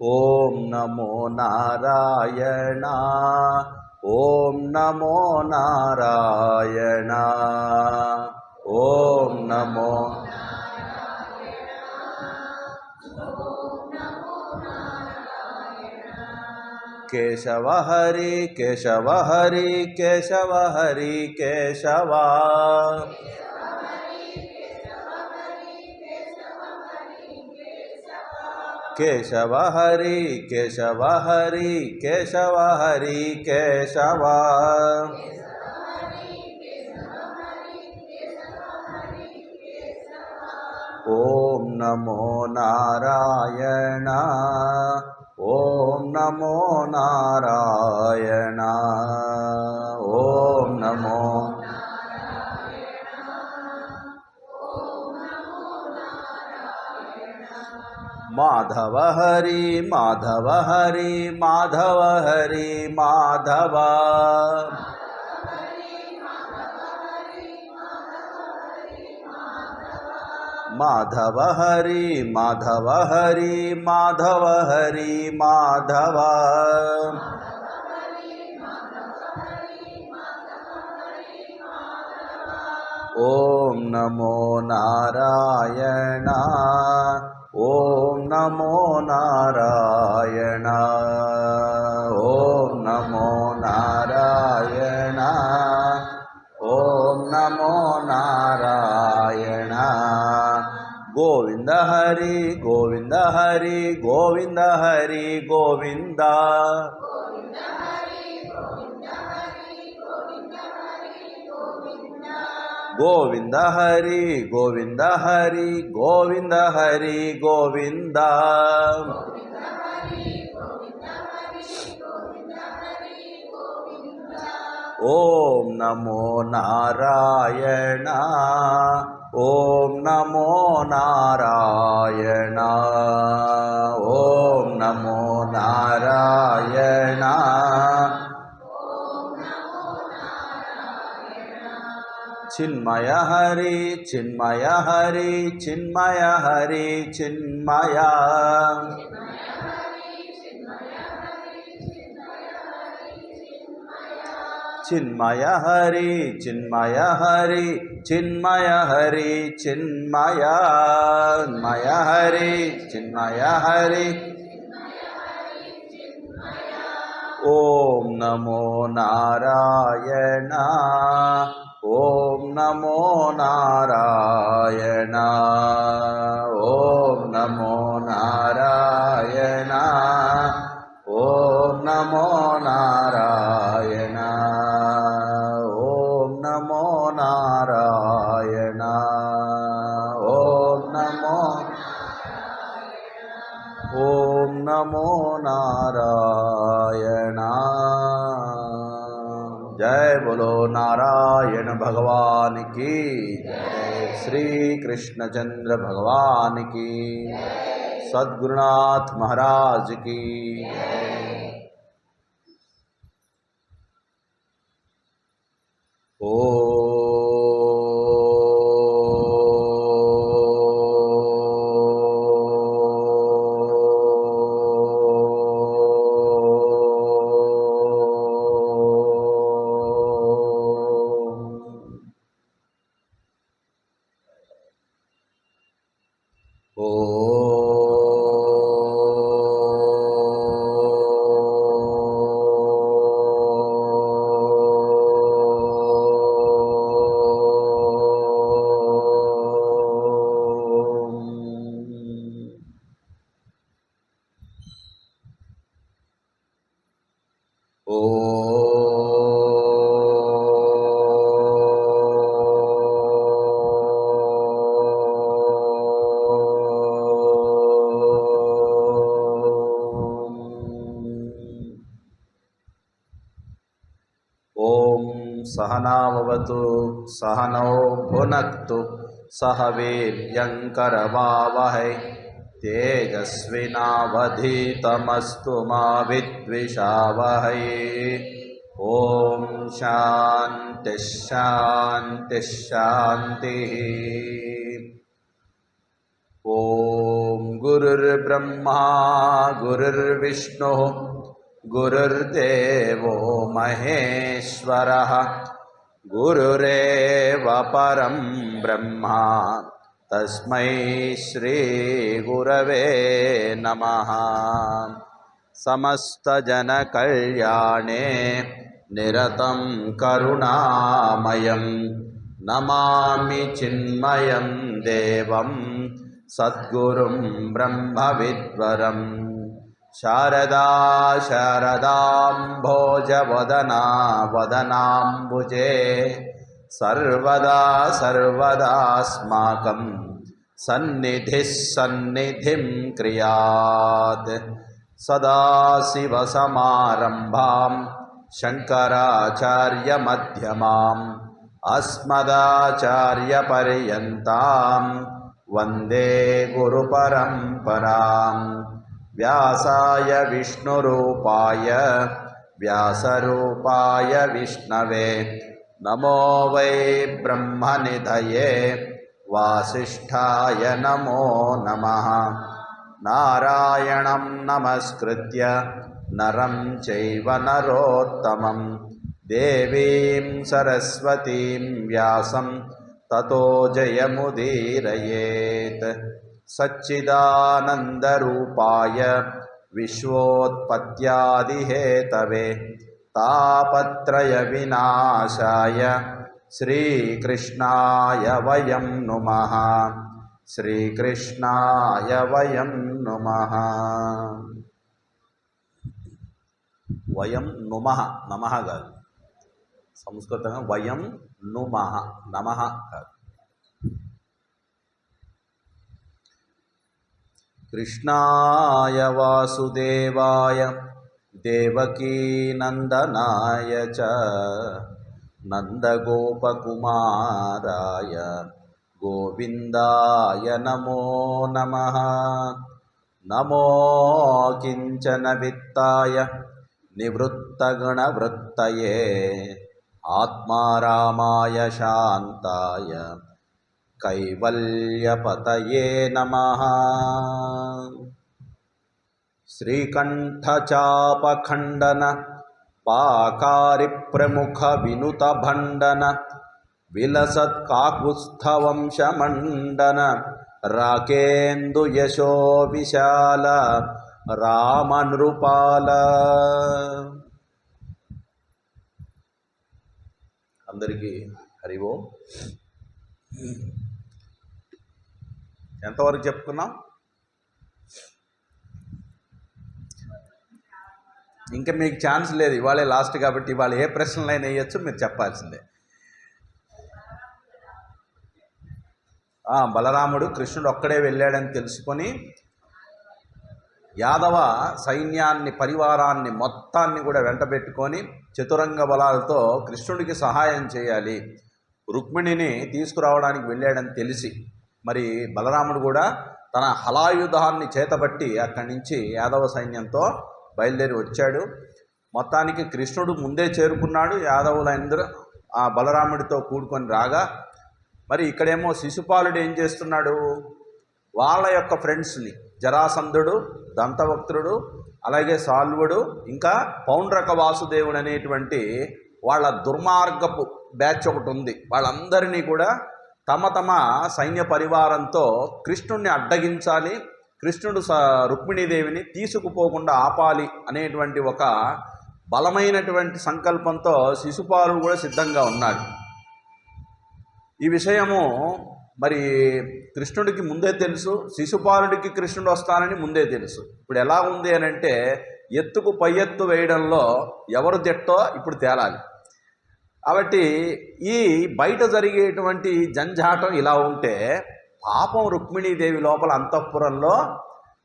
ओम नमो नारायण। ओम नमो नारायण। ओम नमो केशव हरि केशव हरि केशव हरि केशव केशव हरि केशव हरि केशव हरि केशव। ओम नमो नारायण। ओम नमो नारायण। ओम नमो माधव हरि माधव हरि माधव हरि माधव। माधव हरि माधव हरि माधव हरि माधव। ओम नमो नारायण। ओम नमो नारायण। ओम नमो नारायण। ओम नमो नारायण। गोविंद हरि गोविंद हरि गोविंद हरि गोविंद। गोविंद हरि गोविंद हरि गोविंद हरि गोविंद। ओम नमो नारायण। ओम नमो नारायण। ओम नमो नारायण। चिन्मय हरि चिन्मय हरि चिन्मय हरि चिन्मय। चिन्मय हरि चिन्मय हरि चिन्मय हरि चिन्मय। मय हरि चिन्मय हरि। ओम नमो नारायण। ओम नमो नारायण। ओम नमो नारायण। ओम नमो नारायण। ओम नमो नारायण। ओम नमो ओम नमो नारायण। जय बोलो नारायण भगवान की जय। श्री कृष्णचंद्र भगवान की, सद्गुरुनाथ महाराज की सहनाववतु सहनौ भुनक्तु सह वीर्यङ्करवावहै तेजस्विनावधीतमस्तु मा विद्विषावहै। ओम शांति शांति शांति। ఓం గురుర్బ్రహ్మా గురుర్విష్ణు గురుర్దేవో మహేశ్వరః గురురేవ పరం బ్రహ్మ తస్మై శ్రీ గురవే నమః. సమస్తజన కళ్యాణే నిరతం కరుణామయం నమామి చిన్మయం దేవం సద్గురుం బ్రహ్మవిద్వరం. శారదా శారదాంభోజవదనా వదనాంబుజే సర్వదా సర్వదాస్మాకం సన్నిధిః సన్నిధిం క్రియాత్. సదాశివసమారంభాం శంకరాచార్యమధ్యమాం అస్మదాచార్యపర్యంతాం వందే గురుపరంపరాం. వ్యాసాయ విష్ణురూపాయ వ్యాసరూపాయ విష్ణవే నమో వై బ్రహ్మనిధయే వాసిష్ఠాయ నమో నమః. నారాయణం నమస్కృత్య నరం చైవ నరోత్తమం దేవీం సరస్వతీం వ్యాసం తతో జయముదీరయేత్. సచ్చిదానందరూపాయ విశ్వోత్పత్యాదిహేతవే తాపత్రయ వినాశాయ శ్రీకృష్ణాయ వయం నుమః. శ్రీకృష్ణాయ వయం నుమః. వయం నుమః, నమః కాదు. సంస్కృతంగా వయం నుమః, నమః కాదు. కృష్ణాయ వాసుదేవాయ దేవకీనందనాయ చ నందగోపకుమారాయ గోవిందాయ నమో నమః. నమో కించన విత్తాయ నివృత్తగణవృత్తయే ఆత్మారామాయ శాంతాయ కైవల్యపతయే నమః. శ్రీకంఠచాపఖండన పాకారి ప్రముఖ వినుత భండన విలసత్కాకుస్థవంశమండన రాకేందు యశో విశాల రామనృపాల. అందరికీ హరి ఓం. ఎంతవరకు చెప్పుకున్నాం? ఇంకా మీకు ఛాన్స్ లేదు, ఇవాళే లాస్ట్ కాబట్టి ఇవాళ ఏ ప్రశ్నలైనా వేయచ్చు, మీరు చెప్పాల్సిందే. బలరాముడు కృష్ణుడు ఒక్కడే వెళ్ళాడని తెలుసుకొని యాదవ సైన్యాన్ని పరివారాన్ని మొత్తాన్ని కూడా వెంటబెట్టుకొని చతురంగ బలాలతో కృష్ణుడికి సహాయం చేయాలి, రుక్మిణిని తీసుకురావడానికి వెళ్ళాడని తెలిసి మరి బలరాముడు కూడా తన హలాయుధాన్ని చేతబట్టి అక్కడి నుంచి యాదవ సైన్యంతో బయలుదేరి వచ్చాడు. మొత్తానికి కృష్ణుడు ముందే చేరుకున్నాడు. యాదవులందరూ ఆ బలరాముడితో కూడుకొని రాగా మరి ఇక్కడేమో శిశుపాలుడు ఏం చేస్తున్నాడు, వాళ్ళ యొక్క ఫ్రెండ్స్ని జరాసంధుడు, దంతవక్త్రుడు, అలాగే సాల్వుడు, ఇంకా పౌండ్రక వాసుదేవుడు అనేటువంటి వాళ్ళ దుర్మార్గపు బ్యాచ్ ఒకటి ఉంది. వాళ్ళందరినీ కూడా తమ తమ సైన్య పరివారంతో కృష్ణుడిని అడ్డగించాలి, కృష్ణుడు రుక్మిణీదేవిని తీసుకుపోకుండా ఆపాలి అనేటువంటి ఒక బలమైనటువంటి సంకల్పంతో శిశుపాలుడు కూడా సిద్ధంగా ఉన్నాడు. ఈ విషయము మరి కృష్ణుడికి ముందే తెలుసు, శిశుపాలుడికి కృష్ణుడు వస్తానని ముందే తెలుసు. ఇప్పుడు ఎలా ఉంది అని అంటే ఎత్తుకు పై ఎత్తు వేయడంలో ఎవరు దిట్టో ఇప్పుడు తేలాలి. కాబట్టి ఈ బయట జరిగేటువంటి జంజాటం ఇలా ఉంటే పాపం రుక్మిణీదేవి లోపల అంతఃపురంలో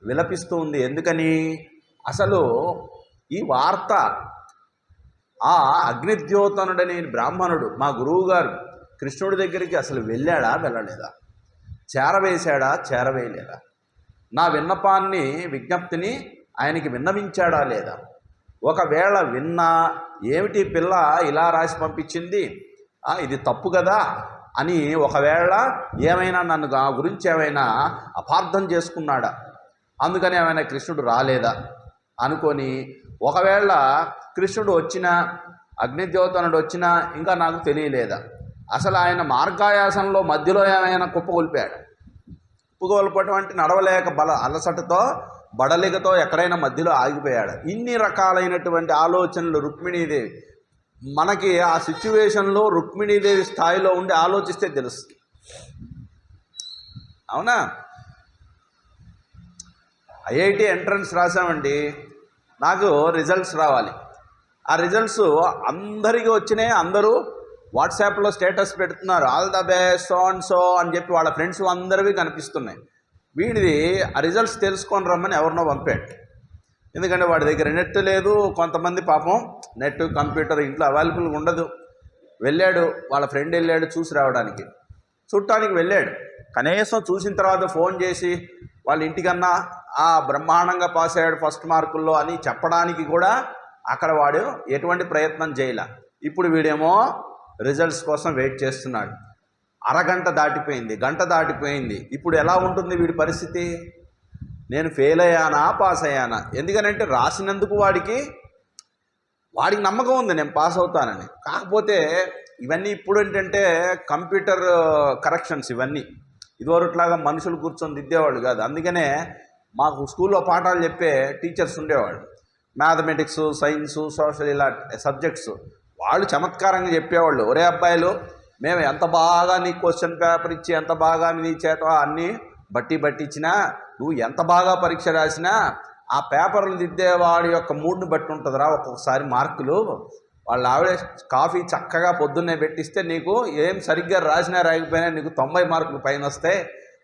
విలపిస్తూ ఉంది. ఎందుకని? అసలు ఈ వార్త ఆ అగ్నిద్యోతనుడనే బ్రాహ్మణుడు మా గురువుగారు కృష్ణుడి దగ్గరికి అసలు వెళ్ళాడా వెళ్ళలేదా, చేరవేశాడా చేరవేయలేదా, నా విన్నపాన్ని విజ్ఞప్తిని ఆయనకి విన్నవించాడా లేదా, ఒకవేళ విన్నా ఏమిటి పిల్ల ఇలా రాసి పంపించింది, ఇది తప్పు కదా, అని ఒకవేళ ఏమైనా నన్ను ఆ గురించి ఏమైనా అపార్థం చేసుకున్నాడా, అందుకని ఏమైనా కృష్ణుడు రాలేదా అనుకొని, ఒకవేళ కృష్ణుడు వచ్చినా అగ్నిద్యోతనుడు వచ్చినా ఇంకా నాకు తెలియలేదా, అసలు ఆయన మార్గాయాసంలో మధ్యలో ఏమైనా కుప్పగొల్పాడు, కుప్పగొల్పటం అంటే నడవలేక అలసటతో బడలికతో ఎక్కడైనా మధ్యలో ఆగిపోయాడు. ఇన్ని రకాలైనటువంటి ఆలోచనలు రుక్మిణీదేవి మనకి ఆ సిచ్యువేషన్లో రుక్మిణీదేవి స్థాయిలో ఉండి ఆలోచిస్తే తెలుస్తుంది. అవునా? ఐఐటి ఎంట్రన్స్ రాసామండి, నాకు రిజల్ట్స్ రావాలి. ఆ రిజల్ట్స్ అందరికీ వచ్చినాయి, అందరూ వాట్సాప్లో స్టేటస్ పెడుతున్నారు, all the best so and so అని చెప్పి వాళ్ళ ఫ్రెండ్స్ అందరివి కనిపిస్తున్నాయి. వీడిది ఆ రిజల్ట్స్ తెలుసుకొని రమ్మని ఎవరినో పంపాడు. ఎందుకంటే వాడి దగ్గర నెట్ లేదు, కొంతమంది పాపం నెట్ కంప్యూటర్ ఇంట్లో అవైలబుల్గా ఉండదు. వెళ్ళాడు, వాళ్ళ ఫ్రెండ్ వెళ్ళాడు చూసి రావడానికి, చూడటానికి వెళ్ళాడు. కనీసం చూసిన తర్వాత ఫోన్ చేసి వాళ్ళ ఇంటికన్నా బ్రహ్మాండంగా పాస్ అయ్యాడు ఫస్ట్ మార్కుల్లో అని చెప్పడానికి కూడా అక్కడ వాడు ఎటువంటి ప్రయత్నం చేయలే. ఇప్పుడు వీడేమో రిజల్ట్స్ కోసం వెయిట్ చేస్తున్నాడు. అరగంట దాటిపోయింది, గంట దాటిపోయింది. ఇప్పుడు ఎలా ఉంటుంది వీడి పరిస్థితి? నేను ఫెయిల్ అయ్యానా పాస్ అయ్యానా? ఎందుకనంటే రాసినందుకు వాడికి నమ్మకం ఉంది నేను పాస్ అవుతానని. కాకపోతే ఇవన్నీ ఇప్పుడు ఏంటంటే కంప్యూటర్ కరెక్షన్స్ ఇవన్నీ. ఇదివరట్లాగా మనుషులు కూర్చొని దిద్దేవాళ్ళు కాదు. అందుకనే మాకు స్కూల్లో పాఠాలు చెప్పే టీచర్స్ ఉండేవాళ్ళు, మ్యాథమెటిక్స్, సైన్సు, సోషల్ ఇలా సబ్జెక్ట్స్. వాళ్ళు చమత్కారంగా చెప్పేవాళ్ళు, ఒరే అబ్బాయిలు, మేము ఎంత బాగా నీ క్వశ్చన్ పేపర్ ఇచ్చి ఎంత బాగా నీ చేత అన్నీ బట్టి ఇచ్చినా, నువ్వు ఎంత బాగా పరీక్ష రాసినా ఆ పేపర్లు దిద్దేవాడి యొక్క మూడ్ని బట్టి ఉంటుందిరా ఒక్కొక్కసారి మార్కులు. వాళ్ళ ఆవిడ కాఫీ చక్కగా పొద్దున్నే పెట్టిస్తే నీకు ఏం సరిగ్గా రాసినా రాకపోయినా నీకు 90 మార్కులు పైన వస్తాయి.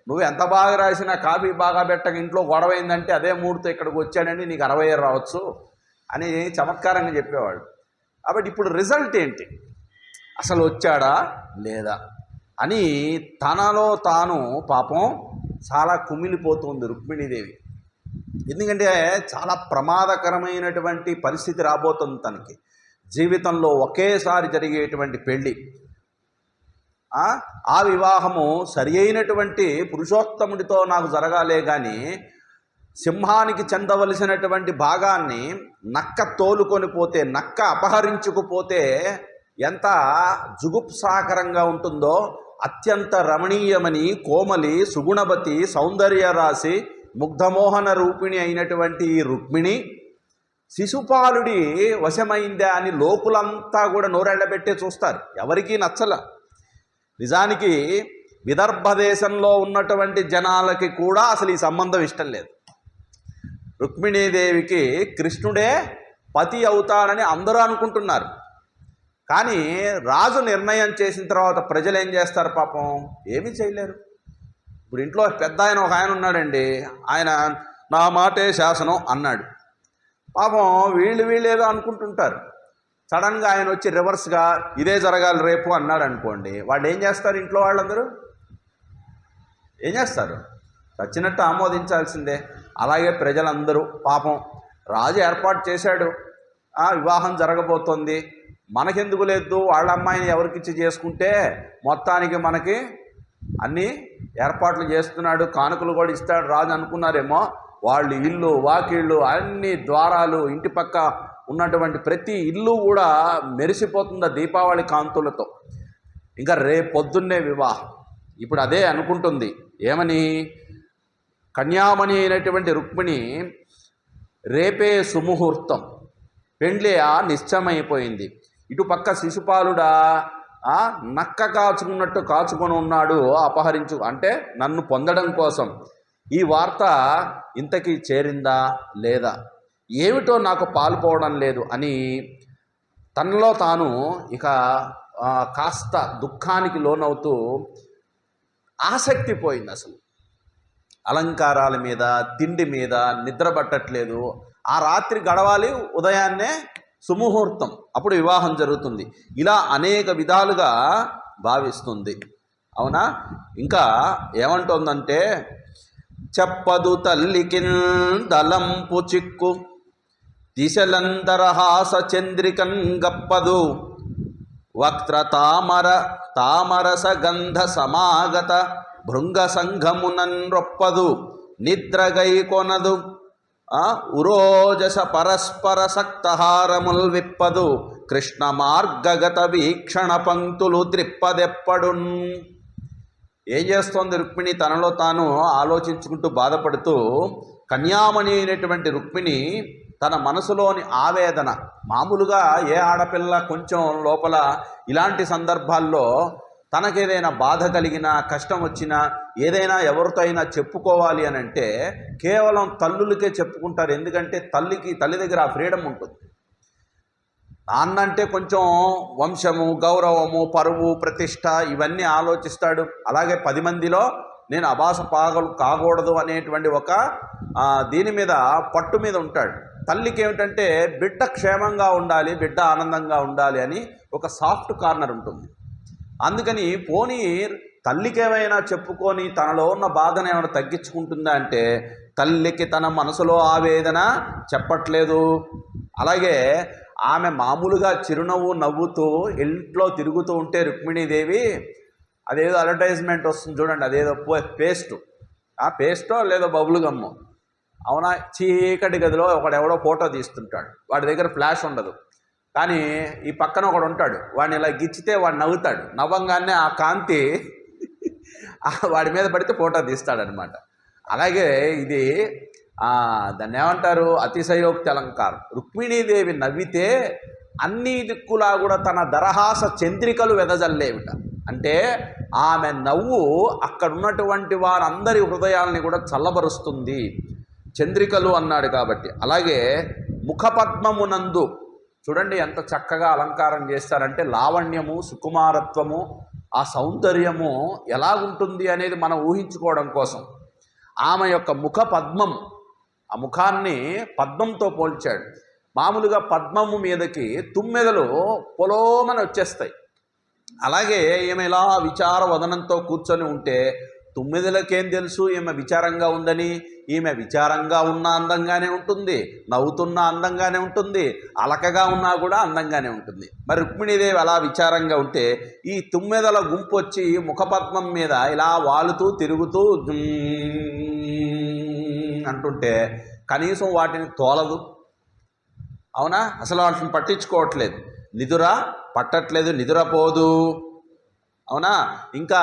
నువ్వు ఎంత బాగా రాసినా కాఫీ బాగా పెట్టక ఇంట్లో గొడవైందంటే అదే మూడుతో ఇక్కడికి వచ్చాడండి నీకు 60 రావచ్చు అని చమత్కారంగా చెప్పేవాళ్ళు. కాబట్టి ఇప్పుడు రిజల్ట్ ఏంటి, అసలు వచ్చాడా లేదా అని తనలో తాను పాపం చాలా కుమిలిపోతుంది రుక్మిణీదేవి. ఎందుకంటే చాలా ప్రమాదకరమైనటువంటి పరిస్థితి రాబోతుంది తనకి. జీవితంలో ఒకేసారి జరిగేటువంటి పెళ్ళి, ఆ వివాహము సరి అయినటువంటి పురుషోత్తముడితో నాకు జరగాలే కానీ సింహానికి చెందవలసినటువంటి భాగాన్ని నక్క తోలుకొని పోతే, నక్క అపహరించుకుపోతే ఎంత జుగుప్సాకరంగా ఉంటుందో, అత్యంత రమణీయమని కోమలి సుగుణవతి సౌందర్య రాశి ముగ్ధమోహన రూపిణి అయినటువంటి ఈ రుక్మిణి శిశుపాలుడి వశమైందా అని లోకులంతా కూడా నోరెళ్ళబెట్టే చూస్తారు. ఎవరికీ నచ్చల. నిజానికి విదర్భ దేశంలో ఉన్నటువంటి జనాలకి కూడా అసలు ఈ సంబంధం ఇష్టం లేదు. రుక్మిణీదేవికి కృష్ణుడే పతి అవుతాడని అందరూ అనుకుంటున్నారు. కానీ రాజు నిర్ణయం చేసిన తర్వాత ప్రజలు ఏం చేస్తారు పాపం? ఏమీ చేయలేరు. ఇప్పుడు ఇంట్లో పెద్ద ఆయన ఒక ఆయన ఉన్నాడండి, ఆయన నా మాటే శాసనం అన్నాడు. పాపం వీళ్ళు ఏదో అనుకుంటుంటారు. సడన్గా ఆయన వచ్చి రివర్స్గా ఇదే జరగాలి రేపు అన్నాడు అనుకోండి, వాళ్ళు ఏం చేస్తారు? ఇంట్లో వాళ్ళందరూ ఏం చేస్తారు? చచ్చినట్టు ఆమోదించాల్సిందే. అలాగే ప్రజలందరూ పాపం రాజు ఏర్పాటు చేశాడు, వివాహం జరగబోతోంది, మనకెందుకు లేదు, వాళ్ళ అమ్మాయిని ఎవరికిచ్చి చేసుకుంటే మొత్తానికి మనకి అన్నీ ఏర్పాట్లు చేస్తున్నాడు, కానుకలు కూడా ఇస్తాడు రాజు అనుకున్నారేమో. వాళ్ళు ఇల్లు వాకిళ్ళు అన్ని ద్వారాలు, ఇంటి పక్క ఉన్నటువంటి ప్రతి ఇల్లు కూడా మెరిసిపోతుంది దీపావళి కాంతులతో. ఇంకా రేపు పొద్దున్నే వివాహం. ఇప్పుడు అదే అనుకుంటుంది, ఏమని? కన్యామణి అయినటువంటి రుక్మిణి రేపే సుముహూర్తం, పెండ్లి నిశ్చయమైపోయింది. ఇటు పక్క శిశుపాలుడా నక్క కాచుకున్నట్టు కాచుకొని ఉన్నాడు, అపహరించు అంటే నన్ను పొందడం కోసం. ఈ వార్త ఇంతకీ చేరిందా లేదా, ఏమిటో నాకు పాల్పోవడం లేదు అని తనలో తాను ఇక కాస్త దుఃఖానికి లోనవుతూ ఆసక్తి పోయింది. అసలు అలంకారాల మీద, తిండి మీద నిద్ర పట్టట్లేదు. ఆ రాత్రి గడవాలి, ఉదయాన్నే సుముహూర్తం, అప్పుడు వివాహం జరుగుతుంది. ఇలా అనేక విధాలుగా భావిస్తుంది. అవునా? ఇంకా ఏమంటోందంటే, చెప్పదు తల్లికిన్ దలంపు చిక్కు దిశలందరహాస చంద్రికన్ గప్పదు వక్త్ర తామరస గంధ సమాగత భృంగ సంఘమునన్ రొప్పదు నిద్రగై కొనదు ఉరోజస పరస్పర సక్తహారముల్ విప్పదు కృష్ణ మార్గగత వీక్షణ పంక్తులు త్రిప్పదెప్పడున్. ఏం చేస్తోంది రుక్మిణి? తనలో తాను ఆలోచించుకుంటూ బాధపడుతూ కన్యామణి అయినటువంటి రుక్మిణి తన మనసులోని ఆవేదన, మామూలుగా ఏ ఆడపిల్ల కొంచెం లోపల ఇలాంటి సందర్భాల్లో తనకేదైనా బాధ కలిగినా కష్టం వచ్చినా ఏదైనా ఎవరితో అయినా చెప్పుకోవాలి అని అంటే కేవలం తల్లులకే చెప్పుకుంటారు. ఎందుకంటే తల్లి దగ్గర ఆ ఫ్రీడమ్ ఉంటుంది. నాన్న అంటే కొంచెం వంశము, గౌరవము, పరువు, ప్రతిష్ట ఇవన్నీ ఆలోచిస్తాడు. అలాగే 10 మందిలో నేను అబాస పాగలు కాకూడదు అనేటువంటి ఒక దీని మీద పట్టు మీద ఉంటాడు. తల్లికి ఏమిటంటే బిడ్డ క్షేమంగా ఉండాలి, బిడ్డ ఆనందంగా ఉండాలి అని ఒక సాఫ్ట్ కార్నర్ ఉంటుంది. అందుకని పోనీ తల్లికేమైనా చెప్పుకొని తనలో ఉన్న బాధను ఏమైనా తగ్గించుకుంటుందా అంటే తల్లికి తన మనసులో ఆవేదన చెప్పట్లేదు. అలాగే ఆమె మామూలుగా చిరునవ్వు నవ్వుతూ ఇంట్లో తిరుగుతూ ఉంటే రుక్మిణీదేవి అదేదో అడ్వర్టైజ్మెంట్ వస్తుంది చూడండి, అదేదో పేస్టో లేదో బబుల్ గమ్ము, అవునా, చీకటి గదిలో ఒకడెవడో ఫోటో తీస్తుంటాడు, వాడి దగ్గర ఫ్లాష్ ఉండదు, కానీ ఈ పక్కన ఒకడు ఉంటాడు, వాడిని ఇలా గిచ్చితే వాడు నవ్వుతాడు, నవ్వంగానే ఆ కాంతి వాడి మీద పడితే ఫోటో తీస్తాడనమాట. అలాగే ఇది దాన్ని ఏమంటారు, అతిశయోక్తి అలంకారం. రుక్మిణీదేవి నవ్వితే అన్ని దిక్కులా కూడా తన దరహాస చంద్రికలు వెదజల్లేవిట. అంటే ఆమె నవ్వు అక్కడ ఉన్నటువంటి వారందరి హృదయాలని కూడా చల్లబరుస్తుంది, చంద్రికలు అన్నాడు కాబట్టి. అలాగే ముఖపద్మమునందు చూడండి ఎంత చక్కగా అలంకారం చేస్తారంటే లావణ్యము, సుకుమారత్వము, ఆ సౌందర్యము ఎలాగుంటుంది అనేది మనం ఊహించుకోవడం కోసం ఆమె యొక్క ముఖ పద్మం, ఆ ముఖాన్ని పద్మంతో పోల్చాడు. మామూలుగా పద్మము మీదకి తుమ్మెదలు పొలోమని వచ్చేస్తాయి. అలాగే ఈమె ఇలా విచార వదనంతో కూర్చొని ఉంటే తుమ్మెదలకేం తెలుసు ఈమె విచారంగా ఉందని? ఈమె విచారంగా ఉన్న అందంగానే ఉంటుంది, నవ్వుతున్న అందంగానే ఉంటుంది, అలకగా ఉన్నా కూడా అందంగానే ఉంటుంది. మరి రుక్మిణీదేవి అలా విచారంగా ఉంటే ఈ తుమ్మెదల గుంపు వచ్చి ముఖపద్మం మీద ఇలా వాలుతూ తిరుగుతూ అంటుంటే కనీసం వాటిని తోలదు, అవునా? అసలు వాటిని పట్టించుకోవట్లేదు, నిదుర పట్టట్లేదు, నిదురపోదు, అవునా? ఇంకా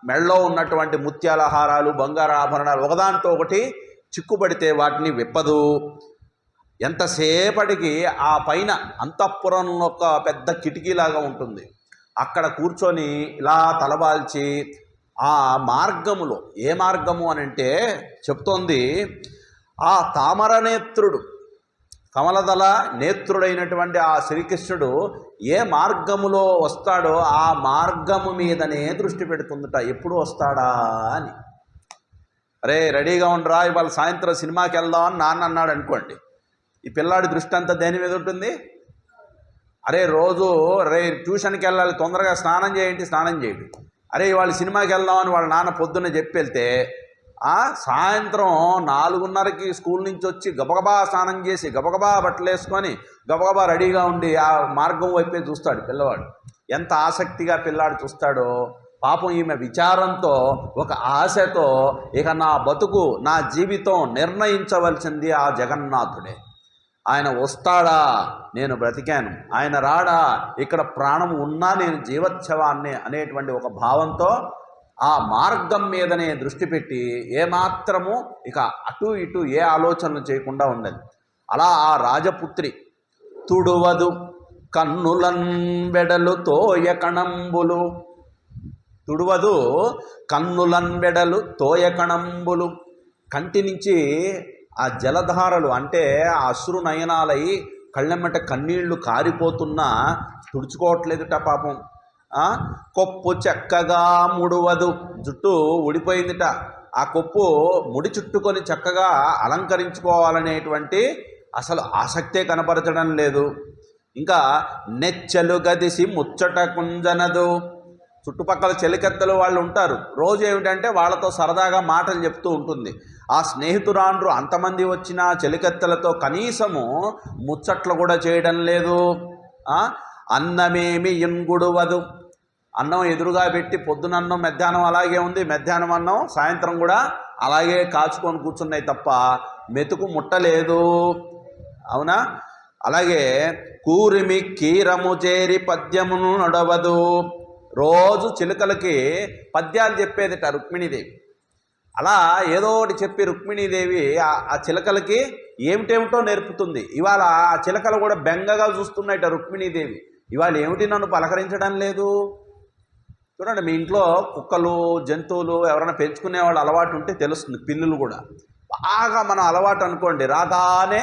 మెడలో ఉన్నటువంటి ముత్యాల హారాలు, బంగారు ఆభరణాలు ఒకదాంతో ఒకటి చిక్కుపడితే వాటిని విప్పదు. ఎంతసేపటికి ఆ పైన అంతఃపురంలో ఒక పెద్ద కిటికీలాగా ఉంటుంది, అక్కడ కూర్చొని ఇలా తలబాల్చి ఆ మార్గములో, ఏ మార్గము అని అంటే చెప్తోంది, ఆ తామరనేత్రుడు, కమలదళ నేత్రుడైనటువంటి ఆ శ్రీకృష్ణుడు ఏ మార్గములో వస్తాడో ఆ మార్గము మీదనే దృష్టి పెడుతుందట. ఎప్పుడు వస్తాడా అని. అరే రెడీగా ఉండరా, ఇవాళ సాయంత్రం సినిమాకి వెళ్దాం అని నాన్న అన్నాడు అనుకోండి, ఈ పిల్లాడి దృష్టి అంతా దేని మీద ఉంటుంది? అరే రోజు ట్యూషన్కి వెళ్ళాలి, తొందరగా స్నానం చేయండి. అరే ఇవాళ సినిమాకి వెళ్దామని వాళ్ళ నాన్న పొద్దున్న చెప్పి వెళ్తే సాయంత్రం 4:30కి స్కూల్ నుంచి వచ్చి గబగబా స్నానం చేసి గబగబా బట్టలు వేసుకొని గబగబా రెడీగా ఉండి ఆ మార్గం వైపే చూస్తాడు పిల్లవాడు. ఎంత ఆసక్తిగా పిల్లాడు చూస్తాడో పాపం. ఈమె విచారంతో, ఒక ఆశతో ఇక నా బతుకు, నా జీవితం నిర్ణయించవలసింది ఆ జగన్నాథుడే. ఆయన వస్తాడా, నేను బ్రతికాను, ఆయన రాడా, ఇక్కడ ప్రాణం ఉన్నా నేను జీవోత్సవాన్ని అనేటువంటి ఒక భావంతో ఆ మార్గం మీదనే దృష్టి పెట్టి ఏమాత్రము ఇక అటు ఇటు ఏ ఆలోచనలు చేయకుండా ఉండదు. అలా ఆ రాజపుత్రి తుడువదు కన్నులన్ వెడలు తోయ కణంబులు, తుడువదు కన్నులన్ వెడలు తోయ కణంబులు, కంటి నుంచి ఆ జలధారలు అంటే ఆ అశ్రు నయనాలై కళ్ళెమ్మట కన్నీళ్లు కారిపోతున్నా తుడుచుకోవట్లేదుట పాపం. కొప్పు చక్కగా ముడువదు, జుట్టు ఊడిపోయిందిట, ఆ కొప్పు ముడి చుట్టుకొని చక్కగా అలంకరించుకోవాలనేటువంటి అసలు ఆసక్తే కనపరచడం లేదు. ఇంకా నెచ్చలు గదిసి ముచ్చట కుంజనదు, చుట్టుపక్కల చెలికత్తెలు వాళ్ళు ఉంటారు, రోజు ఏమిటంటే వాళ్ళతో సరదాగా మాటలు చెప్తూ ఉంటుంది. ఆ స్నేహితురాండ్రు అంతమంది వచ్చిన చెలికత్తెలతో కనీసము ముచ్చట్లు కూడా చేయడం లేదు. అన్నమేమి ఇంగుడువదు. అన్నం ఎదురుగా పెట్టి పొద్దునన్నం మధ్యాహ్నం అలాగే ఉంది, మధ్యాహ్నం అన్నం సాయంత్రం కూడా అలాగే కాచుకొని కూర్చున్నాయి తప్ప మెతుకు ముట్టలేదు. అవునా? అలాగే కూరిమి కీరము చేరి పద్యమును నడవదు. రోజు చిలుకలకి పద్యాలు చెప్పేదిట రుక్మిణీదేవి. అలా ఏదో ఒకటి చెప్పి రుక్మిణీదేవి ఆ చిలకలకి ఏమిటేమిటో నేర్పుతుంది. ఇవాళ ఆ చిలకలు కూడా బెంగగా చూస్తున్నాయిట రుక్మిణీదేవి. ఇవాళ ఏమిటి నన్ను పలకరించడం లేదు? చూడండి, మీ ఇంట్లో కుక్కలు జంతువులు ఎవరైనా పెంచుకునే వాళ్ళు అలవాటు ఉంటే తెలుస్తుంది. పిల్లులు కూడా బాగా మనం అలవాటు అనుకోండి, రాగానే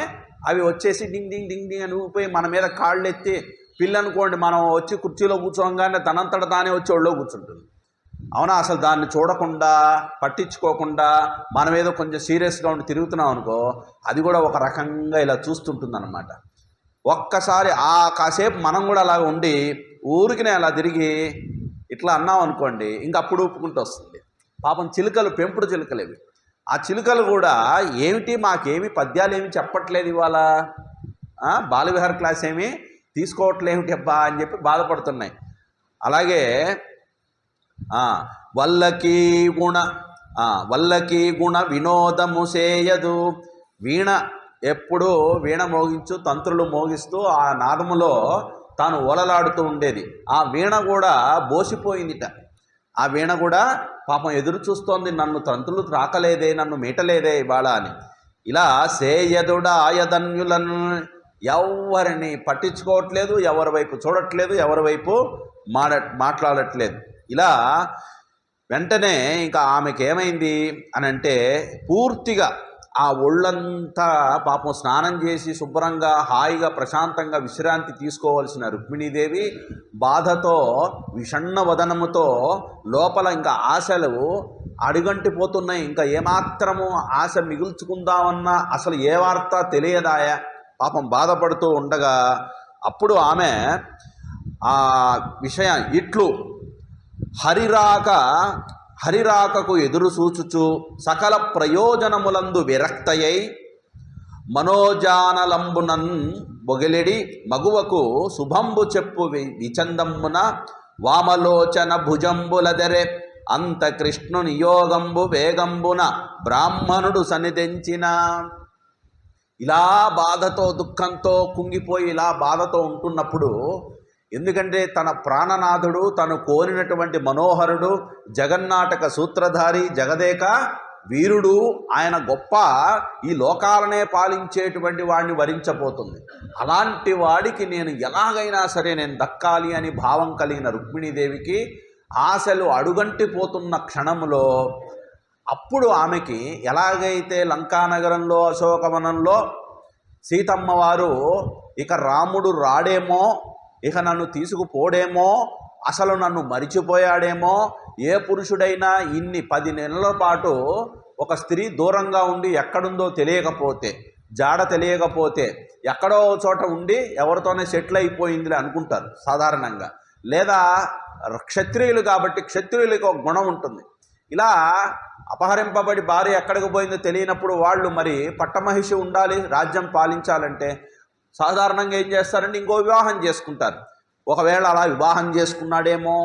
అవి వచ్చేసి డింగ్ డింగ్ డింగ్ డింగ్ అని ఊపిపోయి మన మీద కాళ్ళు ఎత్తి, పిల్లి అనుకోండి మనం వచ్చి కుర్చీలో కూర్చోగానే తనంతట తానే వచ్చి ఒళ్ళో కూర్చుంటుంది. అవునా? అసలు దాన్ని చూడకుండా పట్టించుకోకుండా మనం ఏదో కొంచెం సీరియస్గా ఉండి తిరుగుతున్నాం అనుకో, అది కూడా ఒక రకంగా ఇలా చూస్తుంటుంది అన్నమాట. ఒక్కసారి కాసేపు మనం కూడా అలా ఉండి ఊరికినే అలా తిరిగి ఇట్లా అన్నాం అనుకోండి, ఇంక అప్పుడు ఊపుకుంటూ వస్తుంది. పాపం చిలుకలు, పెంపుడు చిలుకలు ఇవి. ఆ చిలుకలు కూడా ఏమిటి మాకేమి పద్యాలు ఏమి చెప్పట్లేదు ఇవాళ, బాలవిహార క్లాస్ ఏమి తీసుకోవట్లేమిటి అబ్బా అని చెప్పి బాధపడుతున్నాయి. అలాగే వల్లకీ గుణ వినోదము సేయదు. వీణ ఎప్పుడూ వీణ మోగించు, తంత్రులు మోగిస్తూ ఆ నాదములో తాను ఓలలాడుతూ ఉండేది. ఆ వీణ కూడా బోసిపోయిందిట. ఆ వీణ కూడా పాపం ఎదురు చూస్తోంది, నన్ను తంత్రులు త్రాకలేదే, నన్ను మీటలేదే ఇవాళ అని. ఇలా సేయదుడాయధన్యులను ఎవరిని పట్టించుకోవట్లేదు, ఎవరి వైపు చూడట్లేదు, ఎవరి వైపు మాట్లాడట్లేదు. ఇలా వెంటనే ఇంకా ఆమెకి ఏమైంది అని అంటే, పూర్తిగా ఆ ఒళ్ళంతా పాపం స్నానం చేసి శుభ్రంగా హాయిగా ప్రశాంతంగా విశ్రాంతి తీసుకోవాల్సిన రుక్మిణీదేవి బాధతో విషణ్ణ వదనముతో లోపల ఇంకా ఆశలు అడుగంటిపోతున్నాయి. ఇంకా ఏమాత్రము ఆశ మిగుల్చుకుందామన్నా అసలు ఏ వార్త తెలియదాయా. పాపం బాధపడుతూ ఉండగా అప్పుడు ఆమె ఆ విషయం ఇట్లు హరిరాకకు ఎదురు చూచుచు సకల ప్రయోజనములందు విరక్తయై మనోజానలంబునన్ బొగెలిడి మగువకు శుభంబు చెప్పు విచందమ్మున వామలోచన భుజంబులదెరె అంత కృష్ణుని యోగంబు వేగంబున బ్రాహ్మణుడు సన్నిధించిన. ఇలా బాధతో దుఃఖంతో కుంగిపోయి ఇలా బాధతో ఉంటున్నప్పుడు, ఎందుకంటే తన ప్రాణనాథుడు, తను కోరినటువంటి మనోహరుడు, జగన్నాటక సూత్రధారి, జగదేక వీరుడు, ఆయన గొప్ప ఈ లోకాలనే పాలించేటువంటి వాడిని వరించబోతుంది. అలాంటి వాడికి నేను ఎలాగైనా సరే నేను దక్కాలి అని భావం కలిగిన రుక్మిణీదేవికి ఆశలు అడుగంటిపోతున్న క్షణంలో అప్పుడు ఆమెకి ఎలాగైతే లంకానగరంలో అశోకవనంలో సీతమ్మ వారు ఇక రాముడు రాడేమో, ఇక నన్ను తీసుకుపోడేమో, అసలు నన్ను మరిచిపోయాడేమో, ఏ పురుషుడైనా ఇన్ని 10 నెలల పాటు ఒక స్త్రీ దూరంగా ఉండి ఎక్కడుందో తెలియకపోతే, జాడ తెలియకపోతే, ఎక్కడో చోట ఉండి ఎవరితోనే సెటిల్ అయిపోయిందిలే అనుకుంటారు సాధారణంగా. లేదా క్షత్రియులు కాబట్టి క్షత్రియులకి ఒక గుణం ఉంటుంది. ఇలా అపహరింపబడి భార్య ఎక్కడికి పోయిందో తెలియనప్పుడు వాళ్ళు మరి పట్టమహిషి ఉండాలి, రాజ్యం పాలించాలంటే సాధారణంగా ఏం చేస్తారంటే ఇంకో వివాహం చేసుకుంటారు. ఒకవేళ అలా వివాహం చేసుకున్నాడేమో,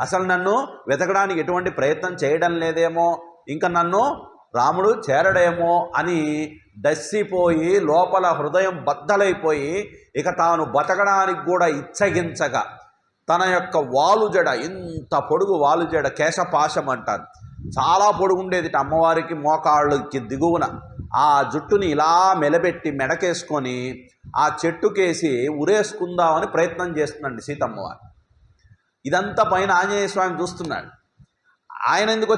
అసలు నన్ను వెతకడానికి ఎటువంటి ప్రయత్నం చేయడం లేదేమో, ఇంకా నన్ను రాముడు చేరడేమో అని దస్సిపోయి లోపల హృదయం బద్దలైపోయి ఇక తాను బతకడానికి కూడా ఇచ్చగించగా తన యొక్క వాలుజడ, ఇంత పొడుగు వాలుజడ, కేశపాశం అంటారు, చాలా పొడుగుండేది అమ్మవారికి మోకాళ్ళకి దిగువన. ఆ జుట్టుని ఇలా మెలబెట్టి మెడకేసుకొని ఆ చెట్టుకేసి ఉరేసుకుందామని ప్రయత్నం చేస్తుందండి సీతమ్మవారు. ఇదంతా పైన ఆంజనేయ స్వామి చూస్తున్నాడు. ఆయన ఎందుకు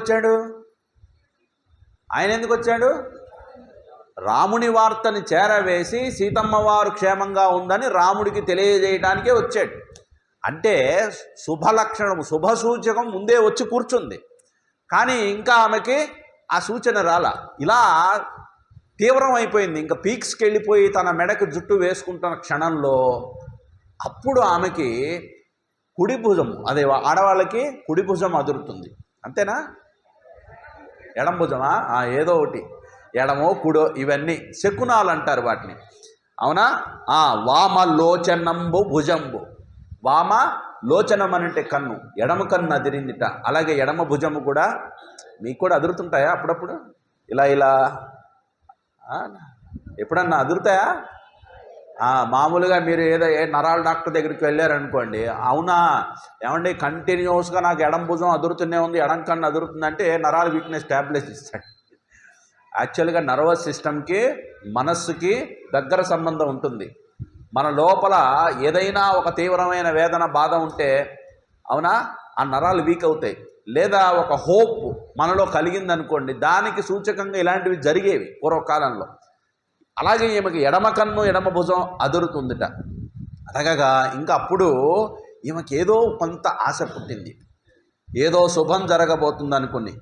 వచ్చాడు? రాముని వార్తని చేరవేసి సీతమ్మవారు క్షేమంగా ఉందని రాముడికి తెలియజేయడానికే వచ్చాడు. అంటే శుభలక్షణం, శుభసూచకం ముందే వచ్చి కూర్చుంది. కానీ ఇంకా ఆమెకి ఆ సూచన రాలా. ఇలా తీవ్రం అయిపోయింది. ఇంకా పీక్స్కి వెళ్ళిపోయి తన మెడకు జుట్టు వేసుకుంటున్న క్షణంలో అప్పుడు ఆమెకి కుడి భుజం, అదే ఆడవాళ్ళకి కుడి భుజం అదురుతుంది. అంతేనా? ఎడం భుజమా? ఏదో ఒకటి, ఎడమో కుడో, ఇవన్నీ శకునాలు అంటారు వాటిని. అవునా? వామలోచనంబు భుజంబు. వామ లోచనం అంటే కన్ను, ఎడమ కన్ను అదిరిందిట. అలాగే ఎడమ భుజము కూడా. మీకు కూడా అదురుతుంటాయా అప్పుడప్పుడు? ఇలా ఇలా ఎప్పుడన్నా అదురుతాయా? మామూలుగా మీరు ఏ నరాల డాక్టర్ దగ్గరికి వెళ్ళారనుకోండి, అవునా ఏమండి కంటిన్యూస్గా నాకు ఎడం భుజం అదురుతూనే ఉంది, ఎడం కన్ను అదురుతుందంటే నరాల వీక్నెస్ ట్యాబ్లెట్స్ ఇస్తాడు. యాక్చువల్గా నర్వస్ సిస్టమ్కి మనస్సుకి దగ్గర సంబంధం ఉంటుంది. మన లోపల ఏదైనా ఒక తీవ్రమైన వేదన బాధ ఉంటే అవునా ఆ నరాలు వీక్ అవుతాయి. లేదా ఒక హోప్ మనలో కలిగిందనుకోండి, దానికి సూచకంగా ఇలాంటివి జరిగేవి పూర్వకాలంలో. అలాగే ఈమెకి ఎడమ కన్ను ఎడమ భుజం అదురుతుందిట. అదగగా ఇంకా అప్పుడు ఈమెకి ఏదో కొంత ఆశ పుట్టింది, ఏదో శుభం జరగబోతుంది అనుకుని.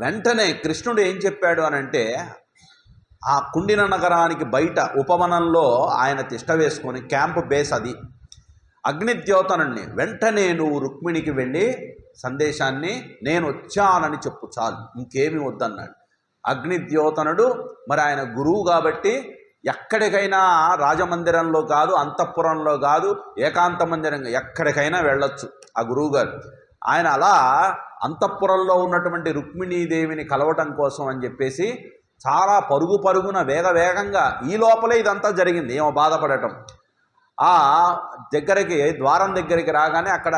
వెంటనే కృష్ణుడు ఏం చెప్పాడు అనంటే, ఆ కుండిన నగరానికి బయట ఉపవనంలో ఆయన తిష్ట వేసుకొని, క్యాంపు బేస్ అది, అగ్నిద్యోతనుణ్ణి వెంటనే నువ్వు రుక్మిణికి వెళ్ళి సందేశాన్ని నేను వచ్చానని చెప్పు చాలు, ఇంకేమీ వద్దన్నాడు. అగ్నిద్యోతనుడు మరి ఆయన గురువు కాబట్టి ఎక్కడికైనా, రాజమందిరంలో కాదు, అంతఃపురంలో కాదు, ఏకాంత మందిరంగా ఎక్కడికైనా వెళ్ళొచ్చు ఆ గురువుగారు. ఆయన అలా అంతఃపురంలో ఉన్నటువంటి రుక్మిణీదేవిని కలవటం కోసం అని చెప్పేసి చాలా పరుగున వేగంగా, ఈ లోపలే ఇదంతా జరిగింది. ఏమో బాధపడటం. ఆ ద్వారం దగ్గరికి రాగానే అక్కడ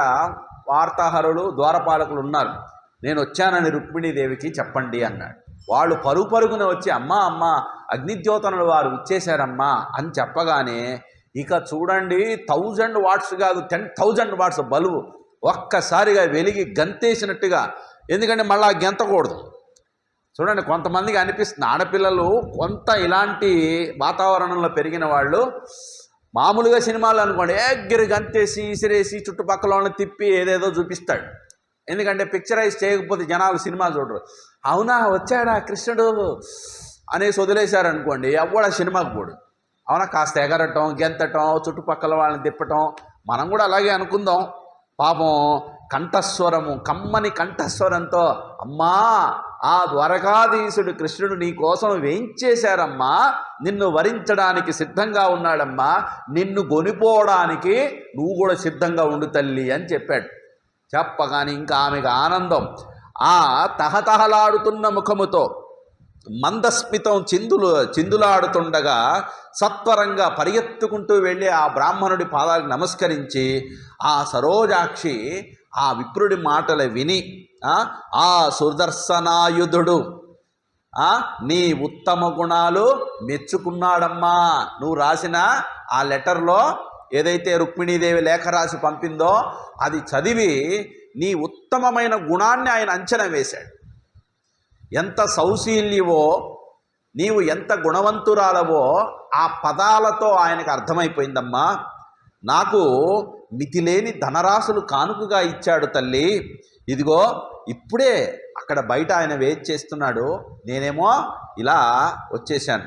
వార్తాహరులు, ద్వారపాలకులు ఉన్నారు. నేను వచ్చానని రుక్మిణీదేవికి చెప్పండి అన్నాడు. వాళ్ళు పరుగున వచ్చి అమ్మ అగ్నిద్యోతనులు వారు ఇచ్చేశారమ్మా అని చెప్పగానే ఇక చూడండి 1000 వాట్స్ కాదు 10,000 వాట్స్ బల్బు ఒక్కసారిగా వెలిగి గంతేసినట్టుగా. ఎందుకంటే మళ్ళీ గెంతకూడదు. చూడండి, కొంతమందికి అనిపిస్తుంది, ఆడపిల్లలు కొంత ఇలాంటి వాతావరణంలో పెరిగిన వాళ్ళు మామూలుగా సినిమాలు అనుకోండి, ఎగ్గిరి గంతేసి ఇసిరేసి చుట్టుపక్కల వాళ్ళని తిప్పి ఏదేదో చూపిస్తాడు. ఎందుకంటే పిక్చరైజ్ చేయకపోతే జనాలు సినిమా చూడరు. అవునా వచ్చాడా కృష్ణుడు అనేసి వదిలేశారనుకోండి, ఎవ్వడ సినిమాకు పోడు. అవునా, కాస్త ఎగరటం, గెంతటం, చుట్టుపక్కల వాళ్ళని తిప్పటం. మనం కూడా అలాగే అనుకుందాం. పాపం కంఠస్వరము, కమ్మని కంఠస్వరంతో, అమ్మా ఆ ద్వారకాధీశుడు కృష్ణుడు నీ కోసం వేయించేశారమ్మా, నిన్ను వరించడానికి సిద్ధంగా ఉన్నాడమ్మా, నిన్ను కొనిపోవడానికి నువ్వు కూడా సిద్ధంగా ఉండు తల్లి అని చెప్పాడు. చెప్పగానే ఇంకా ఆమెకు ఆనందం. ఆ తహతహలాడుతున్న ముఖముతో మందస్మితం చిందులాడుతుండగా సత్వరంగా పరిగెత్తుకుంటూ వెళ్ళి ఆ బ్రాహ్మణుడి పాదాలకు నమస్కరించి, ఆ సరోజాక్షి ఆ విప్రుడి మాటలు విని, ఆ సుదర్శనాయుధుడు నీ ఉత్తమ గుణాలు మెచ్చుకున్నాడమ్మా. నువ్వు రాసిన ఆ లెటర్లో ఏదైతే రుక్మిణీదేవి లేఖ రాసి పంపిందో అది చదివి నీ ఉత్తమమైన గుణాన్ని ఆయన అంచనా వేశాడు. ఎంత సౌశీల్యవో, నీవు ఎంత గుణవంతురాలవో ఆ పదాలతో ఆయనకు అర్థమైపోయిందమ్మా. నాకు మితిలేని ధనరాశులు కానుకగా ఇచ్చాడు తల్లి. ఇదిగో ఇప్పుడే అక్కడ బయట ఆయన వెయిట్ చేస్తున్నాడు, నేనేమో ఇలా వచ్చేశాను.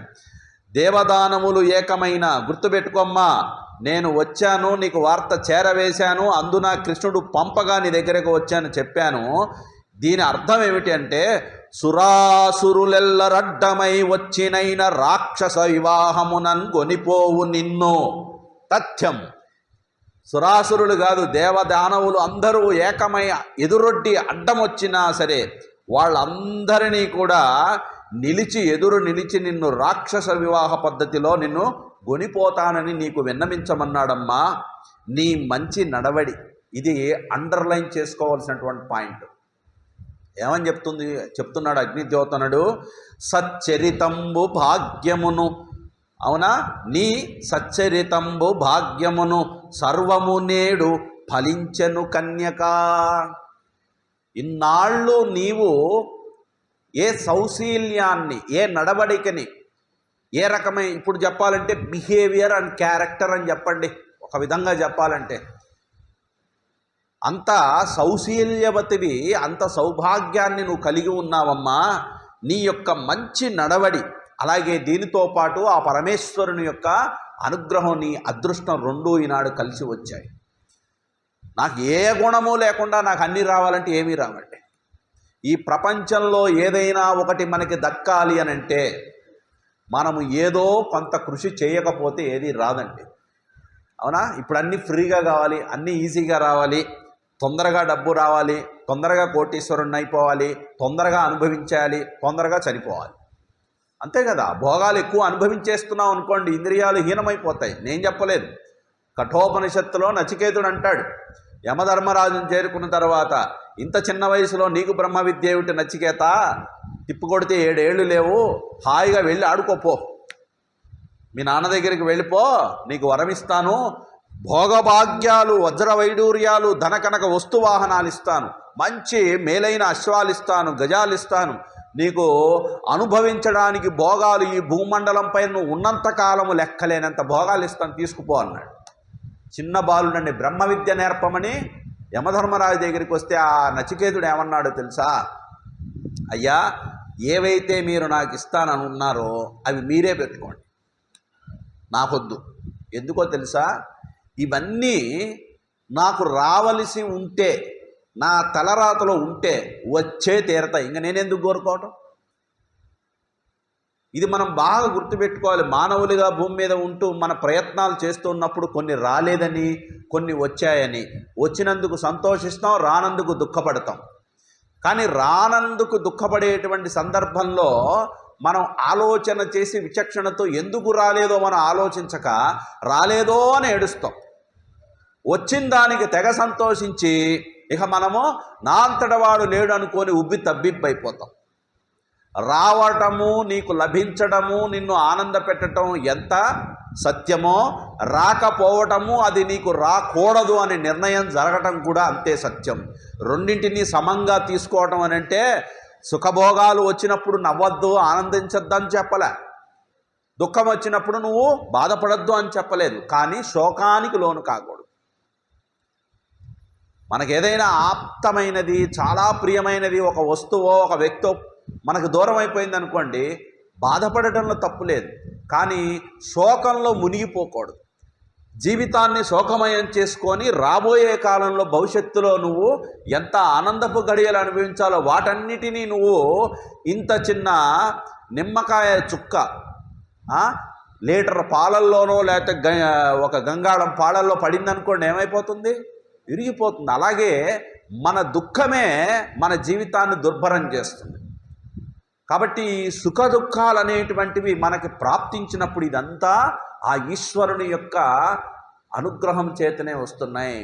దేవదానములు ఏకమైన, గుర్తుపెట్టుకోమ్మా, నేను వచ్చాను, నీకు వార్త చేరవేశాను, అందున కృష్ణుడు పంపగా నీ దగ్గరకు వచ్చాను చెప్పాను. దీని అర్థం ఏమిటి అంటే, సురాసురులెల్లరడ్డమై వచ్చినైన రాక్షస వివాహమునన్ కొనిపోవు నిన్ను. తథ్యం. సురాసురులు కాదు, దేవదానవులు అందరూ ఏకమై ఎదురొడ్డి అడ్డం వచ్చినా సరే వాళ్ళందరినీ కూడా ఎదురు నిలిచి నిన్ను రాక్షస వివాహ పద్ధతిలో నిన్ను గొనిపోతానని నీకు విన్నమించమన్నాడమ్మా. నీ మంచి నడవడి, ఇది అండర్లైన్ చేసుకోవాల్సినటువంటి పాయింట్. ఏమని చెప్తున్నాడు అగ్నిద్యోతనుడు, సచ్చరితంబు భాగ్యమును, అవునా, నీ సచ్చరితంబు భాగ్యమును సర్వము నేడు ఫలించెను కన్యక. ఇన్నాళ్ళు నీవు ఏ సౌశీల్యాన్ని, ఏ నడవడికని, ఏ రకమైన, ఇప్పుడు చెప్పాలంటే బిహేవియర్ అండ్ క్యారెక్టర్ అని చెప్పండి, ఒక విధంగా చెప్పాలంటే అంత సౌశీల్యవతివి, అంత సౌభాగ్యాన్ని నువ్వు కలిగి ఉన్నావమ్మా. నీ యొక్క మంచి నడవడి, అలాగే దీనితో పాటు ఆ పరమేశ్వరుని యొక్క అనుగ్రహం, నీ అదృష్టం రెండూ ఈనాడు కలిసి వచ్చాయి. నాకు ఏ గుణము లేకుండా నాకు అన్నీ రావాలంటే ఏమీ రావండి. ఈ ప్రపంచంలో ఏదైనా ఒకటి మనకి దక్కాలి అని అంటే మనము ఏదో కొంత కృషి చేయకపోతే ఏది రాదండి. అవునా? ఇప్పుడు అన్నీ ఫ్రీగా కావాలి, అన్నీ ఈజీగా రావాలి, తొందరగా డబ్బు రావాలి, తొందరగా కోటీశ్వరుణ్ణి అయిపోవాలి, తొందరగా అనుభవించాలి, తొందరగా చనిపోవాలి. అంతే కదా. భోగాలు ఎక్కువ అనుభవించేస్తున్నాం అనుకోండి, ఇంద్రియాలు హీనమైపోతాయి. నేను చెప్పలేదు. కఠోపనిషత్తులో నచికేతుడు అంటాడు, యమధర్మరాజును చేరుకున్న తర్వాత, ఇంత చిన్న వయసులో నీకు బ్రహ్మ విద్య ఏమిటి నచికేత, తిప్పుకొడితే 7 ఏళ్ళు లేవు, హాయిగా వెళ్ళి ఆడుకోపో, మీ నాన్న దగ్గరికి వెళ్ళిపో, నీకు వరమిస్తాను, భోగభాగ్యాలు, వజ్ర వైడూర్యాలు, ధనకనక వస్తువాహనాలు ఇస్తాను, మంచి మేలైన అశ్వాలు ఇస్తాను, గజాలు ఇస్తాను, నీకు అనుభవించడానికి భోగాలు ఈ భూమండలంపై నువ్వు ఉన్నంతకాలము లెక్కలేనంత భోగాలు ఇస్తాను, తీసుకుపో అన్నాడు. చిన్న బాలుడండి, బ్రహ్మ విద్య నేర్పమని యమధర్మరాజు దగ్గరికి వస్తే ఆ నచికేతుడు ఏమన్నాడో తెలుసా? అయ్యా, ఏవైతే మీరు నాకు ఇస్తానని ఉన్నారో అవి మీరే పెట్టుకోండి, నాకొద్దు. ఎందుకో తెలుసా? ఇవన్నీ నాకు రావలసి ఉంటే, నా తలరాతలో ఉంటే వచ్చే తీరతాయి, ఇంక నేనెందుకు కోరుకోవటం? ఇది మనం బాగా గుర్తుపెట్టుకోవాలి. మానవులుగా భూమి మీద ఉంటూ మన ప్రయత్నాలు చేస్తున్నప్పుడు కొన్ని రాలేదని, కొన్ని వచ్చాయని, వచ్చినందుకు సంతోషిస్తాం, రానందుకు దుఃఖపడతాం. కానీ రానందుకు దుఃఖపడేటువంటి సందర్భంలో మనం ఆలోచన చేసి విచక్షణతో ఎందుకు రాలేదో మనం ఆలోచించక రాలేదో అని ఏడుస్తాం. వచ్చిన దానికి తెగ సంతోషించి ఇక మనము నా అంతట వాడు లేడు అనుకొని ఉబ్బి తబ్బిబ్బైపోతాం. రావటము, నీకు లభించడము, నిన్ను ఆనంద పెట్టడం ఎంత సత్యమో, రాకపోవటము, అది నీకు రాకూడదు అనే నిర్ణయం జరగటం కూడా అంతే సత్యం. రెండింటినీ సమంగా తీసుకోవటం అని అంటే సుఖభోగాలు వచ్చినప్పుడు నవ్వద్దు, ఆనందించద్దు అని చెప్పలే, దుఃఖం వచ్చినప్పుడు నువ్వు బాధపడద్దు అని చెప్పలేదు, కానీ శోకానికి లోను కాకూడదు. మనకేదైనా ఆప్తమైనది, చాలా ప్రియమైనది ఒక వస్తువో ఒక వ్యక్తో మనకు దూరం అయిపోయింది అనుకోండి, బాధపడటంలో తప్పు లేదు, కానీ శోకంలో మునిగిపోకూడదు. జీవితాన్ని శోకమయం చేసుకొని రాబోయే కాలంలో భవిష్యత్తులో నువ్వు ఎంత ఆనందపు గడియలు అనుభవించాలో వాటన్నిటినీ నువ్వు ఇంత చిన్న నిమ్మకాయ చుక్క లీటర్ పాలల్లోనో లేకపోతే ఒక గంగాళం పాలల్లో పడిందనుకోండి, ఏమైపోతుంది? విరిగిపోతుంది. అలాగే మన దుఃఖమే మన జీవితాన్ని దుర్భరం చేస్తుంది. కాబట్టి సుఖ దుఃఖాలు అనేటువంటివి మనకి ప్రాప్తించినప్పుడు ఇదంతా ఆ ఈశ్వరుని యొక్క అనుగ్రహం చేతనే వస్తున్నాయి.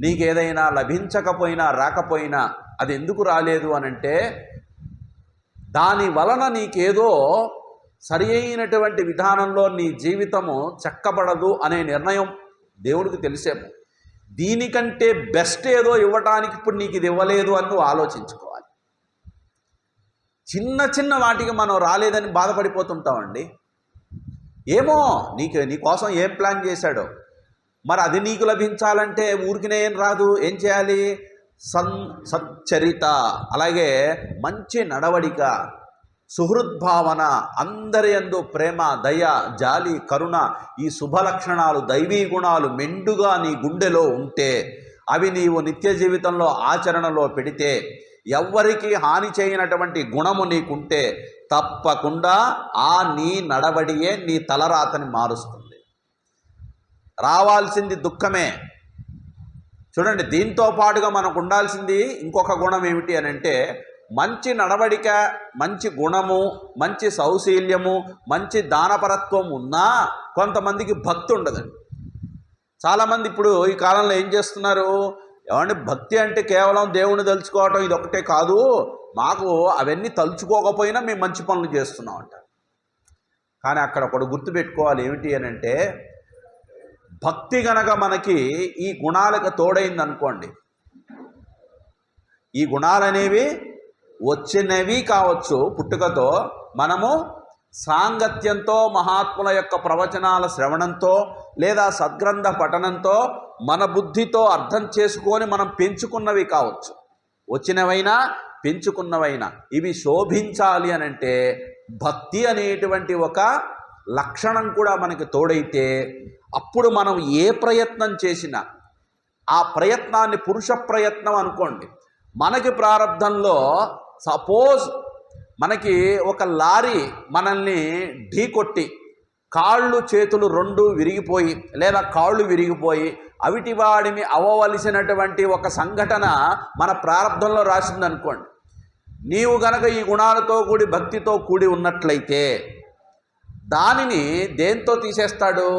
నీకేదైనా లభించకపోయినా రాకపోయినా అది ఎందుకు రాలేదు అనంటే, దాని వలన నీకేదో సరి అయినటువంటి విధానంలో నీ జీవితము చక్కబడదు అనే నిర్ణయం దేవుడికి తెలిసేమో. దీనికంటే బెస్ట్ ఏదో ఇవ్వటానికి ఇప్పుడు నీకు ఇది ఇవ్వలేదు అని నువ్వు ఆలోచించుకోవాలి. చిన్న చిన్న వాటికి మనం రాలేదని బాధపడిపోతుంటామండి. ఏమో నీకోసం ఏం ప్లాన్ చేశాడో, మరి అది నీకు లభించాలంటే ఊరికినే ఏం రాదు. ఏం చేయాలి? సచ్చరిత, అలాగే మంచి నడవడిక, సుహృద్భావన, అందరి యందు ప్రేమ, దయ, జాలి, కరుణ, ఈ శుభలక్షణాలు, దైవీ గుణాలు మెండుగా నీ గుండెలో ఉంటే, అవి నీవు నిత్య జీవితంలో ఆచరణలో పెడితే, ఎవ్వరికి హాని చేయనటువంటి గుణము నీకుంటే తప్పకుండా ఆ నీ నడవడియే నీ తలరాతని మారుస్తుంది. రావాల్సింది దుఃఖమే. చూడండి, దీంతో పాటుగా మనకు ఉండాల్సింది ఇంకొక గుణం ఏమిటి అని అంటే, మంచి నడవడిక, మంచి గుణము, మంచి సౌశీల్యము, మంచి దానపరత్వం ఉన్నా కొంతమందికి భక్తి ఉండదండి. చాలామంది ఇప్పుడు ఈ కాలంలో ఏం చేస్తున్నారు? ఏమంటే భక్తి అంటే కేవలం దేవుణ్ణి తలుచుకోవటం ఇదొకటే కాదు, మాకు అవన్నీ తలుచుకోకపోయినా మేము మంచి పనులు చేస్తున్నాం అంట. కానీ అక్కడ ఒకటి గుర్తుపెట్టుకోవాలి, ఏమిటి అని అంటే, భక్తి గనక మనకి ఈ గుణాలకు తోడైంది అనుకోండి, ఈ గుణాలనేవి వచ్చినవి కావచ్చు పుట్టుకతో, మనము సాంగత్యంతో, మహాత్ముల యొక్క ప్రవచనాల శ్రవణంతో లేదా సద్గ్రంథ పఠనంతో మన బుద్ధితో అర్థం చేసుకొని మనం పెంచుకున్నవి కావచ్చు, వచ్చినవైనా పెంచుకున్నవైనా ఇవి శోభించాలి అనంటే భక్తి అనేటువంటి ఒక లక్షణం కూడా మనకి తోడైతే, అప్పుడు మనం ఏ ప్రయత్నం చేసినా ఆ ప్రయత్నాన్ని పురుష ప్రయత్నం అనుకోండి. మనకి ప్రారంధంలో సపోజ్ మనకి ఒక లారీ మనల్ని ఢీకొట్టి కాళ్ళు చేతులు రెండు విరిగిపోయి లేదా కాళ్ళు విరిగిపోయి అవిటివాడిని అవ్వవలసినటువంటి ఒక సంఘటన మన ప్రారంభంలో రాసిందనుకోండి. నీవు గనక ఈ గుణాలతో కూడి భక్తితో కూడి ఉన్నట్లయితే దానిని దేంతో తీసేస్తాడు?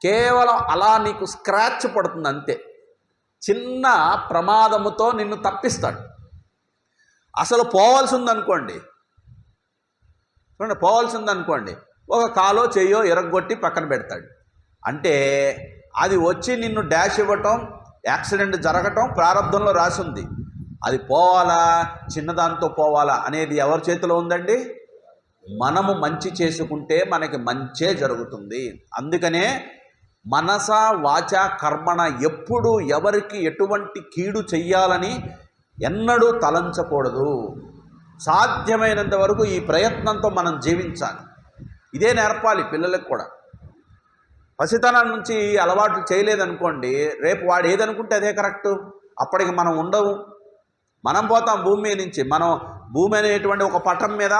కేవలం అలా నీకు స్క్రాచ్ పడుతుంది అంతే, చిన్న ప్రమాదముతో నిన్ను తప్పిస్తాడు. అసలు పోవాల్సిందనుకోండి, పోవాల్సిందనుకోండి ఒక కాలో చెయ్యో ఎరగొట్టి పక్కన పెడతాడు. అంటే అది వచ్చి నిన్ను డాష్ ఇవ్వటం, యాక్సిడెంట్ జరగటం ప్రారంభంలో రాసింది. అది పోవాలా చిన్నదాంతో పోవాలా అనేది ఎవరి చేతిలో ఉందండి? మనము మంచి చేసుకుంటే మనకి మంచే జరుగుతుంది. అందుకనే మనస వాచ కర్మణ ఎప్పుడు ఎవరికి ఎటువంటి కీడు చెయ్యాలని ఎన్నడూ తలంచకూడదు. సాధ్యమైనంత వరకు ఈ ప్రయత్నంతో మనం జీవించాలి. ఇదే నేర్పాలి పిల్లలకు కూడా. పసితనం నుంచి అలవాట్లు చేయలేదనుకోండి, రేపు వాడు ఏదనుకుంటే అదే కరెక్టు. అప్పటికి మనం ఉండవు, మనం పోతాం భూమి మీద నుంచి. మనం భూమి అనేటువంటి ఒక పటం మీద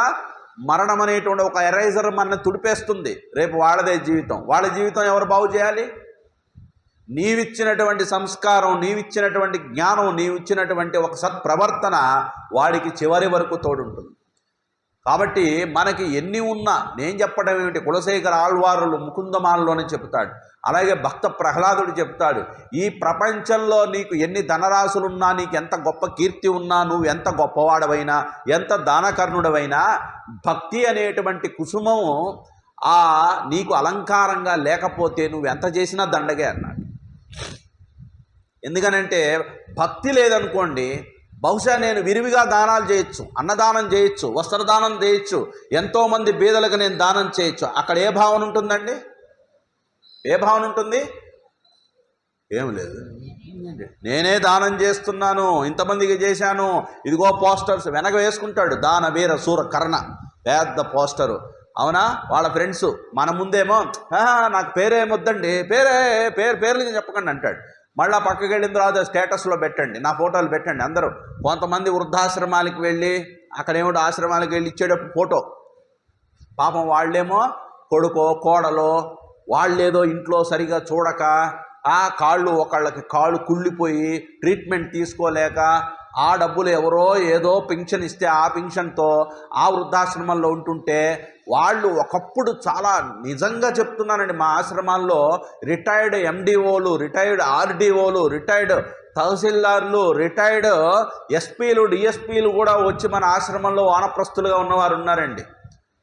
మరణం అనేటువంటి ఒక ఎరైజర్ మన తుడిపేస్తుంది. రేపు వాళ్ళదే జీవితం. వాళ్ళ జీవితం ఎవరు బాగు చేయాలి? నీవిచ్చినటువంటి సంస్కారం, నీవిచ్చినటువంటి జ్ఞానం, నీవిచ్చినటువంటి ఒక సత్ప్రవర్తన వాడికి చివరి వరకు తోడుంటుంది. కాబట్టి మనకి ఎన్ని ఉన్నా, నేను చెప్పడం ఏమిటి, కులశేఖర ఆళ్వారులు ముకుందమాలలోనే చెప్తాడు, అలాగే భక్త ప్రహ్లాదుడు చెప్తాడు, ఈ ప్రపంచంలో నీకు ఎన్ని ధనరాశులున్నా, నీకు ఎంత గొప్ప కీర్తి ఉన్నా, నువ్వు ఎంత గొప్పవాడవైనా, ఎంత దానకర్ణుడవైనా, భక్తి అనేటువంటి కుసుమం నీకు అలంకారంగా లేకపోతే నువ్వు ఎంత చేసినా దండగే అన్నాడు. ఎందుకనంటే భక్తి లేదనుకోండి, బహుశా నేను విరివిగా దానాలు చేయొచ్చు, అన్నదానం చేయొచ్చు, వస్త్రదానం చేయొచ్చు, ఎంతోమంది బీదలకు నేను దానం చేయొచ్చు. అక్కడ ఏ భావన ఉంటుందండి? ఏ భావన ఉంటుంది? ఏం లేదు, నేనే దానం చేస్తున్నాను, ఇంతమందికి చేశాను, ఇదిగో పోస్టర్స్ వెనక వేసుకుంటాడు, దాన వీర సూర కర్ణ పెద్ద పోస్టరు. అవునా? వాళ్ళ ఫ్రెండ్స్ మన ముందేమో నాకు పేరేమొద్దండి, పేర్లు చెప్పకండి అంటాడు. మళ్ళీ పక్కకి వెళ్ళిన తర్వాత స్టేటస్లో పెట్టండి, నా ఫోటోలు పెట్టండి అందరూ. కొంతమంది వృద్ధాశ్రమాలకు వెళ్ళి అక్కడేమిటో ఆశ్రమాలకు వెళ్ళి ఇచ్చేటప్పుడు ఫోటో, పాపం వాళ్ళేమో కొడుకో కోడలో వాళ్ళేదో ఇంట్లో సరిగా చూడక ఒకళ్ళకి కాళ్ళు కుళ్ళిపోయి ట్రీట్మెంట్ తీసుకోలేక ఆ డబ్బులు ఎవరో ఏదో పింఛన్ ఇస్తే ఆ పింఛన్తో ఆ వృద్ధాశ్రమంలో ఉంటుంటే వాళ్ళు ఒకప్పుడు చాలా, నిజంగా చెప్తున్నానండి, మా ఆశ్రమాల్లో రిటైర్డ్ ఎండిఓలు, రిటైర్డ్ ఆర్డీఓలు, రిటైర్డ్ తహసీల్దార్లు, రిటైర్డ్ ఎస్పీలు, డిఎస్పీలు కూడా వచ్చి మన ఆశ్రమంలో వానప్రస్తులుగా ఉన్నవారు ఉన్నారండి.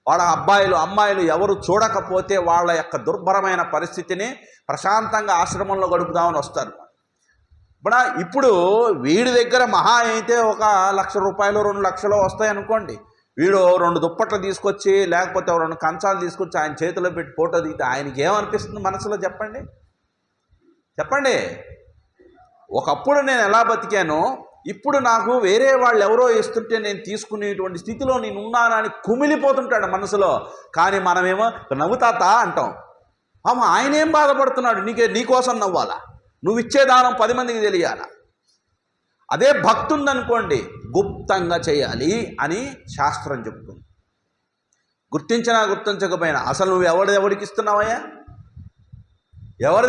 వాళ్ళ అబ్బాయిలు అమ్మాయిలు ఎవరు చూడకపోతే వాళ్ళ యొక్క దుర్భరమైన పరిస్థితిని ప్రశాంతంగా ఆశ్రమంలో గడుపుదామని వస్తారు. ఇప్పుడు వీడి దగ్గర మహా అయితే ఒక 1,00,000 రూపాయలు 2 లక్షలు వస్తాయనుకోండి, వీడు 2 దుప్పట్లు తీసుకొచ్చి లేకపోతే 2 కంచాలు తీసుకొచ్చి ఆయన చేతిలో పెట్టి ఫోటో దిగితే ఆయనకి ఏమనిపిస్తుంది మనసులో? చెప్పండి. ఒకప్పుడు నేను ఎలా బతికానో ఇప్పుడు నాకు వేరే వాళ్ళు ఎవరో ఇస్తుంటే నేను తీసుకునేటువంటి స్థితిలో నేను ఉన్నానని కుమిలిపోతుంటాడు మనసులో. కానీ మనమేమో నవ్వుతాత అంటాం. ఆయనేం బాధపడుతున్నాడు, నీకోసం నవ్వాలా? నువ్వు ఇచ్చే దానం 10 మందికి తెలియాలా? అదే భక్తి ఉందనుకోండి, గుప్తంగా చేయాలి అని శాస్త్రం చెప్తుంది. గుర్తించినా గుర్తించకపోయినా అసలు నువ్వు ఎవరికి ఇస్తున్నావయ్యా?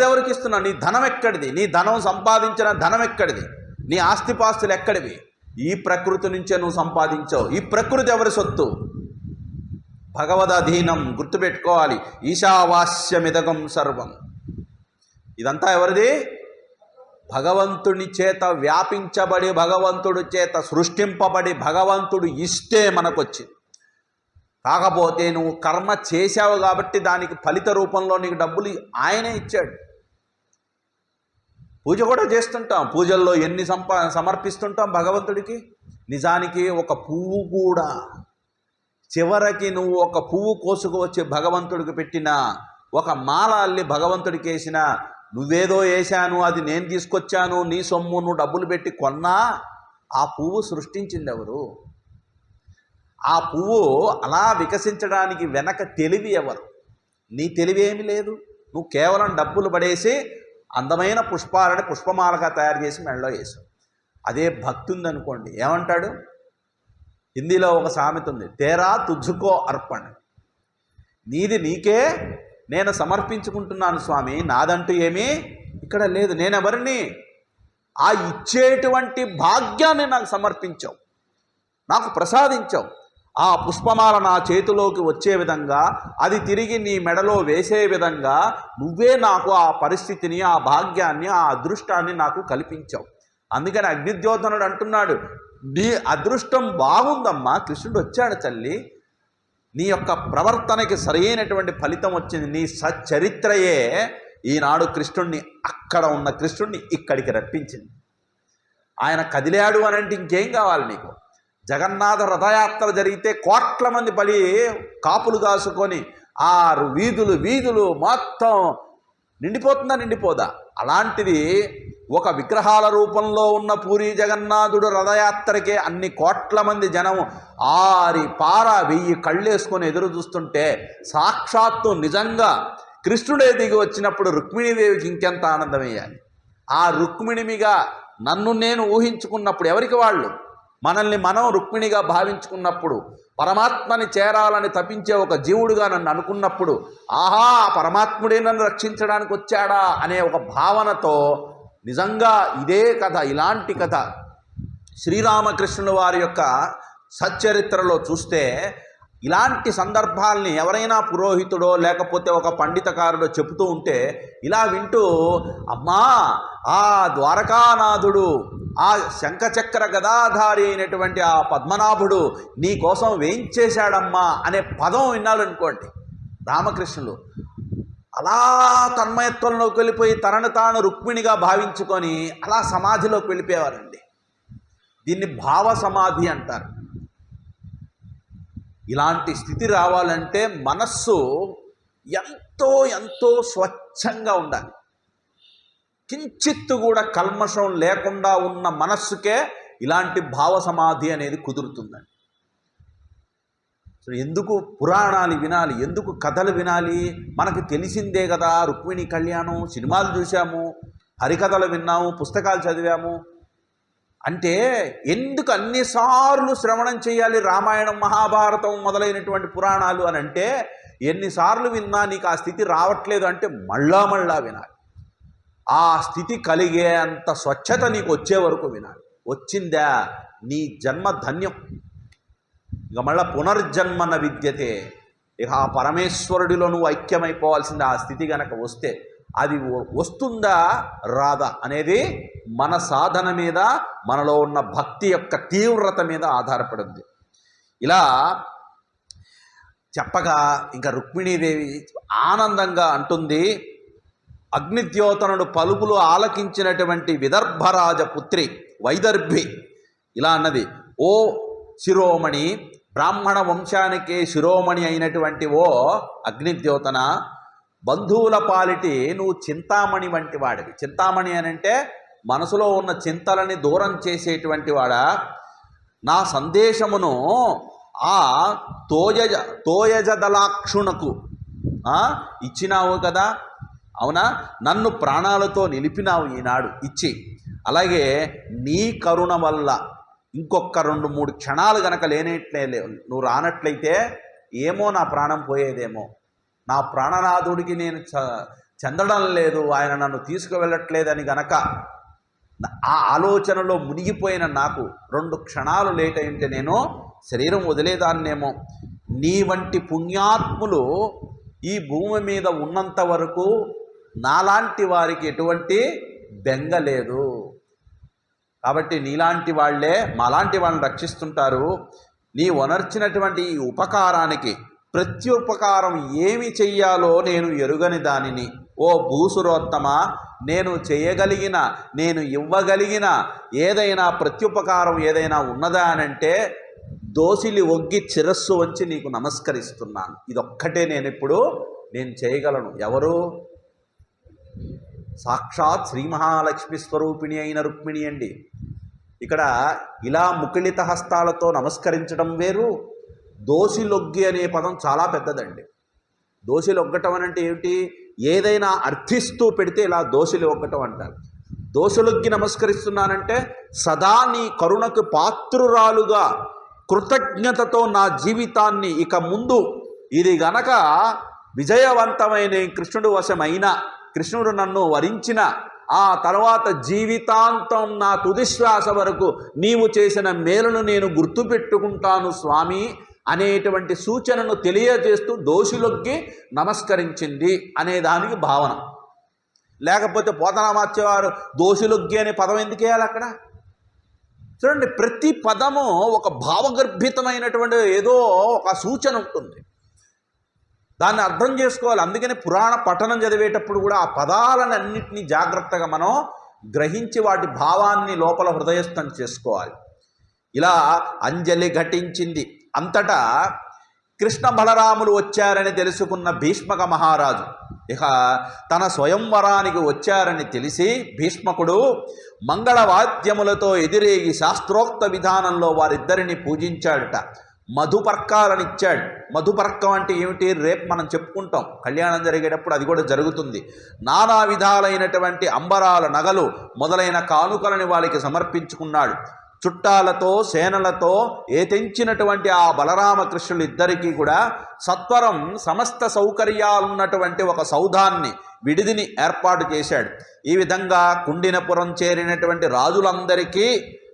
ఎవరికి ఇస్తున్నావు? నీ ధనం ఎక్కడిది? నీ ధనం సంపాదించిన ధనం ఎక్కడిది? నీ ఆస్తిపాస్తులు ఎక్కడివి? ఈ ప్రకృతి నుంచే నువ్వు సంపాదించావు. ఈ ప్రకృతి ఎవరి సొత్తు? భగవదధీనం. గుర్తుపెట్టుకోవాలి. ఈశావాస్యమిదగం సర్వం. ఇదంతా ఎవరిది? భగవంతుని చేత వ్యాపించబడి, భగవంతుడి చేత సృష్టింపబడి, భగవంతుడు ఇస్తే మనకొచ్చింది. కాకపోతే నువ్వు కర్మ చేశావు కాబట్టి దానికి ఫలిత రూపంలో నీకు డబ్బులు ఆయనే ఇచ్చాడు. పూజ కూడా చేస్తుంటాం, పూజల్లో ఎన్ని సమర్పిస్తుంటాం భగవంతుడికి. నిజానికి ఒక పువ్వు కూడా, చివరికి నువ్వు ఒక పువ్వు కోసుకు వచ్చి భగవంతుడికి పెట్టిన, ఒక మాల అల్లి భగవంతుడికి వేసిన, నువ్వేదో వేశాను అది నేను తీసుకొచ్చాను, నీ సొమ్ము నువ్వు డబ్బులు పెట్టి కొన్నా, ఆ పువ్వు సృష్టించింది ఎవరు? ఆ పువ్వు అలా వికసించడానికి వెనక తెలివి ఎవరు? నీ తెలివి ఏమీ లేదు. నువ్వు కేవలం డబ్బులు పడేసి అందమైన పుష్పాలని పుష్పమాలగా తయారు చేసి మెడలో వేసావు. అదే భక్తి ఉందనుకోండి, ఏమంటాడు? హిందీలో ఒక సామెత ఉంది, తేరా తుజ్జుకో అర్పణ్, నీది నీకే నేను సమర్పించుకుంటున్నాను స్వామి, నాదంటూ ఏమీ ఇక్కడ లేదు. నేనెవరిని? ఆ ఇచ్చేటువంటి భాగ్యాన్ని నాకు సమర్పించావు, నాకు ప్రసాదించావు. ఆ పుష్పమాల నా చేతిలోకి వచ్చే విధంగా, అది తిరిగి నీ మెడలో వేసే విధంగా నువ్వే నాకు ఆ పరిస్థితిని, ఆ భాగ్యాన్ని, ఆ అదృష్టాన్ని నాకు కల్పించావు. అందుకని అగ్నిద్యోతనుడు అంటున్నాడు, నీ అదృష్టం బాగుందమ్మా, కృష్ణుడు వచ్చాడు తల్లి, నీ యొక్క ప్రవర్తనకి సరైనటువంటి ఫలితం వచ్చింది. నీ సచ్చరిత్రయే ఈనాడు కృష్ణుణ్ణి, అక్కడ ఉన్న కృష్ణుణ్ణి ఇక్కడికి రప్పించింది. ఆయన కదిలాడు అని అంటే ఇంకేం కావాలి నీకు? జగన్నాథ రథయాత్ర జరిగితే కోట్ల మంది పడి కాపులు కాసుకొని ఆ వీధులు మొత్తం నిండిపోతుందా, నిండిపోదా? అలాంటిది ఒక విగ్రహాల రూపంలో ఉన్న పూరి జగన్నాథుడు రథయాత్రకే అన్ని కోట్ల మంది జనం ఆరి పార 1000 కళ్ళేసుకొని ఎదురు చూస్తుంటే, సాక్షాత్తు నిజంగా కృష్ణుడే దిగి వచ్చినప్పుడు రుక్మిణీదేవికి ఇంకెంత ఆనందమయ్యాలి. ఆ రుక్మిణిమిగా నన్ను నేను ఊహించుకున్నప్పుడు, ఎవరికి వాళ్ళు మనల్ని మనం రుక్మిణిగా భావించుకున్నప్పుడు, పరమాత్మని చేరాలని తపించే ఒక జీవుడుగా నన్ను అనుకున్నప్పుడు, ఆహా పరమాత్ముడే నన్ను రక్షించడానికి వచ్చాడా అనే ఒక భావనతో, నిజంగా ఇదే కథ, ఇలాంటి కథ శ్రీరామకృష్ణుల వారి యొక్క సచ్చరిత్రలో చూస్తే, ఇలాంటి సందర్భాల్ని ఎవరైనా పురోహితుడో లేకపోతే ఒక పండితకారుడో చెబుతూ ఉంటే ఇలా వింటూ, అమ్మా ఆ ద్వారకానాథుడు, ఆ శంఖచక్ర గదాధారి అయినటువంటి ఆ పద్మనాభుడు నీ కోసం వేయించేశాడమ్మా అనే పదం విన్నాడనుకోండి, రామకృష్ణులు అలా తన్మయత్వంలోకి వెళ్ళిపోయి తనను తాను రుక్మిణిగా భావించుకొని అలా సమాధిలోకి వెళ్ళిపోయేవారండి. దీన్ని భావ సమాధి అంటారు. ఇలాంటి స్థితి రావాలంటే మనస్సు ఎంతో ఎంతో స్వచ్ఛంగా ఉండాలి. కించిత్తు కూడా కల్మషం లేకుండా ఉన్న మనస్సుకే ఇలాంటి భావ సమాధి అనేది కుదురుతుందండి. ఎందుకు పురాణాలు వినాలి, ఎందుకు కథలు వినాలి? మనకు తెలిసిందే కదా, రుక్మిణి కళ్యాణం సినిమాలు చూసాము, హరికథలు విన్నాము, పుస్తకాలు చదివాము. అంటే ఎందుకు అన్నిసార్లు శ్రవణం చేయాలి రామాయణం, మహాభారతం మొదలైనటువంటి పురాణాలు అని అంటే, ఎన్నిసార్లు విన్నా నీకు ఆ స్థితి రావట్లేదు అంటే మళ్ళా వినాలి. ఆ స్థితి కలిగే అంత స్వచ్ఛత నీకు వచ్చే వరకు వినాలి. వచ్చిందా నీ జన్మ ధన్యం. ఇక మళ్ళా పునర్జన్మన విద్యతే. ఇక ఆ పరమేశ్వరుడిలో నువ్వు ఐక్యమైపోవాల్సింది. ఆ స్థితి గనక వస్తే అది వస్తుందా రాదా అనేది మన సాధన మీద, మనలో ఉన్న భక్తి యొక్క తీవ్రత మీద ఆధారపడింది. ఇలా చెప్పగా ఇంకా రుక్మిణీదేవి ఆనందంగా అంటుంది, అగ్నిద్యోతనుడు పలుకులు ఆలకించినటువంటి విదర్భరాజ పుత్రి వైదర్భి ఇలా అన్నది, ఓ శిరోమణి, బ్రాహ్మణ వంశానికే శిరోమణి అయినటువంటి ఓ అగ్నిద్యోతన, బంధువుల పాలిటి నువ్వు చింతామణి వంటి వాడివి. చింతామణి అని అంటే మనసులో ఉన్న చింతలని దూరం చేసేటువంటి వాడా. నా సందేశమును ఆ తోయజదలాక్షునకు ఇచ్చినావు కదా, అవునా? నన్ను ప్రాణాలతో నిలిపినావు ఈనాడు ఇచ్చి. అలాగే నీ కరుణ వల్ల ఇంకొక 2-3 క్షణాలు గనక నువ్వు రానట్లయితే ఏమో నా ప్రాణం పోయేదేమో, నా ప్రాణనాథుడికి నేను చెందడం లేదు, ఆయన నన్ను తీసుకువెళ్ళట్లేదని గనక ఆ ఆలోచనలో మునిగిపోయిన నాకు 2 క్షణాలు లేట్ అయింటే నేను శరీరం వదిలేదాన్నేమో. నీ వంటి పుణ్యాత్ములు ఈ భూమి మీద ఉన్నంత వరకు నాలాంటి వారికి ఎటువంటి బెంగ లేదు. కాబట్టి నీలాంటి వాళ్లే మాలాంటి వాళ్ళని రక్షిస్తుంటారు. నీ వనర్చినటువంటి ఈ ఉపకారానికి ప్రత్యుపకారం ఏమి చెయ్యాలో నేను ఎరుగని దానిని, ఓ భూసురోత్తమ, నేను చేయగలిగిన, నేను ఇవ్వగలిగిన ఏదైనా ప్రత్యుపకారం ఏదైనా ఉన్నదా అనంటే దోసిలి ఒగ్గి శిరస్సు వంచి నీకు నమస్కరిస్తున్నాను. ఇదొక్కటే నేను చేయగలను. ఎవరు? సాక్షాత్ శ్రీ మహాలక్ష్మి స్వరూపిణి అయిన రుక్మిణి అండి. ఇక్కడ ఇలా ముకుళిత హస్తాలతో నమస్కరించడం వేరు, దోసిలొగ్గి అనే పదం చాలా పెద్దదండి. దోసిలొగ్గటం అంటే ఏమిటి? ఏదైనా అర్థిస్తూ పెడితే ఇలా దోసిలి ఒగ్గటం అంటారు. దోసిలొగ్గి నమస్కరిస్తున్నానంటే సదా నీ కరుణకు పాత్రురాలుగా కృతజ్ఞతతో నా జీవితాన్ని ఇక ముందు ఇది గనక విజయవంతమైన కృష్ణుడు వశమైన, కృష్ణుడు నన్ను వరించిన ఆ తర్వాత జీవితాంతం నా తుదిశ్వాస వరకు నీవు చేసిన మేలును నేను గుర్తుపెట్టుకుంటాను స్వామి అనేటువంటి సూచనను తెలియజేస్తూ దోషులొగ్గి నమస్కరించింది అనే దానికి భావన. లేకపోతే పోతనామాత్య వారు దోషులొగ్గి అనే పదం ఎందుకు వేయాలి అక్కడ? చూడండి, ప్రతి పదము ఒక భావగర్భితమైనటువంటి ఏదో ఒక సూచన ఉంటుంది, దాన్ని అర్థం చేసుకోవాలి. అందుకని పురాణ పఠనం చదివేటప్పుడు కూడా ఆ పదాలన్నింటినీ జాగ్రత్తగా మనం గ్రహించి వాటి భావాన్ని లోపల హృదయస్థం చేసుకోవాలి. ఇలా అంజలి ఘటించింది. అంతటా కృష్ణ బలరాములు వచ్చారని తెలుసుకున్న భీష్మక మహారాజు ఇక తన స్వయంవరానికి వచ్చారని తెలిసి భీష్మకుడు మంగళవాద్యములతో ఎదిరేగి శాస్త్రోక్త విధానంలో వారిద్దరిని పూజించాడట. మధుపర్కాలనిచ్చాడు. మధుపర్కం అంటే ఏమిటి? రేపు మనం చెప్పుకుంటాం, కళ్యాణం జరిగేటప్పుడు అది కూడా జరుగుతుంది. నానా విధాలైనటువంటి అంబరాల నగలు మొదలైన కానుకలని వాళ్ళకి సమర్పించుకున్నాడు. చుట్టాలతో సేనలతో తెంచినటువంటి ఆ బలరామకృష్ణులు ఇద్దరికీ కూడా సత్వరం సమస్త సౌకర్యాలున్నటువంటి ఒక సౌధాన్ని, విడిదిని ఏర్పాటు చేశాడు. ఈ విధంగా కుండినపురం చేరినటువంటి రాజులందరికీ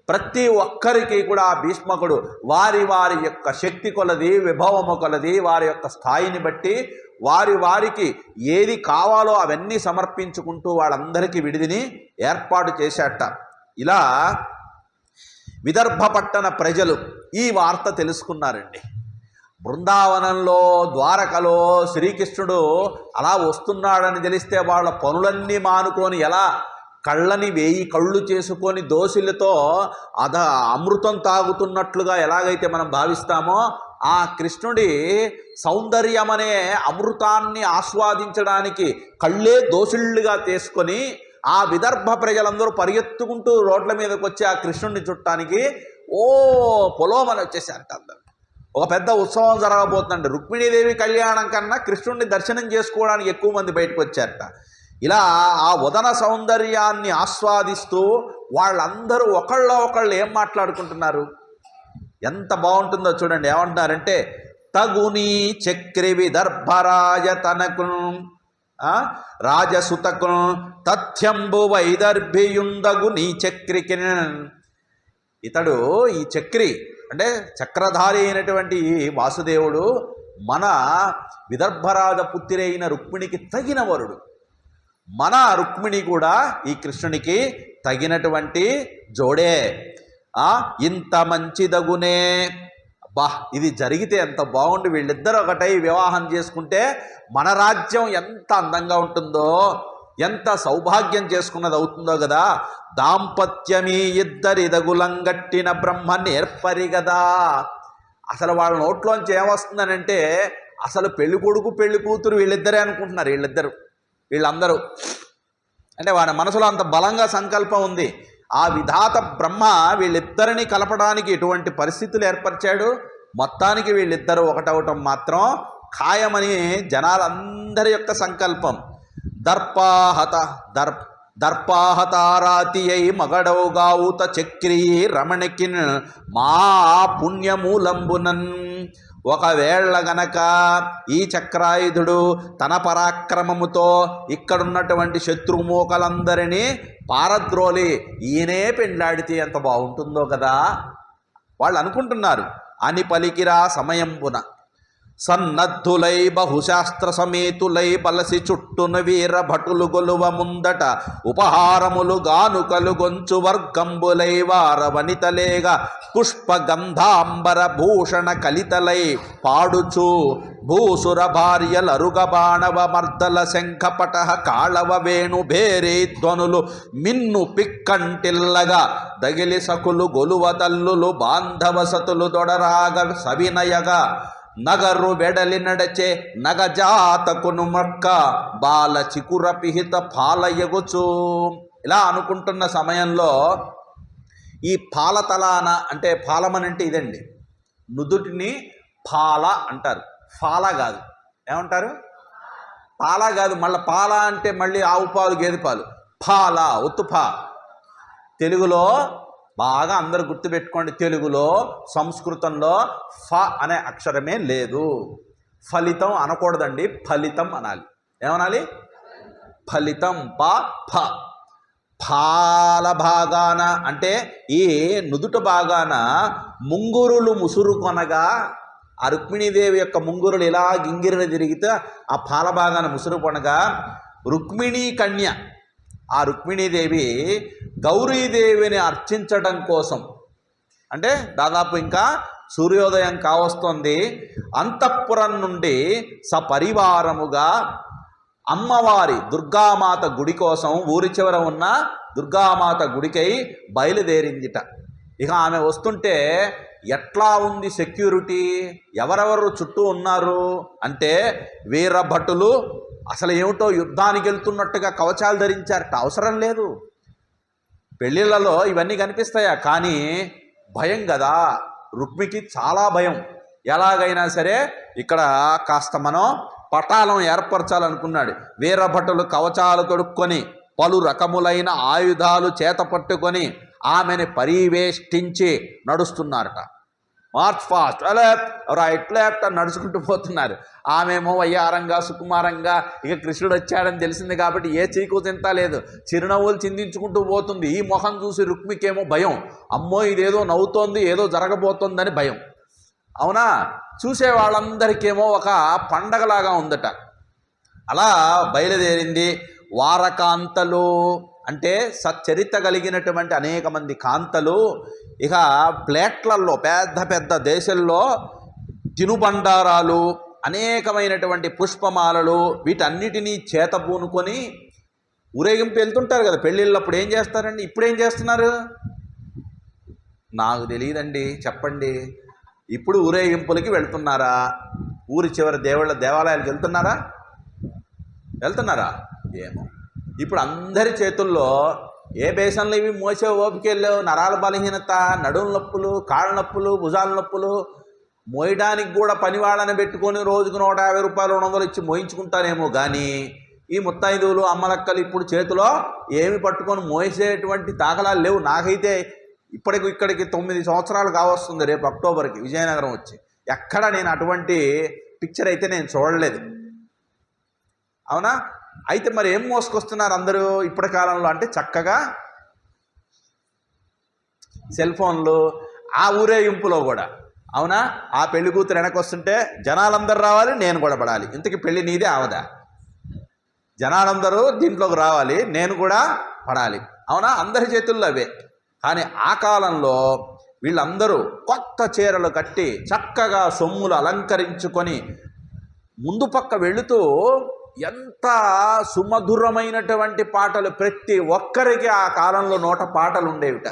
ప్రతి ఒక్కరికి కూడా భీష్మకుడు వారి వారి యొక్క శక్తి కొలది, విభవము కొలది, వారి యొక్క స్థాయిని బట్టి వారికి ఏది కావాలో అవన్నీ సమర్పించుకుంటూ వాళ్ళందరికీ విడిదిని ఏర్పాటు చేశాట. ఇలా విదర్భ పట్టణ ప్రజలు ఈ వార్త తెలుసుకున్నారండి. బృందావనంలో, ద్వారకలో శ్రీకృష్ణుడు అలా వస్తున్నాడని తెలిస్తే వాళ్ళ పనులన్నీ మానుకొని ఎలా కళ్ళని 1000 కళ్ళు చేసుకొని దోసిలతో అమృతం తాగుతున్నట్లుగా ఎలాగైతే మనం భావిస్తామో, ఆ కృష్ణుడి సౌందర్యం అనే అమృతాన్ని ఆస్వాదించడానికి కళ్ళే దోసిళ్ళుగా తీసుకొని ఆ విదర్భ ప్రజలందరూ పరిగెత్తుకుంటూ రోడ్ల మీదకి వచ్చి ఆ కృష్ణుడిని చుట్టానికి పొలోమని వచ్చేసారట అందరు. ఒక పెద్ద ఉత్సవం జరగబోతుందండి. రుక్మిణీదేవి కళ్యాణం కన్నా కృష్ణుడిని దర్శనం చేసుకోవడానికి ఎక్కువ మంది బయటకు వచ్చారట. ఇలా ఆ వదన సౌందర్యాన్ని ఆస్వాదిస్తూ వాళ్ళందరూ ఒకళ్ళు ఏం మాట్లాడుకుంటున్నారు, ఎంత బాగుంటుందో చూడండి. ఏమంటున్నారంటే, తగుని చక్రి విదర్భరాజ తనకు రాజసుతకు తథ్యంబు వైదర్భియుందగు నీ చక్రికి. ఇతడు ఈ చక్రి అంటే చక్రధారి అయినటువంటి వాసుదేవుడు మన విదర్భరాజ పుత్రైన రుక్మిణికి తగిన వరుడు. మన రుక్మిణి కూడా ఈ కృష్ణునికి తగినటువంటి జోడే. ఇంత మంచిదగునే. బా, ఇది జరిగితే ఎంత బాగుండు, వీళ్ళిద్దరు ఒకటై వివాహం చేసుకుంటే మన రాజ్యం ఎంత అందంగా ఉంటుందో, ఎంత సౌభాగ్యం చేసుకున్నది అవుతుందో కదా. దాంపత్యమీ ఇద్దరిదగులంగట్టిన బ్రహ్మ నేర్పరి కదా. అసలు వాళ్ళ నోట్లోంచి ఏమొస్తుందనంటే, అసలు పెళ్లి కొడుకు పెళ్లి కూతురు వీళ్ళిద్దరే అనుకుంటున్నారు. వీళ్ళందరూ అంటే వాడి మనసులో అంత బలంగా సంకల్పం ఉంది. ఆ విధాత బ్రహ్మ వీళ్ళిద్దరిని కలపడానికి ఎటువంటి పరిస్థితులు ఏర్పరిచాడు. మొత్తానికి వీళ్ళిద్దరూ ఒకటవటం మాత్రం ఖాయమని జనాలందరి యొక్క సంకల్పం. దర్పాహతారాతి అయి మగడవుగావుత చక్రీ రమణికిన్ మా పుణ్యమూలంబునన్. ఒకవేళ గనక ఈ చక్రాయుధుడు తన పరాక్రమముతో ఇక్కడున్నటువంటి శత్రుమూకలందరినీ పారద్రోలి ఈయనే పెండ్లాడితే ఎంత బాగుంటుందో కదా వాళ్ళు అనుకుంటున్నారు అని పలికిరా సమయంబున. సన్నద్ధులై బహుశాస్త్ర సమేతులై బలసి చుట్టున వీర భటులు గొలువ ముందట ఉపహారములు గానుకలు గొంచు వర్గంబులై వార వనితలేగ పుష్ప గంధాంబర భూషణ కలితలై పాడుచు భూసుర భార్యలరుగ బాణవ మర్దల శంఖపట కాళవ వేణు భేరే ధ్వనులు మిన్ను పిక్కంటిల్లగా దగిలి సకులు గొలువ తల్లులు బాంధవ సతులు దొడరాగ సవినయగా నగరు వెడలి నడచే నగజాతకును మక్క బాల చికుర పిహిత పాలయగుచు. ఇలా అనుకుంటున్న సమయంలో ఈ పాలతలాన అంటే పాలమనంటే ఇదండి, నుదుటిని పాల అంటారు. పాల కాదు, ఏమంటారు? పాల కాదు, మళ్ళీ పాల అంటే మళ్ళీ ఆవు పాలు గేదె పాలు. పాల ఒత్తుపా. తెలుగులో బాగా అందరు గుర్తుపెట్టుకోండి, తెలుగులో సంస్కృతంలో ఫ అనే అక్షరమే లేదు. ఫలితం అనకూడదండి, ఫలితం అనాలి. ఏమనాలి? ఫలితం. ప ఫ. ఫాల భాగాన అంటే ఈ నుదుట భాగాన ముంగురులు ముసురు కొనగా, ఆ రుక్మిణీదేవి యొక్క ముంగురులు ఇలా గింగిరిని తిరిగితే ఆ పాల భాగాన ముసురు కొనగా రుక్మిణీ కన్య, ఆ రుక్మిణీదేవి గౌరీదేవిని అర్చించడం కోసం, అంటే దాదాపు ఇంకా సూర్యోదయం కావస్తోంది, అంతఃపురం నుండి సపరివారముగా అమ్మవారి దుర్గామాత గుడి కోసం ఊరి చివర ఉన్న దుర్గామాత గుడికై బయలుదేరిందిట. ఇక ఆమె వస్తుంటే ఎట్లా ఉంది సెక్యూరిటీ, ఎవరెవరు చుట్టూ ఉన్నారు అంటే వీరభటులు అసలు ఏమిటో యుద్ధానికి వెళ్తున్నట్టుగా కవచాలు ధరించారట. అవసరం లేదు, పెళ్ళిళ్ళలో ఇవన్నీ కనిపిస్తాయా? కానీ భయం కదా, రుక్మికి చాలా భయం. ఎలాగైనా సరే ఇక్కడ కాస్త మనం పటాలం ఏర్పరచాలనుకున్నాడు. వీరభటులు కవచాలు తొడుక్కొని పలు రకములైన ఆయుధాలు చేత పట్టుకొని ఆమెని పరివేష్టించి నడుస్తున్నారట. March fast, left right left అని నడుచుకుంటూ పోతున్నారు. ఆమెమో వయ్యారంగా సుకుమారంగా, ఇక కృష్ణుడు వచ్చాడని తెలిసింది కాబట్టి ఏ చీకు చింత లేదు, చిరునవ్వులు చిందించుకుంటూ పోతుంది. ఈ మొహం చూసి రుక్మికేమో భయం, అమ్మో ఇదేదో నవ్వుతోంది, ఏదో జరగబోతోందని భయం. అవునా? చూసే వాళ్ళందరికేమో ఒక పండగలాగా ఉందట. అలా బయలుదేరింది. వారకాంతలు అంటే సచ్చరిత కలిగినటువంటి అనేక మంది కాంతలు ఇక ప్లేట్లలో పెద్ద పెద్ద దేశంలో తినుబండారాలు, అనేకమైనటువంటి పుష్పమాలలు, వీటన్నిటినీ చేతబూనుకొని ఊరేగింపు వెళ్తుంటారు కదా పెళ్ళిళ్ళప్పుడు. ఏం చేస్తారండి? ఇప్పుడు ఏం చేస్తున్నారు నాకు తెలియదండి, చెప్పండి. ఇప్పుడు ఊరేగింపులకి వెళ్తున్నారా? ఊరి చివరి దేవాలయాలకు వెళ్తున్నారా? ఏమో. ఇప్పుడు అందరి చేతుల్లో ఏ బేసన్లు ఇవి మోసే ఓపిక వెళ్ళావు, నరాల బలహీనత, నడుము నొప్పులు, కాళ్ళ నొప్పులు, భుజాల నొప్పులు, మోయడానికి కూడా పని వాళ్ళని పెట్టుకొని రోజుకు 150 రూపాయలు 200 ఇచ్చి మోయించుకుంటారేమో. కానీ ఈ ముత్తైదువులు అమ్మలక్కలు ఇప్పుడు చేతిలో ఏమి పట్టుకొని మోసేటువంటి దాఖలాలు లేవు. నాకైతే ఇక్కడికి 9 సంవత్సరాలు కావస్తుంది రేపు అక్టోబర్కి విజయనగరం వచ్చి. ఎక్కడ నేను అటువంటి పిక్చర్ అయితే నేను చూడలేదు. అవునా? అయితే మరి ఏం మోసుకొస్తున్నారు అందరూ ఇప్పటి కాలంలో అంటే చక్కగా సెల్ ఫోన్లు, ఆ ఊరేగింపులో కూడా. అవునా? ఆ పెళ్లి కూతురు వెనకొస్తుంటే జనాలందరూ రావాలి, నేను కూడా పడాలి. ఇంతకీ పెళ్ళి నీదే అవదా? జనాలందరూ దీంట్లోకి రావాలి, నేను కూడా పడాలి. అవునా? అందరి చేతుల్లో అవే. కానీ ఆ కాలంలో వీళ్ళందరూ కొత్త చీరలు కట్టి చక్కగా సొమ్ములు అలంకరించుకొని ముందు పక్క వెళుతూ ఎంత సుమధురమైనటువంటి పాటలు, ప్రతి ఒక్కరికి ఆ కాలంలో నోట పాటలు ఉండేవిట.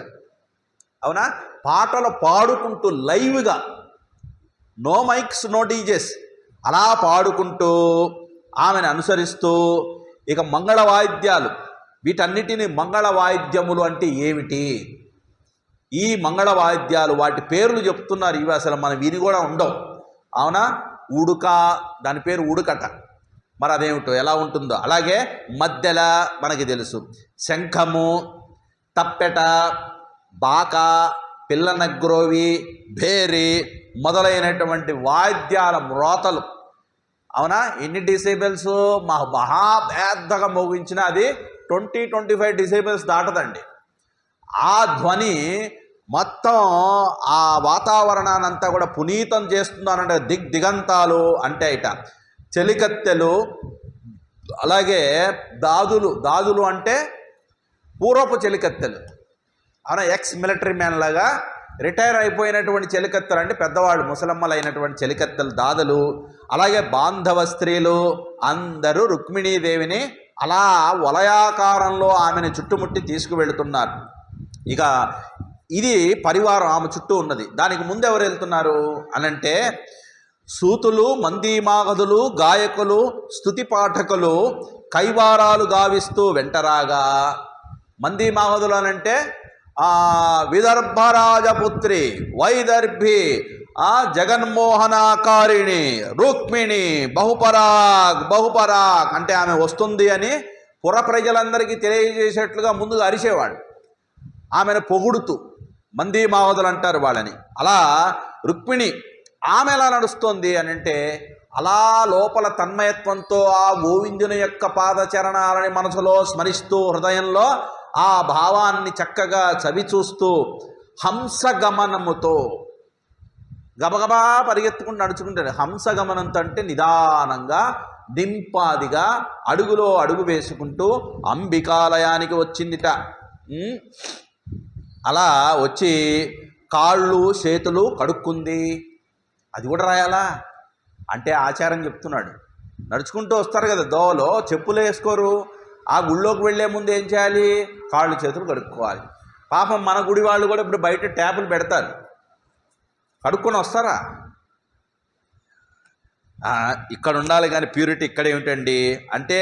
అవునా? పాటలు పాడుకుంటూ లైవ్గా, నో మైక్స్ నో డీజెస్, అలా పాడుకుంటూ ఆమెను అనుసరిస్తూ ఇక మంగళ వాయిద్యాలు, వీటన్నిటిని మంగళ వాయిద్యములు అంటే ఏమిటి? ఈ మంగళ వాయిద్యాలు వాటి పేర్లు చెప్తున్నారు. ఇవి అసలు మనం విని కూడా ఉండవు. అవునా? ఉడుక, దాని పేరు ఉడుకట. మరి అదేమిటో ఎలా ఉంటుందో. అలాగే మద్దెల మనకి తెలుసు, శంఖము, తప్పెట, బాక, పిల్లనగ్రోవి, భేరి మొదలైనటువంటి వాయిద్యాల మ్రోతలు. అవునా? ఎన్ని డిసేబుల్స్ మహా పెద్దగా మోగించిన అది 20-25 డిసేబుల్స్ దాటదండి. ఆ ధ్వని మొత్తం ఆ వాతావరణాన్ని అంతా కూడా పునీతం చేస్తున్నారంటే దిగంతాలు అంటే ఇట చెలికత్తెలు, అలాగే దాదులు అంటే పూర్వపు చెలికత్తెలు. అవునా? ఎక్స్ మిలిటరీ మ్యాన్ లాగా రిటైర్ అయిపోయినటువంటి చెలికత్తెలు అంటే పెద్దవాళ్ళు, ముసలమ్మలు అయినటువంటి చెలికత్తెలు, దాదులు. అలాగే బాంధవ స్త్రీలు అందరూ రుక్మిణీదేవిని అలా వలయాకారంలో ఆమెను చుట్టుముట్టి తీసుకువెళుతున్నారు. ఇక ఇది పరివారం ఆమె చుట్టూ ఉన్నది. దానికి ముందు ఎవరు వెళ్తున్నారు అనంటే సూతులు, మందీమాగధులు, గాయకులు, స్తుతి పాఠకులు కైవారాలు గావిస్తూ వెంటరాగా. మందీమాగధులు అనంటే విదర్భరాజపుత్రి వైదర్భి జగన్మోహనాకారిణి రుక్మిణి బహుపరాగ్ అంటే ఆమె వస్తుంది అని పుర ప్రజలందరికీ తెలియజేసేట్లుగా ముందుగా అరిచేవాడు. ఆమెను పొగుడుతూ మంది మావదులు అంటారు వాళ్ళని. అలా రుక్మిణి ఆమె ఎలా నడుస్తోంది అని అంటే, అలా లోపల తన్మయత్వంతో ఆ గోవిందుని యొక్క పాదచరణాలని మనసులో స్మరిస్తూ హృదయంలో ఆ భావాన్ని చక్కగా చవి చూస్తూ హంసగమనముతో గబగబా పరిగెత్తుకుంటూ నడుచుకుంటాడు. హంసగమనంతో అంటే నిదానంగా దింపాదిగా అడుగులో అడుగు వేసుకుంటూ అంబికాలయానికి వచ్చిందిట. అలా వచ్చి కాళ్ళు చేతులు కడుక్కుంది. అది కూడా రాయాలా అంటే ఆచారం చెప్తున్నాడు. నడుచుకుంటూ వస్తారు కదా దోవలో, చెప్పులు వేసుకోరు. ఆ గుళ్ళోకి వెళ్ళే ముందు ఏం చేయాలి? కాళ్ళు చేతులు కడుక్కోవాలి. పాపం మన గుడి వాళ్ళు కూడా ఇప్పుడు బయట ట్యాపులు పెడతారు, కడుక్కొని వస్తారా? ఇక్కడ ఉండాలి కానీ ప్యూరిటీ ఇక్కడ ఏమిటండి అంటే,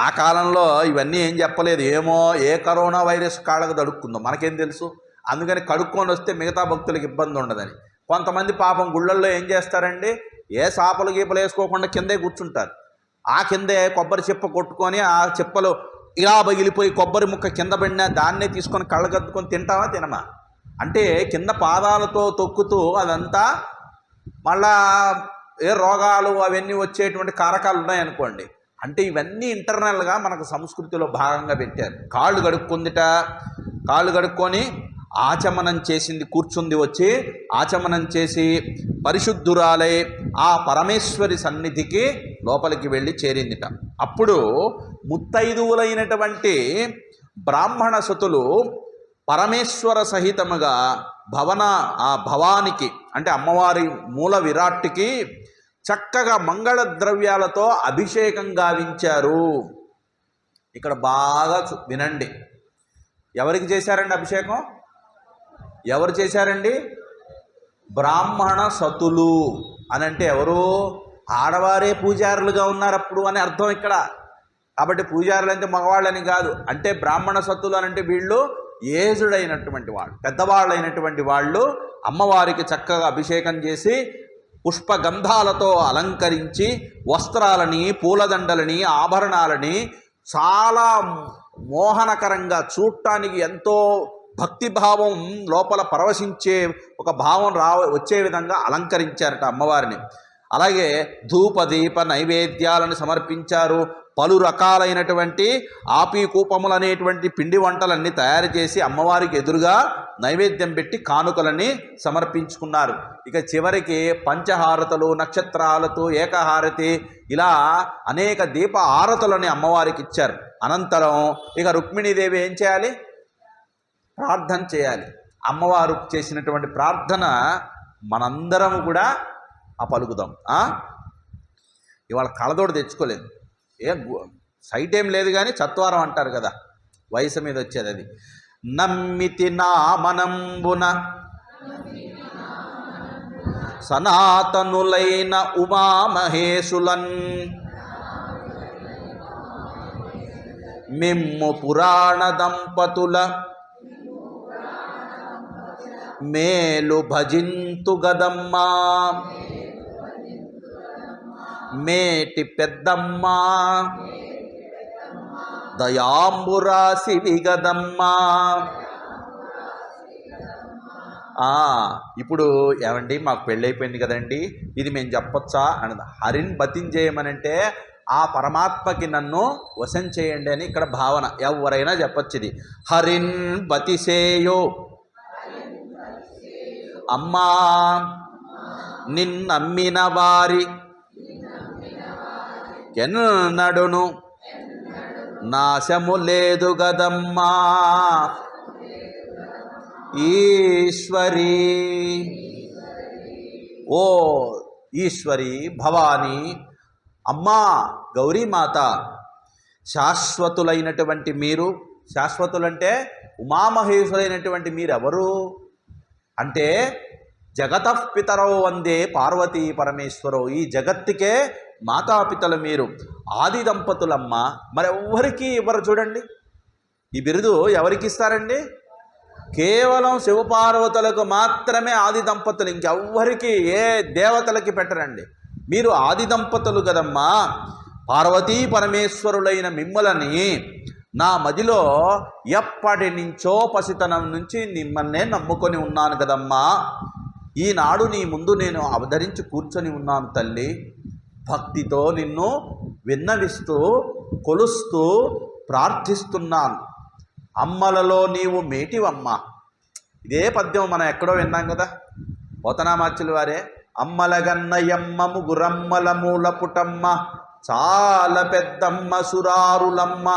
ఆ కాలంలో ఇవన్నీ ఏం చెప్పలేదు. ఏమో ఏ కరోనా వైరస్ కాళ్ళకు తడుక్కుందో మనకేం తెలుసు. అందుకని కడుక్కొని వస్తే మిగతా భక్తులకు ఇబ్బంది ఉండదని. కొంతమంది పాపం గుళ్ళల్లో ఏం చేస్తారండి, ఏ సాపలు గీపలు వేసుకోకుండా కిందే కూర్చుంటారు. ఆ కిందే కొబ్బరి చిప్ప కొట్టుకొని ఆ చిప్పలు ఇలా పగిలిపోయి కొబ్బరి ముక్క కింద పడినా దాన్నే తీసుకొని కళ్ళగద్దుకొని తింటావా తినమా? అంటే కింద పాదాలతో తొక్కుతూ అదంతా మళ్ళా ఏ రోగాలు అవన్నీ వచ్చేటువంటి కారకాలు ఉన్నాయనుకోండి. అంటే ఇవన్నీ ఇంటర్నల్గా మనకు సంస్కృతిలో భాగంగా పెట్టారు. కాళ్ళు కడుక్కుందిట, కాళ్ళు కడుక్కొని ఆచమనం చేసింది, కూర్చుంది. వచ్చి ఆచమనం చేసి పరిశుద్ధురాలై ఆ పరమేశ్వరి సన్నిధికి లోపలికి వెళ్ళి చేరిందిట. అప్పుడు ముత్తైదువులైనటువంటి బ్రాహ్మణ సతులు పరమేశ్వర సహితముగా భవానికి అంటే అమ్మవారి మూల విరాట్టికి చక్కగా మంగళ ద్రవ్యాలతో అభిషేకం గావించారు. ఇక్కడ బాగా వినండి, ఎవరికి చేశారండి అభిషేకం? ఎవరు చేశారండి? బ్రాహ్మణ సతులు అని అంటే ఎవరు? ఆడవారే పూజారులుగా ఉన్నారు అప్పుడు అని అర్థం ఇక్కడ. కాబట్టి పూజారులు అంటే మగవాళ్ళని కాదు. అంటే బ్రాహ్మణ సతులు అని అంటే వీళ్ళు ఏజ్డ్ అయినటువంటి వాళ్ళు, పెద్దవాళ్ళైనటువంటి వాళ్ళు అమ్మవారికి చక్కగా అభిషేకం చేసి పుష్పగంధాలతో అలంకరించి వస్త్రాలని, పూలదండలని, ఆభరణాలని చాలా మోహనకరంగా చూడటానికి ఎంతో భక్తిభావం లోపల పరవశించే ఒక భావం వచ్చే విధంగా అలంకరించారట అమ్మవారిని. అలాగే ధూపదీప నైవేద్యాలను సమర్పించారు. పలు రకాలైనటువంటి ఆపీకూపములు అనేటువంటి పిండి వంటలన్నీ తయారు చేసి అమ్మవారికి ఎదురుగా నైవేద్యం పెట్టి కానుకలని సమర్పించుకున్నారు. ఇక చివరికి పంచహారతలు, నక్షత్రాలతో ఏకహారతి ఇలా అనేక దీప హారతులని అమ్మవారికి ఇచ్చారు. అనంతరం ఇక రుక్మిణీదేవి ఏం చేయాలి? ప్రార్థన చేయాలి. అమ్మవారు చేసినటువంటి ప్రార్థన మనందరం కూడా పలుకుదాం. ఇవాళ కళతోడు తెచ్చుకోలేదు, సైట్ ఏం లేదు కానీ చత్వారం అంటారు కదా, వయసు మీద వచ్చేది అది. నమ్మితి నామనంబున సనాతనులైన ఉమామహేశులన్ మిమ్ము పురాణ దంపతుల మేలు భజింతు గదమ్మా మేటి పెద్దమ్మా దయాంబురాసి విగదమ్మా. ఇప్పుడు ఏమండి మాకు పెళ్ళైపోయింది కదండి, ఇది మేము చెప్పొచ్చా అన్నది. హరిని బతించేయమనంటే ఆ పరమాత్మకి నన్ను వశం చేయండి అని ఇక్కడ భావన. ఎవరైనా చెప్పచ్చు ఇది. హరిన్ బతిసేయో అమ్మా నిన్నమ్మిన వారి ఎన్నడును నాశము లేదు గదమ్మా ఈశ్వరి. ఓ ఈశ్వరి, భవాని, అమ్మా గౌరీమాత, శాశ్వతులైనటువంటి మీరు, శాశ్వతులంటే ఉమామహేశ్వరైనటువంటి మీరెవరు అంటే జగతఃపితరో వందే పార్వతీ పరమేశ్వరో. ఈ జగత్తుకే మాతాపితలు మీరు, ఆది దంపతులమ్మ. మరెవ్వరికి ఇవ్వరు చూడండి. ఈ బిరుదు ఎవరికి ఇస్తారండి? కేవలం శివపార్వతులకు మాత్రమే ఆది దంపతులు, ఇంకెవ్వరికి ఏ దేవతలకి పెట్టరండి. మీరు ఆది దంపతులు కదమ్మా. పార్వతీ పరమేశ్వరులైన మిమ్మలని నా మదిలో ఎప్పటి నుంచో పసితనం నుంచి మిమ్మల్నే నమ్ముకొని ఉన్నాను కదమ్మా. ఈనాడు నీ ముందు నేను అవతరించి కూర్చొని ఉన్నాను తల్లి. భక్తితో నిన్ను విన్నవిస్తూ కొలుస్తూ ప్రార్థిస్తున్నాను. అమ్మలలో నీవు మేటివమ్మ. ఇదే పద్యం మనం ఎక్కడో విన్నాం కదా, పోతనామాచ్యుల వారే. అమ్మలగన్నయమ్మ ముగురమ్మల మూల పుటమ్మ, చాలా పెద్దమ్మ సురారులమ్మ,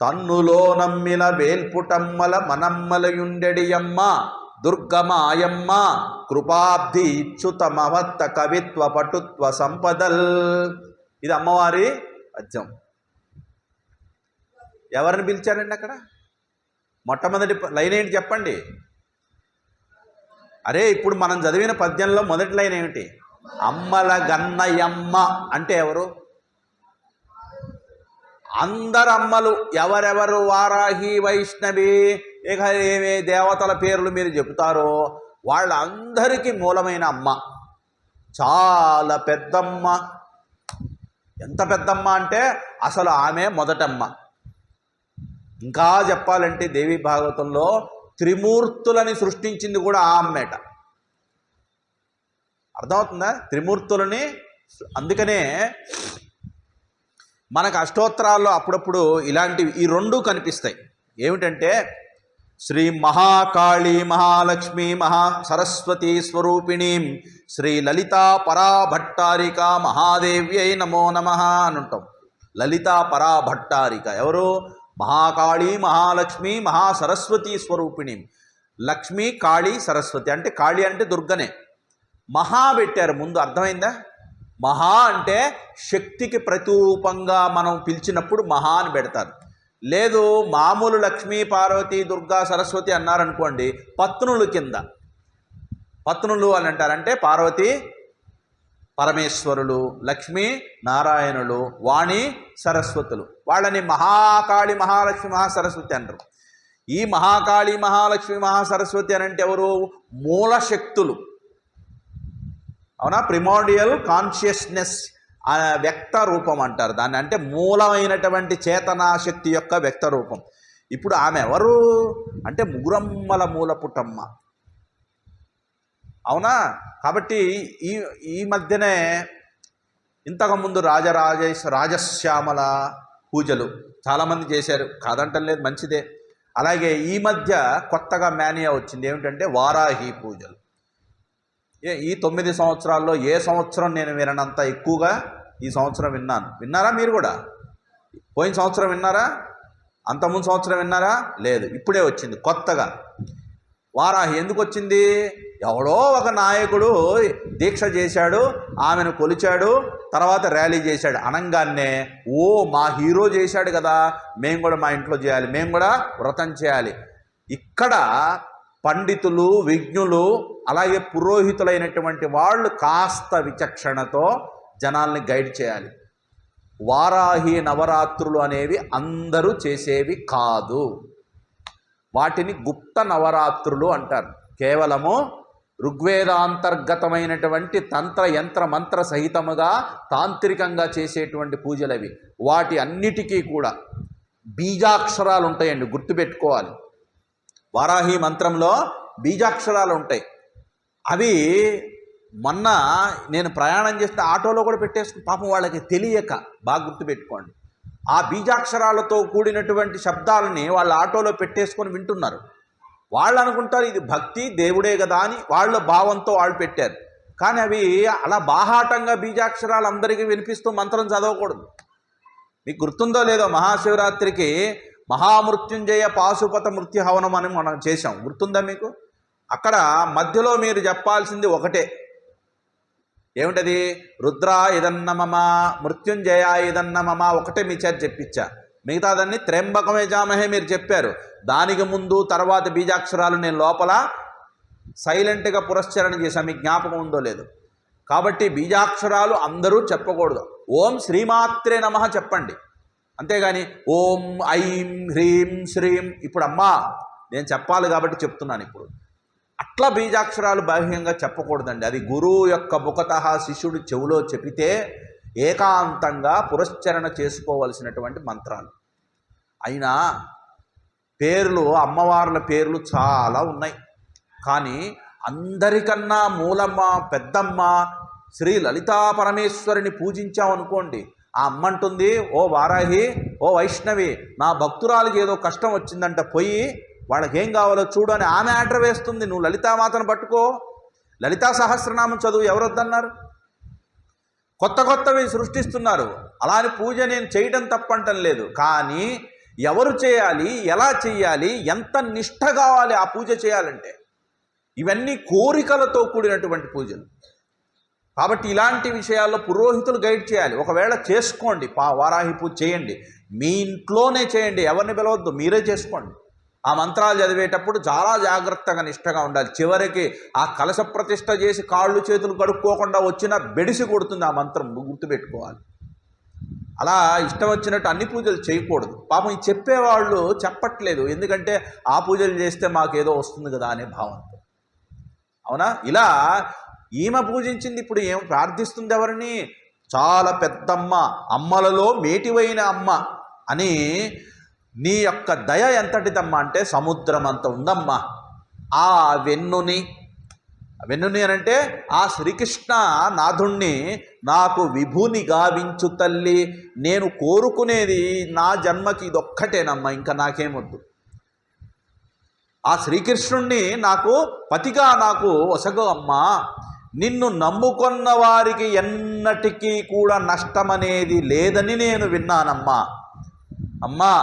తన్నులో నమ్మిల వేల్పుటమ్మల మనమ్మలయుండెడియమ్మ, దుర్గమాయమ్మ కృపాబ్ధి ఇచ్చుతమవత్త కవిత్వ పటుత్వ సంపదల్. ఇది అమ్మవారి పద్యం. ఎవరిని పిలిచారండి అక్కడ? మొట్టమొదటి లైన్ ఏంటి చెప్పండి. అరే ఇప్పుడు మనం చదివిన పద్యంలో మొదటి లైన్ ఏమిటి? అమ్మల గన్నయమ్మ అంటే ఎవరు? అందరు అమ్మలు. ఎవరెవరు? వారాహి, వైష్ణవి, ఇక ఏమే దేవతల పేర్లు మీరు చెబుతారో వాళ్ళందరికీ మూలమైన అమ్మ. చాలా పెద్దమ్మ. ఎంత పెద్దమ్మ అంటే అసలు ఆమె మొదటమ్మ. ఇంకా చెప్పాలంటే దేవి భాగవతంలో త్రిమూర్తులని సృష్టించింది కూడా ఆ అమ్మేట. అర్థమవుతుందా? త్రిమూర్తులని. అందుకనే మనకు అష్టోత్తరాల్లో అప్పుడప్పుడు ఇలాంటివి ఈ రెండు కనిపిస్తాయి. ఏమిటంటే శ్రీ మహాకాళీ మహాలక్ష్మి మహాసరస్వతీ స్వరూపిణీం శ్రీ లలితా పరాభట్టారిక మహాదేవ్యై నమో నమః అని ఉంటాం. లలితా పరాభట్టారిక ఎవరు? మహాకాళీ మహాలక్ష్మి మహాసరస్వతీ స్వరూపిణీం. లక్ష్మి, కాళీ, సరస్వతి. అంటే కాళీ అంటే దుర్గనే. మహా పెట్టారు ముందు. అర్థమైందా? మహా అంటే శక్తికి ప్రతిరూపంగా మనం పిలిచినప్పుడు మహా అని పెడతారు. లేదు మామూలు లక్ష్మీ, పార్వతి, దుర్గా, సరస్వతి అన్నారనుకోండి, పత్నులు కింద. పత్నులు అని అంటారంటే పార్వతి పరమేశ్వరులు, లక్ష్మీ నారాయణులు, వాణి సరస్వతులు. వాళ్ళని మహాకాళి మహాలక్ష్మి మహాసరస్వతి అంటారు. ఈ మహాకాళి మహాలక్ష్మి మహాసరస్వతి అని అంటే ఎవరు? మూలశక్తులు. అవునా? ప్రిమోడియల్ కాన్షియస్నెస్ వ్యక్త రూపం అంటారు దాన్ని. అంటే మూలమైనటువంటి చేతనాశక్తి యొక్క వ్యక్త రూపం. ఇప్పుడు ఆమె ఎవరు అంటే ముగురమ్మల మూల పుటమ్మ. అవునా? కాబట్టి ఈ మధ్యనే ఇంతకుముందు రాజశ్యామల పూజలు చాలామంది చేశారు, కాదంటం లేదు, మంచిదే. అలాగే ఈ మధ్య కొత్తగా మేనియా వచ్చింది. ఏమిటంటే వారాహి పూజలు. ఈ 9 సంవత్సరాల్లో ఏ సంవత్సరం నేను విననంత ఎక్కువగా ఈ సంవత్సరం విన్నాను. విన్నారా మీరు కూడా? పోయిన సంవత్సరం విన్నారా? అంతకుముందు సంవత్సరం విన్నారా? లేదు, ఇప్పుడే వచ్చింది కొత్తగా వారాహి. ఎందుకు వచ్చింది? ఎవడో ఒక నాయకుడు దీక్ష చేశాడు, ఆమెను కొలిచాడు, తర్వాత ర్యాలీ చేశాడు. అనంగానే ఓ మా హీరో చేశాడు కదా, మేము కూడా మా ఇంట్లో చేయాలి, మేము కూడా వ్రతం చేయాలి. ఇక్కడ పండితులు, విజ్ఞులు, అలాగే పురోహితులైనటువంటి వాళ్ళు కాస్త విచక్షణతో జనాల్ని గైడ్ చేయాలి. వారాహి నవరాత్రులు అనేవి అందరూ చేసేవి కాదు. వాటిని గుప్త నవరాత్రులు అంటారు. కేవలము ఋగ్వేదాంతర్గతమైనటువంటి తంత్ర యంత్ర మంత్ర సహితముగా తాంత్రికంగా చేసేటువంటి పూజలవి. వాటి అన్నిటికీ కూడా బీజాక్షరాలు ఉంటాయండి, గుర్తుపెట్టుకోవాలి. వారాహి మంత్రంలో బీజాక్షరాలు ఉంటాయి. అవి మొన్న నేను ప్రయాణం చేస్తే ఆటోలో కూడా పెట్టేసుకుని, పాపం వాళ్ళకి తెలియక, బాగా గుర్తుపెట్టుకోండి, ఆ బీజాక్షరాలతో కూడినటువంటి శబ్దాలని వాళ్ళ ఆటోలో పెట్టేసుకొని వింటున్నారు. వాళ్ళు అనుకుంటారు ఇది భక్తి, దేవుడే కదా అని వాళ్ళ భావంతో వాళ్ళు పెట్టారు. కానీ అవి అలా బాహాటంగా బీజాక్షరాలు అందరికీ వినిపిస్తూ మంత్రం చదవకూడదు. మీకు గుర్తుందో లేదో, మహాశివరాత్రికి మహామృత్యుంజయ పాశుపత మృత్యు హవనం అని మనం చేశాం, గుర్తుందా మీకు? అక్కడ మధ్యలో మీరు చెప్పాల్సింది ఒకటే. ఏమిటది? రుద్రా ఇదన్నమమ, మృత్యుంజయ ఇదన్నమమ, ఒకటే మీ చేత చెప్పించా. మిగతాదన్నీ త్ర్యంబకమే జామహే మీరు చెప్పారు. దానికి ముందు తర్వాత బీజాక్షరాలు నేను లోపల సైలెంట్గా పురస్చరణ చేశాను, మీకు జ్ఞాపకం ఉందో లేదు. కాబట్టి బీజాక్షరాలు అందరూ చెప్పకూడదు. ఓం శ్రీమాత్రే నమః చెప్పండి, అంతేగాని ఓం ఐం హ్రీం శ్రీం. ఇప్పుడు అమ్మా నేను చెప్పాలి కాబట్టి చెప్తున్నాను. ఇప్పుడు అట్లా బీజాక్షరాలు బాహ్యంగా చెప్పకూడదండి. అది గురువు యొక్క ముఖతః శిష్యుడు చెవులో చెబితే ఏకాంతంగా పురస్చరణ చేసుకోవలసినటువంటి మంత్రాలు. అయినా పేర్లు, అమ్మవార్ల పేర్లు చాలా ఉన్నాయి. కానీ అందరికన్నా మూలమ్మ, పెద్దమ్మ శ్రీ లలితా పరమేశ్వరిని పూజించామనుకోండి, ఆ అమ్మ అంటుంది, ఓ వారాహి, ఓ వైష్ణవి, నా భక్తురాలకి ఏదో కష్టం వచ్చిందంట, పోయి వాళ్ళకి ఏం కావాలో చూడు అని ఆమె ఆర్డర్ వేస్తుంది. నువ్వు లలితామాతను పట్టుకో, లలితా సహస్రనామం చదువు, ఎవరొద్దన్నారు? కొత్తవి సృష్టిస్తున్నారు. అలాని పూజ నేను చేయడం తప్పంటం లేదు. కానీ ఎవరు చేయాలి, ఎలా చేయాలి, ఎంత నిష్ఠ కావాలి ఆ పూజ చేయాలంటే, ఇవన్నీ కోరికలతో కూడినటువంటి పూజలు. కాబట్టి ఇలాంటి విషయాల్లో పురోహితులు గైడ్ చేయాలి. ఒకవేళ చేసుకోండి, వారాహి పూజ చేయండి, మీ ఇంట్లోనే చేయండి, ఎవరిని పిలవద్దు, మీరే చేసుకోండి. ఆ మంత్రాలు చదివేటప్పుడు చాలా జాగ్రత్తగా నిష్ఠగా ఉండాలి. చివరికి ఆ కలశ ప్రతిష్ఠ చేసి కాళ్ళు చేతులు కడుక్కోకుండా వచ్చినా బెడిసి కొడుతుంది ఆ మంత్రం, గుర్తుపెట్టుకోవాలి. అలా ఇష్టం వచ్చినట్టు అన్ని పూజలు చేయకూడదు. పాపం ఈ చెప్పేవాళ్ళు చెప్పట్లేదు, ఎందుకంటే ఆ పూజలు చేస్తే మాకేదో వస్తుంది కదా అనే భావంతో. అవునా? ఇలా ఈమె పూజించింది, ఇప్పుడు ఏం ప్రార్థిస్తుంది ఎవరిని? చాలా పెద్దమ్మ, అమ్మలలో మేటివైన అమ్మ అని. నీ యొక్క దయ ఎంతటిదమ్మా అంటే సముద్రం అంత ఉందమ్మా. ఆ వెన్నుని అనంటే ఆ శ్రీకృష్ణ నాథుణ్ణి నాకు విభూని గావించు తల్లి, నేను కోరుకునేది నా జన్మకి ఇదొక్కటేనమ్మా, ఇంకా నాకేమొద్దు. ఆ శ్రీకృష్ణుణ్ణి నాకు పతిగా నాకు ఒసగో అమ్మా. నిన్ను నమ్ముకున్న వారికి ఎన్నటికీ కూడా నష్టమనేది లేదని నేను విన్నానమ్మా. అమ్మా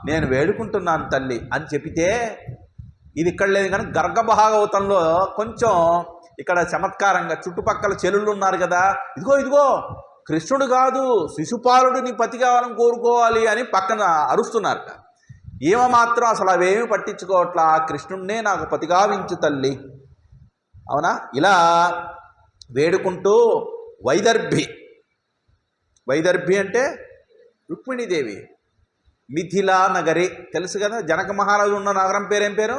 నేను వేడుకుంటున్నాను తల్లి అని చెబితే, ఇది ఇక్కడ లేదు కానీ గర్గ భాగవతంలో కొంచెం ఇక్కడ చమత్కారంగా చుట్టుపక్కల చెలుళ్ళు ఉన్నారు కదా, ఇదిగో కృష్ణుడు కాదు శిశుపాలుడు నీ పతి కావాలని కోరుకోవాలి అని పక్కన అరుస్తున్నారట. ఈమె మాత్రం అసలు అవేమి పట్టించుకోవట్లా, కృష్ణుడినే నాకు పతిగావించు తల్లి. అవునా? ఇలా వేడుకుంటూ వైదర్భి అంటే రుక్మిణీదేవి, మిథిలా నగరి తెలుసు కదా. జనక మహారాజు ఉన్న నగరం పేరేం పేరు?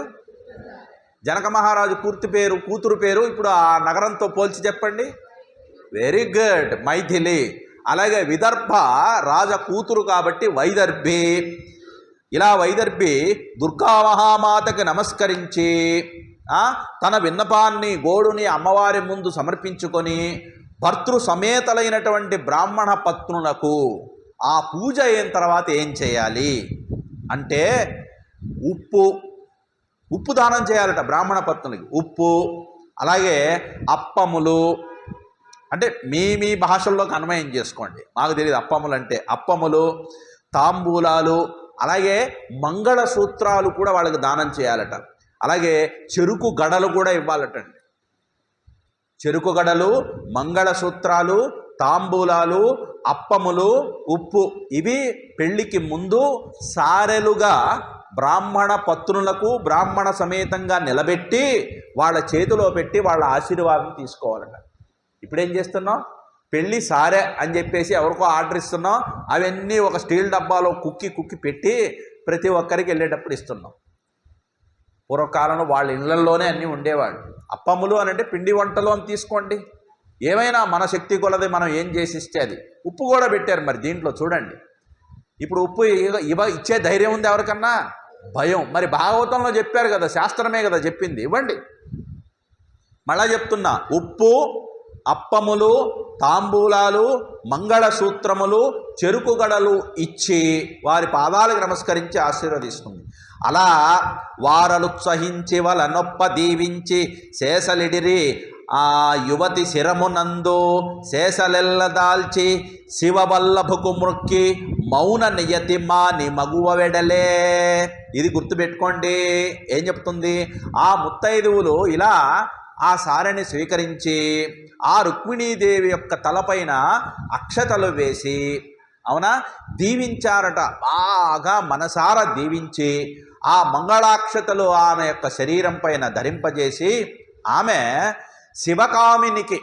జనక మహారాజు కూతురు పేరు ఇప్పుడు ఆ నగరంతో పోల్చి చెప్పండి. Very good, Maithili. అలాగే విదర్భ రాజ కూతురు కాబట్టి వైదర్భి. ఇలా వైదర్భి దుర్గా మహామాతకి నమస్కరించి తన విన్నపాన్ని, గోడుని అమ్మవారి ముందు సమర్పించుకొని భర్తృ సమేతలైనటువంటి బ్రాహ్మణ పత్నులకు ఆ పూజ అయిన తర్వాత ఏం చేయాలి అంటే ఉప్పు దానం చేయాలట బ్రాహ్మణ పత్నులకి. ఉప్పు, అలాగే అప్పములు, అంటే మీ భాషల్లోకి అన్వయం చేసుకోండి, మాకు తెలియదు అప్పములు అంటే. అప్పములు, తాంబూలాలు, అలాగే మంగళసూత్రాలు కూడా వాళ్ళకి దానం చేయాలట. అలాగే చెరుకు గడలు కూడా ఇవ్వాలటండి. చెరుకు గడలు, మంగళసూత్రాలు, తాంబూలాలు, అప్పములు, ఉప్పు, ఇవి పెళ్లికి ముందు సారెలుగా బ్రాహ్మణ పత్నులకు బ్రాహ్మణ సమేతంగా నిలబెట్టి వాళ్ళ చేతిలో పెట్టి వాళ్ళ ఆశీర్వాదం తీసుకోవాలట. ఇప్పుడేం చేస్తున్నాం? పెళ్ళి సారే అని చెప్పేసి ఎవరికో ఆర్డర్ ఇస్తున్నాం, అవన్నీ ఒక స్టీల్ డబ్బాలో కుక్కి పెట్టి ప్రతి ఒక్కరికి వెళ్ళేటప్పుడు ఇస్తున్నాం. పూర్వకాలంలో వాళ్ళ ఇళ్లలోనే అన్నీ ఉండేవాళ్ళు. అప్పములు అని అంటే పిండి వంటలు అని తీసుకోండి, ఏమైనా మన శక్తి కొలది మనం ఏం చేసి ఇస్తే అది. ఉప్పు కూడా పెట్టారు మరి దీంట్లో చూడండి. ఇప్పుడు ఉప్పు ఇచ్చే ధైర్యం ఉంది ఎవరికన్నా? భయం. మరి భాగవతంలో చెప్పారు కదా, శాస్త్రమే కదా చెప్పింది, ఇవ్వండి. మళ్ళా చెప్తున్నా, ఉప్పు, అప్పములు, తాంబూలాలు, మంగళసూత్రములు, చెరుకు గడలు ఇచ్చి వారి పాదాలకు నమస్కరించి ఆశీర్వదిస్తుంది. అలా వారలుత్సహించి వలనొప్ప దీవించి శేషలిడిరి ఆ యువతి శిరమునందు శేషలెల్ల దాల్చి శివవల్లభకు మృక్కి మౌన నియతి మాని మగువ వెడలే. ఇది గుర్తుపెట్టుకోండి. ఏం చెప్తుంది? ఆ ముత్తైదువులు ఇలా ఆ సారెని స్వీకరించి ఆ రుక్మిణీదేవి యొక్క తలపైన అక్షతలు వేసి, అవునా, దీవించారట. బాగా మనసారా దీవించి ఆ మంగళాక్షతలు ఆమె యొక్క శరీరం పైన ధరింపజేసి ఆమె శివకామినికి,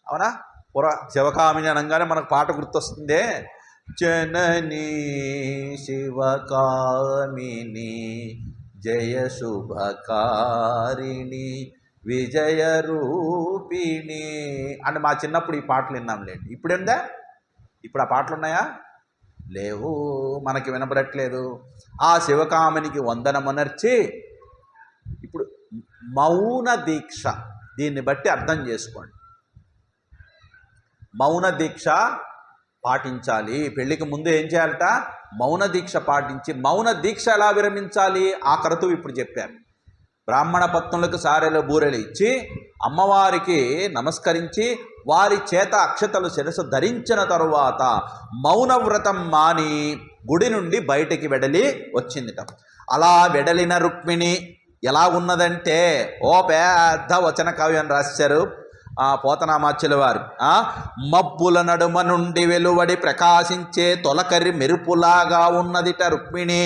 అవునా, శివకామిని అనగానే మనకు పాట గుర్తొస్తుందే, జననీ శివకామిని జయ శుభకారిణి విజయ రూపిణి అని మా చిన్నప్పుడు ఈ పాటలు విన్నాంలేండి. ఇప్పుడేందా? ఇప్పుడు ఆ పాటలు ఉన్నాయా? లేవు, మనకి వినపడట్లేదు. ఆ శివకామినికి వందనమునర్చి, ఇప్పుడు మౌన దీక్ష, దీన్ని బట్టి అర్థం చేసుకోండి. మౌన దీక్ష పాటించాలి. పెళ్ళికి ముందు ఏం చేయాలట? మౌన దీక్ష పాటించి, మౌన దీక్ష ఎలా విరమించాలి ఆ క్రతువు ఇప్పుడు చెప్పారు. బ్రాహ్మణ పత్నులకు సారెలు బూరెలు ఇచ్చి అమ్మవారికి నమస్కరించి వారి చేత అక్షతలు శిరసు ధరించిన తరువాత మౌనవ్రతం మాని గుడి నుండి బయటికి వెడలి వచ్చిందిట. అలా వెడలిన రుక్మిణి ఎలా ఉన్నదంటే, ఓ పెద్ద వచన కావ్యం రాశారు పోతనామాచ్యుల వారు. మబ్బుల నడుమ నుండి వెలువడి ప్రకాశించే తొలకరి మెరుపులాగా ఉన్నదిట రుక్మిణి.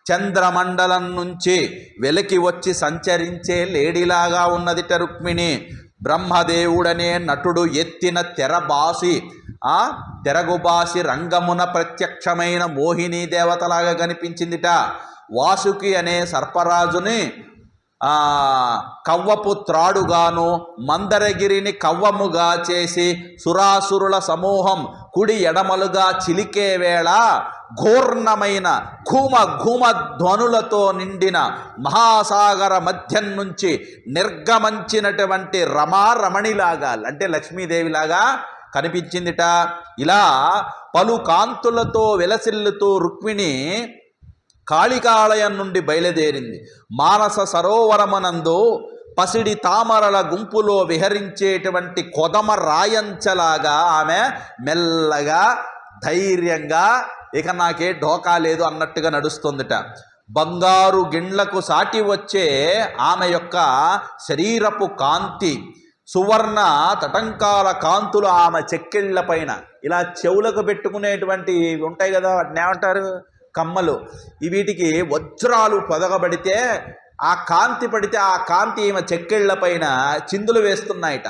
చంద్రమండలం నుంచి వెలికి వచ్చి సంచరించే లేడిలాగా ఉన్నదిట రుక్మిణి. బ్రహ్మదేవుడనే నటుడు ఎత్తిన తెరగుబాసి రంగమున ప్రత్యక్షమైన మోహిని దేవతలాగా కనిపించిందిట. వాసుకి అనే సర్పరాజుని కవ్వపు త్రాడుగాను మందరగిరిని కవ్వముగా చేసి సురాసురుల సమూహం కుడి ఎడమలుగా చిలికే వేళ ఘోర్ణమైన ఘూమ ఘూమ ధ్వనులతో నిండిన మహాసాగర మధ్యం నుంచి నిర్గమించినటువంటి రమారమణిలాగా, అంటే లక్ష్మీదేవిలాగా కనిపించిందిట. ఇలా పలు కాంతులతో విలసిల్లుతూ రుక్మిణి కాళికాలయం నుండి బయలుదేరింది. మానస సరోవరమనందు పసిడి తామరల గుంపులో విహరించేటువంటి కొదమ రాయంచలాగా ఆమె మెల్లగా ధైర్యంగా, ఇక నాకే ఢోకా లేదు అన్నట్టుగా నడుస్తుందిట. బంగారు గిణ్లకు సాటి వచ్చే ఆమె యొక్క శరీరపు కాంతి, సువర్ణ తటంకాల కాంతులు ఆమె చెక్కిళ్ళ పైన, ఇలా చెవులకు పెట్టుకునేటువంటి ఉంటాయి కదా, వాటిని ఏమంటారు, కమ్మలు, వీటికి వజ్రాలు పొదగబడితే ఆ కాంతి పడితే ఆ కాంతి ఈమె చెక్కిళ్ల పైన చిందులు వేస్తున్నాయిట.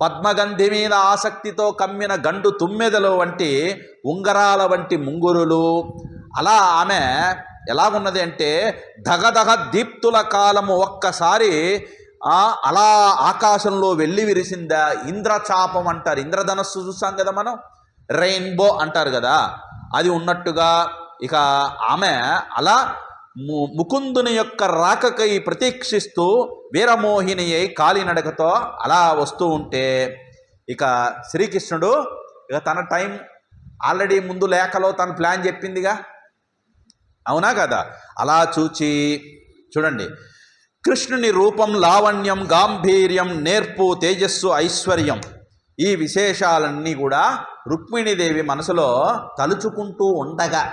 పద్మగంధి మీద ఆసక్తితో కమ్మిన గండు తుమ్మెదలు వంటి ఉంగరాల వంటి ముంగురులు. అలా ఆమె ఎలాగున్నది అంటే దగదగ దీప్తుల కాలము ఒక్కసారి అలా ఆకాశంలో వెళ్ళి విరిసిందా. ఇంద్రచాపం అంటారు, ఇంద్రధనస్సు చూసాం కదా మనం, రెయిన్బో అంటారు కదా, అది ఉన్నట్టుగా ఇక ఆమె అలా ముకుందుని యొక్క రాకకై ప్రతీక్షిస్తూ వీరమోహిని అయి కాలినడకతో అలా వస్తూ ఉంటే, ఇక శ్రీకృష్ణుడు ఇక తన టైం ఆల్రెడీ ముందు లేఖలో తన ప్లాన్ చెప్పిందిగా, అవునా కదా. అలా చూడండి, కృష్ణుని రూపం, లావణ్యం, గాంభీర్యం, నేర్పు, తేజస్సు, ఐశ్వర్యం, ఈ విశేషాలన్నీ కూడా రుక్మిణీదేవి మనసులో తలుచుకుంటూ ఉండగా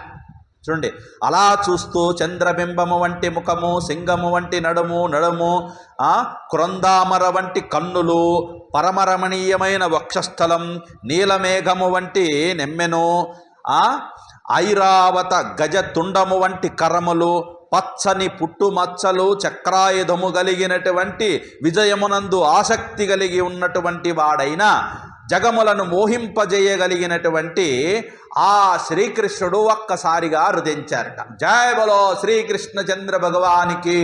చూడండి, అలా చూస్తూ చంద్రబింబము వంటి ముఖము, సింగము వంటి నడుము, క్రొందామర వంటి కన్నులు, పరమరమణీయమైన వక్షస్థలం, నీలమేఘము వంటి నెమ్మెను, ఐరావత గజ తుండము వంటి కరములు, పచ్చని పుట్టుమచ్చలు, చక్రాయుధము కలిగినటువంటి విజయమునందు ఆసక్తి కలిగి ఉన్నటువంటి వాడైన, జగములను మోహింపజేయగలిగినటువంటి ఆ శ్రీకృష్ణుడు ఒక్కసారిగా రుదించారట. జయ బలో శ్రీకృష్ణ చంద్ర భగవానికి.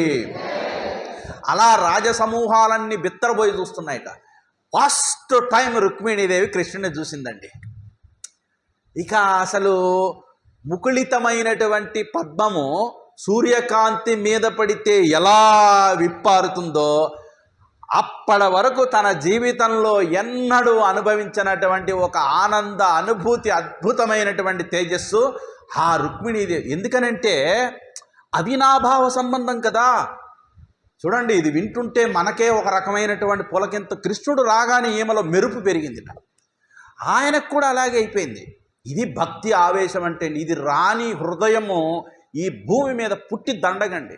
అలా రాజసమూహాలన్నీ బిత్తరపోయి చూస్తున్నాయట. ఫస్ట్ టైం రుక్మిణీదేవి కృష్ణుని చూసిందండి. ఇక అసలు ముకుళితమైనటువంటి పద్మము సూర్యకాంతి మీద పడితే ఎలా విప్పారుతుందో అప్పటి వరకు తన జీవితంలో ఎన్నడూ అనుభవించినటువంటి ఒక ఆనంద అనుభూతి, అద్భుతమైనటువంటి తేజస్సు ఆ రుక్మిణీదేవి. ఎందుకనంటే అవినాభావ సంబంధం కదా. చూడండి, ఇది వింటుంటే మనకే ఒక రకమైనటువంటి పులకింత. కృష్ణుడు రాగానే ఈమెలో మెరుపు పెరిగింది, ఆయనకు కూడా అలాగే అయిపోయింది. ఇది భక్తి ఆవేశం అంటే. ఇది రాని హృదయము ఈ భూమి మీద పుట్టి దండగండి.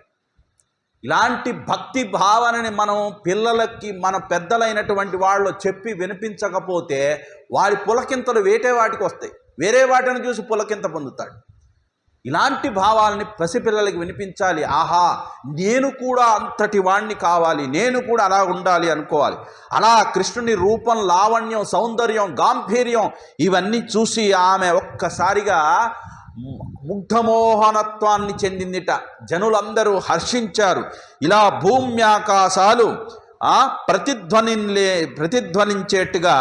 ఇలాంటి భక్తి భావనని మనం పిల్లలకి, మన పెద్దలైనటువంటి వాళ్ళు చెప్పి వినిపించకపోతే వారి పులకింతలు వాటికి వస్తాయి, వేరే వాటిని చూసి పులకింత పొందుతాడు. ఇలాంటి భావాలని పసిపిల్లలకి వినిపించాలి. ఆహా, నేను కూడా అంతటి వాణ్ణి కావాలి, నేను కూడా అలా ఉండాలి అనుకోవాలి. అలా కృష్ణుని రూపం, లావణ్యం, సౌందర్యం, గాంభీర్యం ఇవన్నీ చూసి ఆమె ఒక్కసారిగా ముగ్ధమోహనత్వాన్ని చెందిందిట. జనులందరూ హర్షించారు. ఇలా భూమ్యాకాశాలు ప్రతిధ్వనించేట్టుగా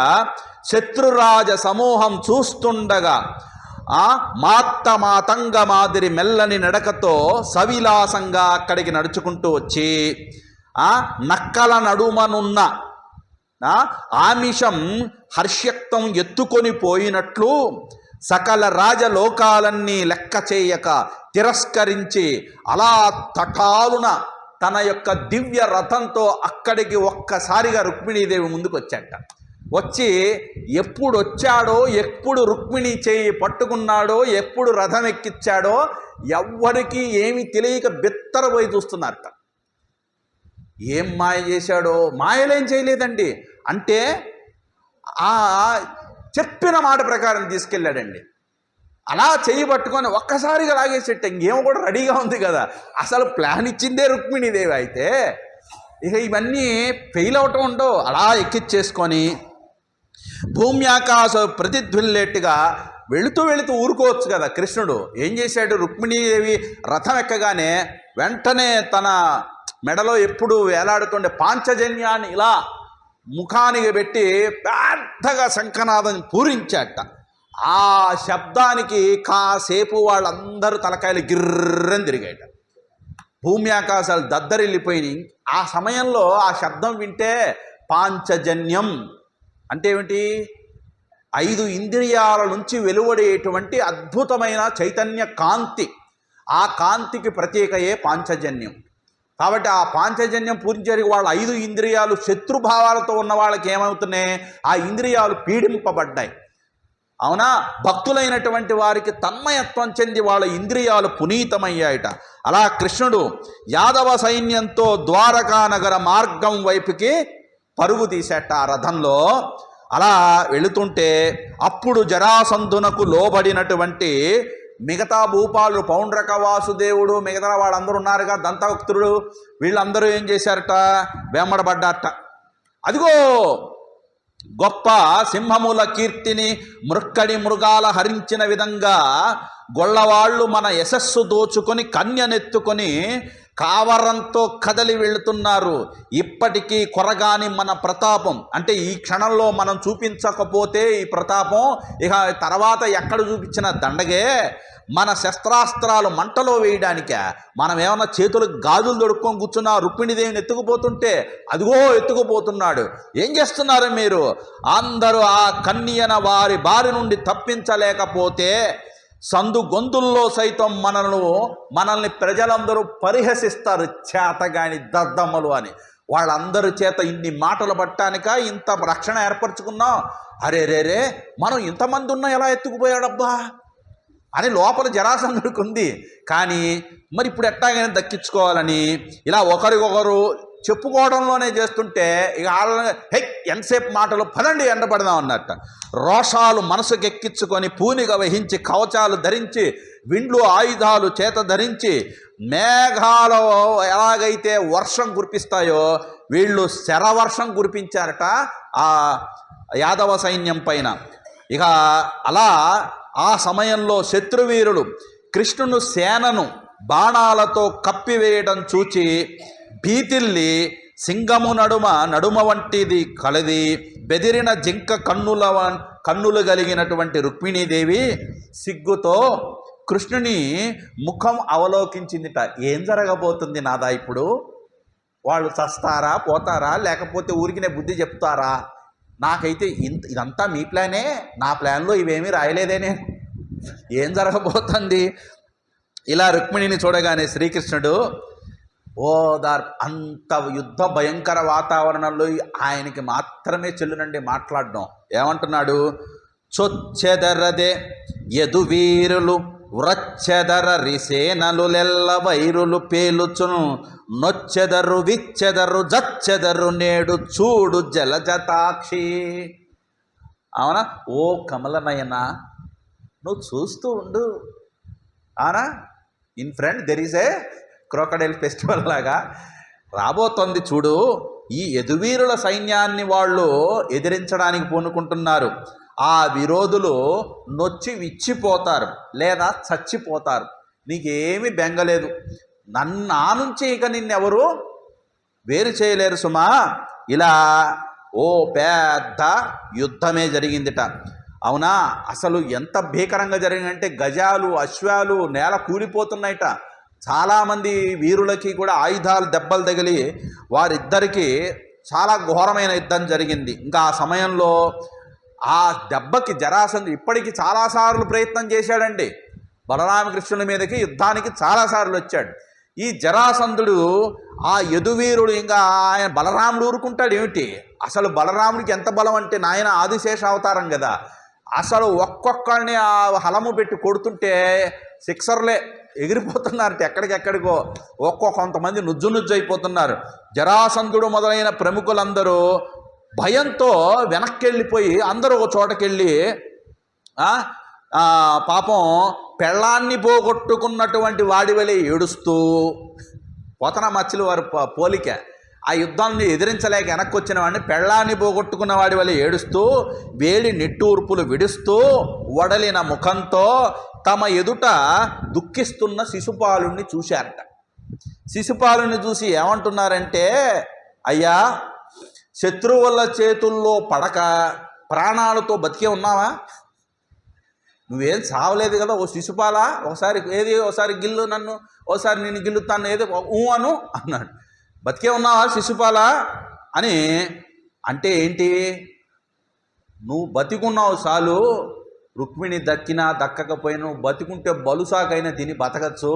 శత్రురాజ సమూహం చూస్తుండగా మాతంగ మాదిరి మెల్లని నడకతో సవిలాసంగా అక్కడికి నడుచుకుంటూ వచ్చి నక్కల నడుమనున్న ఆమిషం హర్ష్యక్తం ఎత్తుకొని పోయినట్లు సకల రాజలోకాలన్నీ లెక్క చేయక తిరస్కరించి అలా తటాలున తన యొక్క దివ్య రథంతో అక్కడికి ఒక్కసారిగా రుక్మిణీదేవి ముందుకు వచ్చాట. వచ్చి ఎప్పుడు వచ్చాడో, ఎప్పుడు రుక్మిణి చేయి పట్టుకున్నాడో, ఎప్పుడు రథం ఎక్కించాడో ఎవ్వరికీ ఏమీ తెలియక బిత్తరపోయి చూస్తున్నారట. ఏం మాయ చేశాడో? మాయలేం చేయలేదండి. అంటే ఆ చెప్పిన మాట ప్రకారం తీసుకెళ్ళాడండి. అలా చేయి పట్టుకొని ఒక్కసారిగా లాగేసేట. ఇంకేమో కూడా రెడీగా ఉంది కదా. అసలు ప్లాన్ ఇచ్చిందే రుక్మిణీదేవి అయితే ఇక ఇవన్నీ ఫెయిల్ అవటం ఉండవు. అలా ఎక్కిచ్చేసుకొని భూమి ఆకాశ ప్రతిధ్వనిలేట్టుగా వెళుతూ ఊరుకోవచ్చు కదా. కృష్ణుడు ఏం చేశాడు? రుక్మిణీదేవి రథం ఎక్కగానే వెంటనే తన మెడలో ఎప్పుడు వేలాడుతుండే పాంచజన్యాన్ని ఇలా ముఖానికి పెట్టి పెద్దగా శంఖనాదం పూరించాట. ఆ శబ్దానికి కాసేపు వాళ్ళందరూ తలకాయలు గిర్రని తిరిగాట. భూమి ఆకాశాలు దద్దరిల్లిపోయినాయి. ఆ సమయంలో ఆ శబ్దం వింటే పాంచజన్యం అంటే ఏమిటి? 5 ఇంద్రియాల నుంచి వెలువడేటువంటి అద్భుతమైన చైతన్య కాంతి. ఆ కాంతికి ప్రత్యేకయే పాంచజన్యం. కాబట్టి ఆ పాంచజన్యం పూరించేరికి వాళ్ళ 5 ఇంద్రియాలు శత్రుభావాలతో ఉన్న వాళ్ళకి ఏమవుతున్నాయి? ఆ ఇంద్రియాలు పీడింపబడ్డాయి. అవునా? భక్తులైనటువంటి వారికి తన్మయత్వం చెంది వాళ్ళ ఇంద్రియాలు పునీతమయ్యాయట. అలా కృష్ణుడు యాదవ సైన్యంతో ద్వారకా నగర మార్గం వైపుకి పరుగు తీసేట ఆ రథంలో. అలా వెళుతుంటే అప్పుడు జరాసంధునకు లోబడినటువంటి మిగతా భూపాలు పౌండ్రక వాసుదేవుడు మిగతా వాళ్ళందరూ ఉన్నారుగా, దంతవక్తుడు, వీళ్ళందరూ ఏం చేశారట? వెంబడబడ్డారట. అదిగో గొప్ప సింహముల కీర్తిని మృక్కడి మృగాల హరించిన విధంగా గొల్లవాళ్ళు మన యశస్సు దోచుకొని కన్యనెత్తుకొని కావరంతో కదలి వెళుతున్నారు. ఇప్పటికీ కొరగాని మన ప్రతాపం అంటే ఈ క్షణంలో మనం చూపించకపోతే ఈ ప్రతాపం ఇక తర్వాత ఎక్కడ చూపించిన దండగే. మన శస్త్రాస్త్రాలు మంటలో వేయడానికే. మనం ఏమన్నా చేతులకు గాజులు దొడుక్కొని కూర్చున్నా రుక్మిణీదేవిని ఎత్తుకుపోతుంటే అదిగో ఎత్తుకుపోతున్నాడు. ఏం చేస్తున్నారు మీరు? అందరూ ఆ కన్యన వారి బారి నుండి తప్పించలేకపోతే సందు గొంతుల్లో సైతం మనల్ని ప్రజలందరూ పరిహసిస్తారు, చేతగాని దద్దమ్మలు అని. వాళ్ళందరి చేత ఇన్ని మాటలు పట్టానిక ఇంత రక్షణ ఏర్పరచుకున్నాం. అరే రే మనం ఇంతమంది ఉన్నా ఎలా ఎత్తుకుపోయాడబ్బా అని లోపల జరాసంధుడికి ఉంది. కానీ మరి ఇప్పుడు ఎట్టాగైనా దక్కించుకోవాలని ఇలా ఒకరికొకరు చెప్పుకోవడంలోనే చేస్తుంటే ఇక వాళ్ళని ఎంతసేపు మాటలు పదండి ఎండబడదాం అన్నట్ట. రోషాలు మనసుకెక్కించుకొని పూనిగా వహించి కవచాలు ధరించి విండ్లు ఆయుధాలు చేత ధరించి మేఘాలు ఎలాగైతే వర్షం కురిపిస్తాయో వీళ్ళు శరవర్షం కురిపించారట ఆ యాదవ సైన్యం పైన. ఇక అలా ఆ సమయంలో శత్రువీరులు కృష్ణుని సేనను బాణాలతో కప్పివేయడం చూచి భీతిల్లి సింగము నడుమ వంటిది కలది బెదిరిన జింక కన్నులు కలిగినటువంటి రుక్మిణీదేవి సిగ్గుతో కృష్ణుని ముఖం అవలోకించిందిట. ఏం జరగబోతుంది నాదా ఇప్పుడు? వాళ్ళు చస్తారా, పోతారా, లేకపోతే ఊరికినే బుద్ధి చెప్తారా? నాకైతే ఇదంతా మీ ప్లానే, నా ప్లాన్లో ఇవేమీ రాయలేదే నేను. ఏం జరగబోతుంది? ఇలా రుక్మిణిని చూడగానే శ్రీకృష్ణుడు అంత యుద్ధ భయంకర వాతావరణంలో ఆయనకి మాత్రమే చెల్లునండి మాట్లాడడం. ఏమంటున్నాడు? చొచ్చెదరదే యదువీరులు వ్రచ్చెదర రిసేనలులెల్ల వైరులు పేలుచును నొచ్చెదరు విచ్చెదరు జచ్చెదరు నేడు చూడు జలజటాక్షి. అవునా? ఓ కమలనయన నువ్వు చూస్తూ ఉండు. అవునా? In front there is a crocodile festival లాగా రాబోతోంది చూడు. ఈ యదువీరుల సైన్యాన్ని వాళ్ళు ఎదిరించడానికి పూనుకుంటున్నారు. ఆ విరోధులు నొచ్చి విచ్చిపోతారు లేదా చచ్చిపోతారు. నీకేమీ బెంగలేదు. నా నుంచి ఇక నిన్నెవరు వేరు చేయలేరు సుమా. ఇలా ఓ పెద్ద యుద్ధమే జరిగిందిట. అవునా? అసలు ఎంత భీకరంగా జరిగిందంటే గజాలు అశ్వాలు నేల కూలిపోతున్నాయట. చాలామంది వీరులకి కూడా ఆయుధాలు దెబ్బలు తగిలి వారిద్దరికీ చాలా ఘోరమైన యుద్ధం జరిగింది. ఇంకా ఆ సమయంలో ఆ దెబ్బకి జరాసంధుడు ఇప్పటికీ చాలాసార్లు ప్రయత్నం చేశాడండి. బలరామకృష్ణుల మీదకి యుద్ధానికి చాలాసార్లు వచ్చాడు. ఈ జరాసంధుడు ఆ యదువీరుడు ఇంకా ఆయన బలరాముడు ఊరుకుంటాడు ఏమిటి? అసలు బలరాముడికి ఎంత బలం అంటే నాయన ఆదిశేష అవతారం కదా, అసలు ఒక్కొక్కరిని ఆ హలము పెట్టి కొడుతుంటే సిక్సర్లే ఎగిరిపోతున్నారట ఎక్కడికెక్కడికో. కొంతమంది నుజ్జు అయిపోతున్నారు. జరాసంధుడు మొదలైన ప్రముఖులందరూ భయంతో వెనక్కి వెళ్ళిపోయి అందరూ ఒక చోటకెళ్ళి పాపం పెళ్ళాన్ని పోగొట్టుకున్నటువంటి వాడి వలె ఏడుస్తూ, పోతన మచ్చలు వారి పోలిక, ఆ యుద్ధాన్ని ఎదిరించలేక వెనక్కి వచ్చిన వాడిని పెళ్ళాన్ని పోగొట్టుకున్న వాడి వల్ల ఏడుస్తూ వేడి నిట్టూర్పులు విడుస్తూ వడలిన ముఖంతో తమ ఎదుట దుఃఖిస్తున్న శిశుపాలుని చూశారట. శిశుపాలుని చూసి ఏమంటున్నారంటే, అయ్యా, శత్రువుల చేతుల్లో పడక ప్రాణాలతో బతికే ఉన్నావా? నువ్వేం చావలేదు కదా ఓ శిశుపాల, ఒకసారి గిల్లు నన్ను, ఒకసారి నేను గిల్లుతాను, ఏదో అను అన్నాడు. బతికే ఉన్నావా శిశుపాల అని అంటే ఏంటి? నువ్వు బతికున్నావు చాలు, రుక్మిణి దక్కినా దక్కకపోయినా నువ్వు బతికుంటే బలుసాకైనా తిని బతకచ్చు.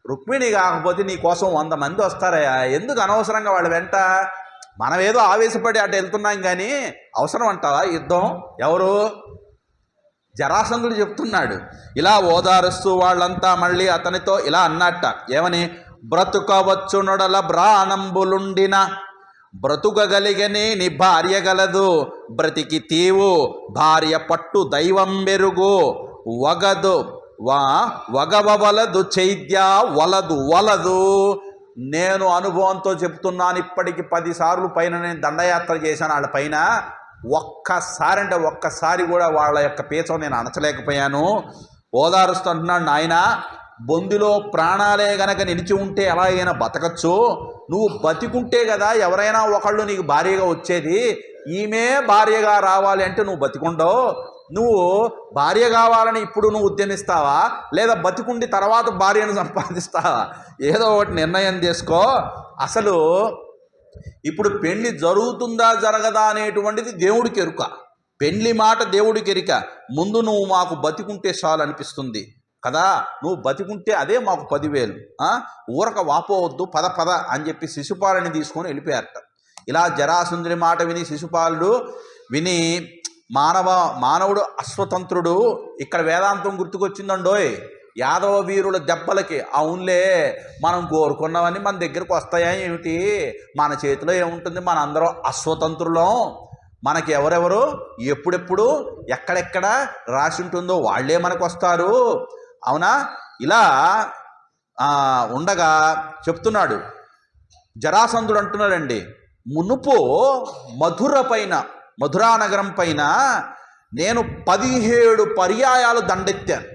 రుక్మిణి కాకపోతే నీ కోసం 100 మంది వస్తారయ్యా, ఎందుకు అనవసరంగా వాళ్ళ వెంట? మనం ఏదో ఆవేశపడి అటు వెళ్తున్నాం కానీ అవసరం అంటావా యుద్ధం? ఎవరు? జరాసంధుడు చెప్తున్నాడు. ఇలా ఓదారుస్తూ వాళ్ళంతా మళ్ళీ అతనితో ఇలా అన్నట్ట, ఏమని? బ్రతుకవచ్చునొడల బ్రాణంబులుండిన బ్రతుకగలిగనే నీ భార్య గలదు, బ్రతికి తీవు భార్య పట్టు దైవం మెరుగు, వగవలదు చైద్య వలదు. నేను అనుభవంతో చెప్తున్నాను, ఇప్పటికి 10 సార్లు పైన నేను దండయాత్ర చేశాను. వాళ్ళ పైన ఒక్కసారి కూడా వాళ్ళ యొక్క పీచం నేను అణచలేకపోయాను. ఓదారుస్తుంటున్నాడు, నాయన బొందిలో ప్రాణాలే గనక నిలిచి ఉంటే ఎలాగైనా బతకచ్చు, నువ్వు బతికుంటే కదా ఎవరైనా ఒకళ్ళు నీకు భార్యగా వచ్చేది. ఈమె భార్యగా రావాలి అంటే నువ్వు బతికుండవు. నువ్వు భార్య కావాలని ఇప్పుడు నువ్వు ఉద్యమిస్తావా, లేదా బతికుండి తర్వాత భార్యను సంపాదిస్తావా? ఏదో ఒకటి నిర్ణయం చేసుకో. అసలు ఇప్పుడు పెళ్లి జరుగుతుందా జరగదా అనేటువంటిది దేవుడికి ఎరుక. పెళ్లి మాట దేవుడికి ఎరిక. ముందు నువ్వు మాకు బతికుంటే చాలు అనిపిస్తుంది కదా, నువ్వు బతికుంటే అదే మాకు 10,000. ఊరక వాపోవద్దు, పద అని చెప్పి శిశుపాలుని తీసుకొని వెళ్ళిపోయారట. ఇలా జరాసంధుడి మాట విని శిశుపాలుడు విని, మానవుడు అశ్వతంత్రుడు. ఇక్కడ వేదాంతం గుర్తుకొచ్చిందండోయ్. యాదవ వీరుల దెబ్బలకి అవునులే మనం కోరుకున్నవన్నీ మన దగ్గరకు వస్తాయా ఏమిటి? మన చేతిలో ఏముంటుంది? మన అందరం అశ్వతంత్రులం. మనకి ఎవరెవరు ఎప్పుడెప్పుడు ఎక్కడెక్కడ రాసి ఉంటుందో వాళ్ళే మనకు వస్తారు. అవునా? ఇలా ఉండగా చెప్తున్నాడు జరాసంధుడు అంటున్నాడండి, మునుపు మధురానగరం పైన నేను 17 పర్యాయాలు దండెత్తాను.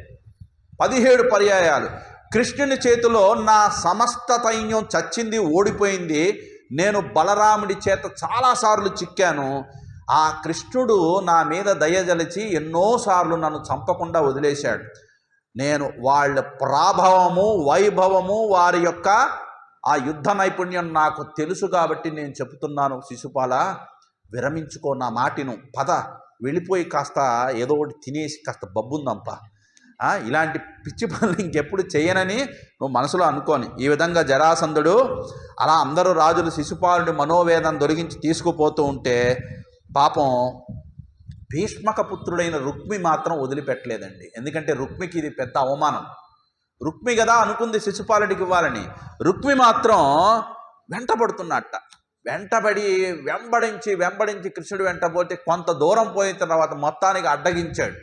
17 పర్యాయాలు. కృష్ణుని చేతిలో నా సమస్త సైన్యం చచ్చింది, ఓడిపోయింది. నేను బలరాముడి చేత చాలాసార్లు చిక్కాను. ఆ కృష్ణుడు నా మీద దయజలిచి ఎన్నోసార్లు నన్ను చంపకుండా వదిలేశాడు. నేను వాళ్ళ ప్రాభవము, వైభవము, వారి యొక్క ఆ యుద్ధ నైపుణ్యం నాకు తెలుసు కాబట్టి నేను చెప్తున్నాను. శిశుపాల, విరమించుకో, నా మాటిను, పద, వెళ్ళిపోయి కాస్త ఏదో ఒకటి తినేసి కాస్త బబ్బుందంప. ఇలాంటి పిచ్చి పనులు ఇంకెప్పుడు చేయనని నువ్వు మనసులో అనుకోని. ఈ విధంగా జరాసంధుడు అలా అందరూ రాజులు శిశుపాలుడి మనోవేదన దొరికించి తీసుకుపోతూ ఉంటే పాపం భీష్మక పుత్రుడైన రుక్మి మాత్రం వదిలిపెట్టలేదండి. ఎందుకంటే రుక్మికి ఇది పెద్ద అవమానం. రుక్మి కదా అనుకుంది శిశుపాలుడికి ఇవ్వాలని. రుక్మి మాత్రం వెంటబడుతున్నట్ట. వెంబడించి కృష్ణుడు వెంటబోతే కొంత దూరం పోయిన తర్వాత మొత్తానికి అడ్డగించాడు.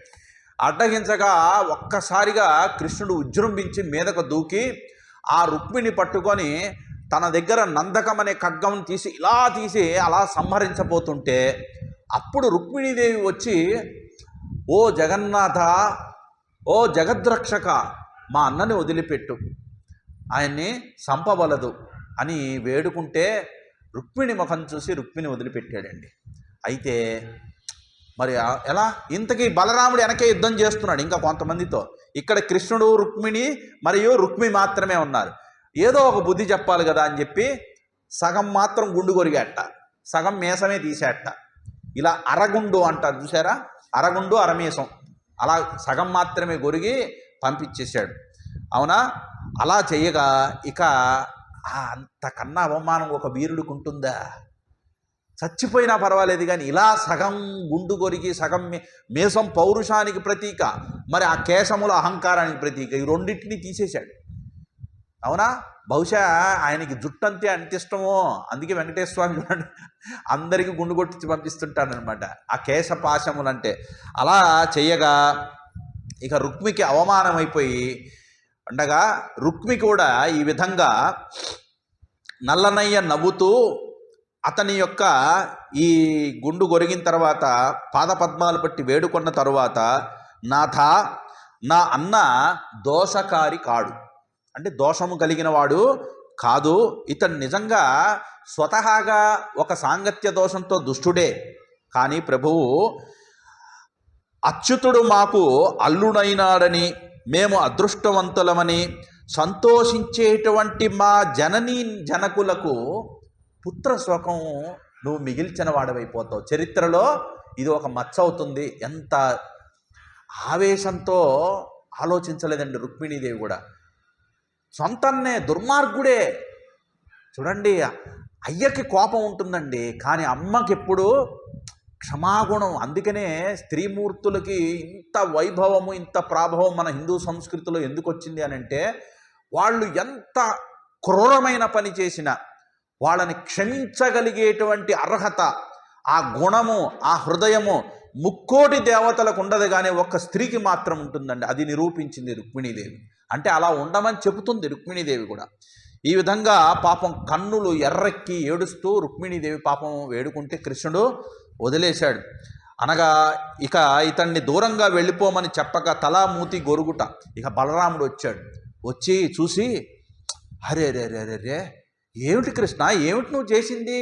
అడ్డగించగా ఒక్కసారిగా కృష్ణుడు ఉజృంభించి మీదకు దూకి ఆ రుక్మిణి పట్టుకొని తన దగ్గర నందకం అనే ఖడ్గం తీసి అలా సంహరించబోతుంటే అప్పుడు రుక్మిణీదేవి వచ్చి, ఓ జగన్నాథ, ఓ జగద్రక్షక, మా అన్నని వదిలిపెట్టు, ఆయన్ని చంపవలదు అని వేడుకుంటే రుక్మిణి ముఖం చూసి రుక్మిణి వదిలిపెట్టాడండి. అయితే మరి ఎలా? ఇంతకీ బలరాముడు వెనకే యుద్ధం చేస్తున్నాడు ఇంకా కొంతమందితో. ఇక్కడ కృష్ణుడు, రుక్మిణి మరియు రుక్మి మాత్రమే ఉన్నారు. ఏదో ఒక బుద్ధి చెప్పాలి కదా అని చెప్పి సగం మాత్రం గుండు కొరిగాట, సగం మీసమే తీసేట. ఇలా అరగుండు అంటారు చూసారా, అరగుండు అరమీసం, అలా సగం మాత్రమే కొరిగి పంపించేశాడు. అవునా? అలా చెయ్యగా ఇక అంతకన్నా అవమానం ఒక వీరుడికి ఉంటుందా? చచ్చిపోయినా పర్వాలేదు కానీ ఇలా సగం గుండు కొరికి సగం మీసం పౌరుషానికి ప్రతీక, మరి ఆ కేశముల అహంకారానికి ప్రతీక, ఈ రెండింటినీ తీసేశాడు. అవునా? బహుశా ఆయనకి జుట్టంతే అంత ఇష్టమో, అందుకే వెంకటేశ్వర స్వామి చూడండి అందరికీ గుండు కొట్టించి పంపిస్తుంటానమాట ఆ కేశపాశములంటే. అలా చెయ్యగా ఇక రుక్మికి అవమానం అయిపోయి ఉండగా రుక్మి కూడా ఈ విధంగా నల్లనయ్య నవ్వుతూ అతని యొక్క ఈ గుండు గొరిగిన తర్వాత పాదపద్మాలు పట్టి వేడుకున్న తరువాత, నాథ, నా అన్న దోషకారి కాడు, అంటే దోషము కలిగిన వాడు కాదు, ఇతను నిజంగా స్వతహాగా ఒక సాంగత్య దోషంతో దుష్టుడే. కానీ ప్రభువు, అచ్యుతుడు మాకు అల్లుడైనాడని మేము అదృష్టవంతులమని సంతోషించేటువంటి మా జననీ జనకులకు పుత్రశోకం నువ్వు మిగిల్చిన వాడవైపోతావు. చరిత్రలో ఇది ఒక మచ్చ అవుతుంది. ఎంత ఆవేశంతో ఆలోచించలేదండి రుక్మిణీదేవి కూడా. సొంతన్నే దుర్మార్గుడే. చూడండి, అయ్యకి కోపం ఉంటుందండి, కానీ అమ్మకి ఎప్పుడు క్షమాగుణం. అందుకనే స్త్రీమూర్తులకి ఇంత వైభవము, ఇంత ప్రాభవం మన హిందూ సంస్కృతిలో ఎందుకు వచ్చింది అని అంటే, వాళ్ళు ఎంత క్రూరమైన పని చేసినా వాళ్ళని క్షమించగలిగేటువంటి అర్హత, ఆ గుణము, ఆ హృదయము ముక్కోటి దేవతలకు ఉండదు, కానీ ఒక్క స్త్రీకి మాత్రం ఉంటుందండి. అది నిరూపించింది రుక్మిణీదేవి. అంటే అలా ఉండమని చెబుతుంది రుక్మిణీదేవి కూడా. ఈ విధంగా పాపం కన్నులు ఎర్రెక్కి ఏడుస్తూ రుక్మిణీదేవి పాపం వేడుకుంటే కృష్ణుడు వదిలేశాడు. అనగా ఇక ఇతన్ని దూరంగా వెళ్ళిపోమని చెప్పక తలా మూతి గొరుగుట. ఇక బలరాముడు వచ్చాడు. వచ్చి చూసి, అరే రే రే రే రే, ఏమిటి కృష్ణ, ఏమిటి నువ్వు చేసింది?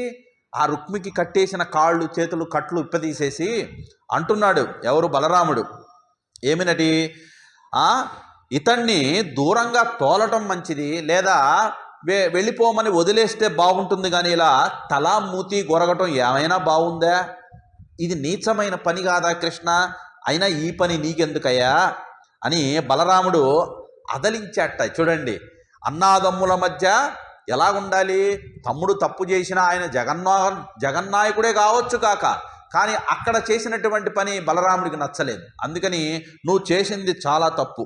ఆ రుక్మికి కట్టేసిన కాళ్ళు చేతులు కట్లు ఇప్పదీసేసి అంటున్నాడు. ఎవరు? బలరాముడు. ఏమినటి? ఇతన్ని దూరంగా తోలటం మంచిది, లేదా వెళ్ళిపోమని వదిలేస్తే బాగుంటుంది, కానీ ఇలా తలా మూతి గొరగటం ఏమైనా బాగుందా? ఇది నీచమైన పని కాదా కృష్ణ? అయినా ఈ పని నీకెందుకయ్యా అని బలరాముడు అదలించాట. చూడండి, అన్నాదమ్ముల మధ్య ఎలా ఉండాలి? తమ్ముడు తప్పు చేసినా ఆయన జగన్నాయకుడే కావచ్చు కాక, కానీ అక్కడ చేసినటువంటి పని బలరాముడికి నచ్చలేదు. అందుకని నువ్వు చేసింది చాలా తప్పు,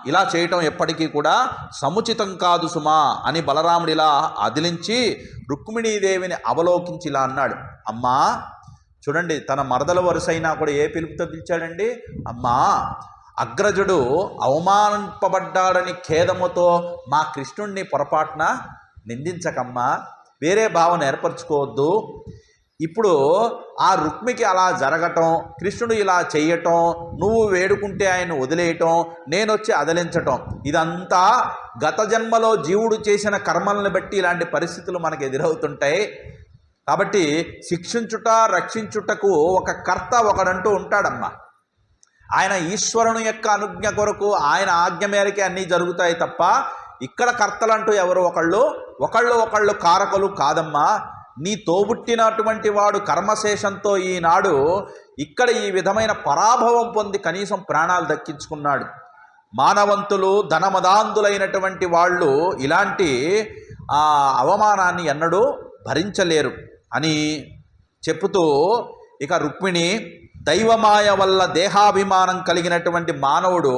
ఇలా చేయటం ఎప్పటికీ కూడా సముచితం కాదు సుమా అని బలరాముడు ఇలా అదిలించి రుక్మిణీదేవిని అవలోకించి ఇలా అన్నాడు. అమ్మా, చూడండి, తన మరదల వరుసైనా కూడా ఏ పిలుపుతో పిలిచాడండి? అమ్మా, అగ్రజుడు అవమానింపబడ్డాడని ఖేదముతో మా కృష్ణుణ్ణి పొరపాటున నిందించకమ్మా, వేరే భావన ఏర్పరచుకోవద్దు. ఇప్పుడు ఆ రుక్మికి అలా జరగటం, కృష్ణుడు ఇలా చెయ్యటం, నువ్వు వేడుకుంటే ఆయన వదిలేయటం, నేనొచ్చి అదలించటం, ఇదంతా గత జన్మలో జీవుడు చేసిన కర్మలను బట్టి ఇలాంటి పరిస్థితులు మనకు ఎదురవుతుంటాయి. కాబట్టి శిక్షించుట, రక్షించుటకు ఒక కర్త ఒకడంటూ ఉంటాడమ్మా. ఆయన ఈశ్వరుని యొక్క అనుజ్ఞ కొరకు ఆయన ఆజ్ఞ మేరకే అన్నీ జరుగుతాయి తప్ప ఇక్కడ కర్తలంటూ ఎవరు ఒకళ్ళు కారకులు కాదమ్మా. నీ తోబుట్టినటువంటి వాడు కర్మశేషంతో ఈనాడు ఇక్కడ ఈ విధమైన పరాభవం పొంది కనీసం ప్రాణాలు దక్కించుకున్నాడు. మానవంతులు, ధనమదాంధులైనటువంటి వాళ్ళు ఇలాంటి అవమానాన్ని ఎన్నడూ భరించలేరు అని చెప్పుతూ ఇక రుక్మిణి, దైవమాయ వల్ల దేహాభిమానం కలిగినటువంటి మానవుడు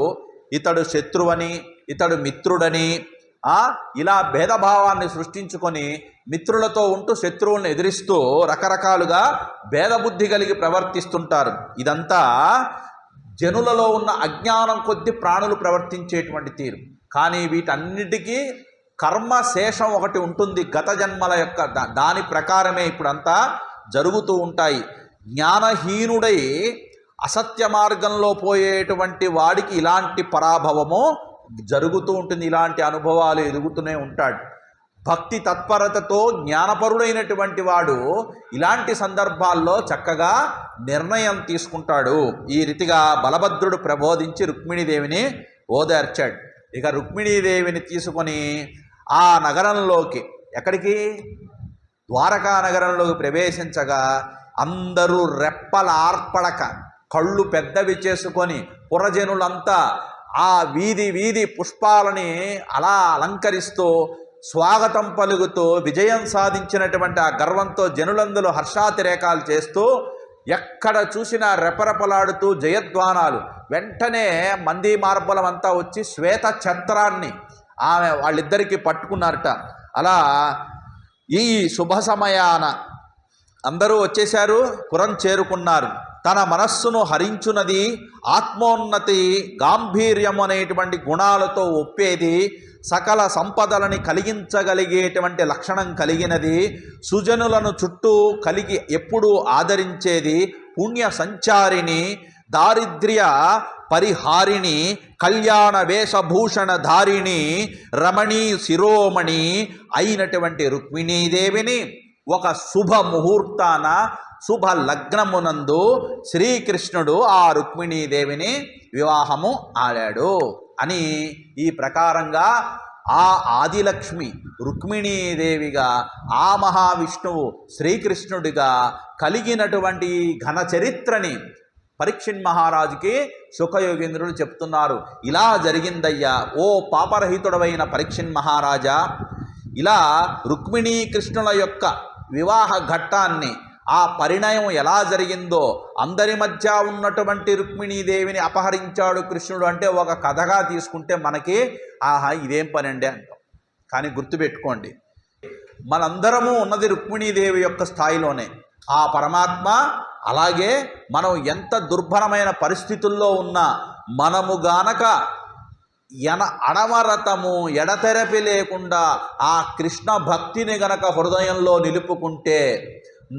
ఇతడు శత్రువని, ఇతడు మిత్రుడని ఇలా భేదభావాన్ని సృష్టించుకొని మిత్రులతో ఉంటూ శత్రువులను ఎదిరిస్తూ రకరకాలుగా భేదబుద్ధి కలిగి ప్రవర్తిస్తుంటారు. ఇదంతా జనులలో ఉన్న అజ్ఞానం కొద్దీ ప్రాణులు ప్రవర్తించేటువంటి తీరు. కానీ వీటన్నిటికీ కర్మశేషం ఒకటి ఉంటుంది, గత జన్మల యొక్క, దాని ప్రకారమే ఇప్పుడంతా జరుగుతూ ఉంటాయి. జ్ఞానహీనుడై అసత్య మార్గంలో పోయేటువంటి వాడికి ఇలాంటి పరాభవము జరుగుతూ ఉంటుంది, ఇలాంటి అనుభవాలు ఎదుగుతూనే ఉంటాడు. భక్తి తత్పరతతో జ్ఞానపరుడైనటువంటి వాడు ఇలాంటి సందర్భాల్లో చక్కగా నిర్ణయం తీసుకుంటాడు. ఈ రీతిగా బలభద్రుడు ప్రబోధించి రుక్మిణీదేవిని ఓదార్చాడు. ఇక రుక్మిణీదేవిని తీసుకొని ఆ నగరంలోకి, ఎక్కడికి, ద్వారకా నగరంలోకి ప్రవేశించగా అందరూ రెప్పలార్పడక కళ్ళు పెద్దవి చేసుకొని పురజనులంతా ఆ వీధి వీధి పుష్పాలని అలా అలంకరిస్తూ స్వాగతం పలుకుతూ విజయం సాధించినటువంటి ఆ గర్వంతో జనులందరూ హర్షాతిరేకాలు చేస్తూ ఎక్కడ చూసినా రెపరెపలాడుతూ జయధ్వానాలు. వెంటనే మంది మార్బలం అంతా వచ్చి శ్వేత ఛత్రాన్ని ఆమె వాళ్ళిద్దరికీ పట్టుకున్నారట. అలా ఈ శుభ సమయాన అందరూ వచ్చేశారు, పురం చేరుకున్నారు. తన మనస్సును హరించున్నది, ఆత్మోన్నతి గాంభీర్యం అనేటువంటి గుణాలతో ఒప్పేది, సకల సంపదలని కలిగించగలిగేటువంటి లక్షణం కలిగినది, సుజనులను చుట్టూ కలిగి ఎప్పుడూ ఆదరించేది, పుణ్య సంచారిణి, దారిద్ర్య పరిహారిణి, కళ్యాణ వేషభూషణ ధారిణి, రమణీ శిరోమణి అయినటువంటి రుక్మిణీదేవిని ఒక శుభ ముహూర్తాన శుభ లగ్నమునందు శ్రీకృష్ణుడు ఆ రుక్మిణీదేవిని వివాహము ఆడాడు అని ఈ ప్రకారంగా ఆ ఆదిలక్ష్మి రుక్మిణీదేవిగా, ఆ మహావిష్ణువు శ్రీకృష్ణుడిగా కలిగినటువంటి ఘన చరిత్రని పరీక్షిత్ మహారాజుకి శుకయోగేంద్రుడు చెప్తున్నారు. ఇలా జరిగిందయ్యా ఓ పాపరహితుడవైన పరీక్షిత్ మహారాజా, ఇలా రుక్మిణీ కృష్ణుల యొక్క వివాహ ఘట్టాన్ని, ఆ పరిణయం ఎలా జరిగిందో, అందరి మధ్య ఉన్నటువంటి రుక్మిణీదేవిని అపహరించాడు కృష్ణుడు అంటే ఒక కథగా తీసుకుంటే మనకి ఆహా ఇదేం పని అండి అంటాం. కానీ గుర్తుపెట్టుకోండి, మనందరము ఉన్నది రుక్మిణీదేవి యొక్క స్థాయిలోనే. ఆ పరమాత్మ అలాగే మనం ఎంత దుర్భరమైన పరిస్థితుల్లో ఉన్నా మనము గానక అడమరతము ఎడతెరపి లేకుండా ఆ కృష్ణ భక్తిని గనక హృదయంలో నిలుపుకుంటే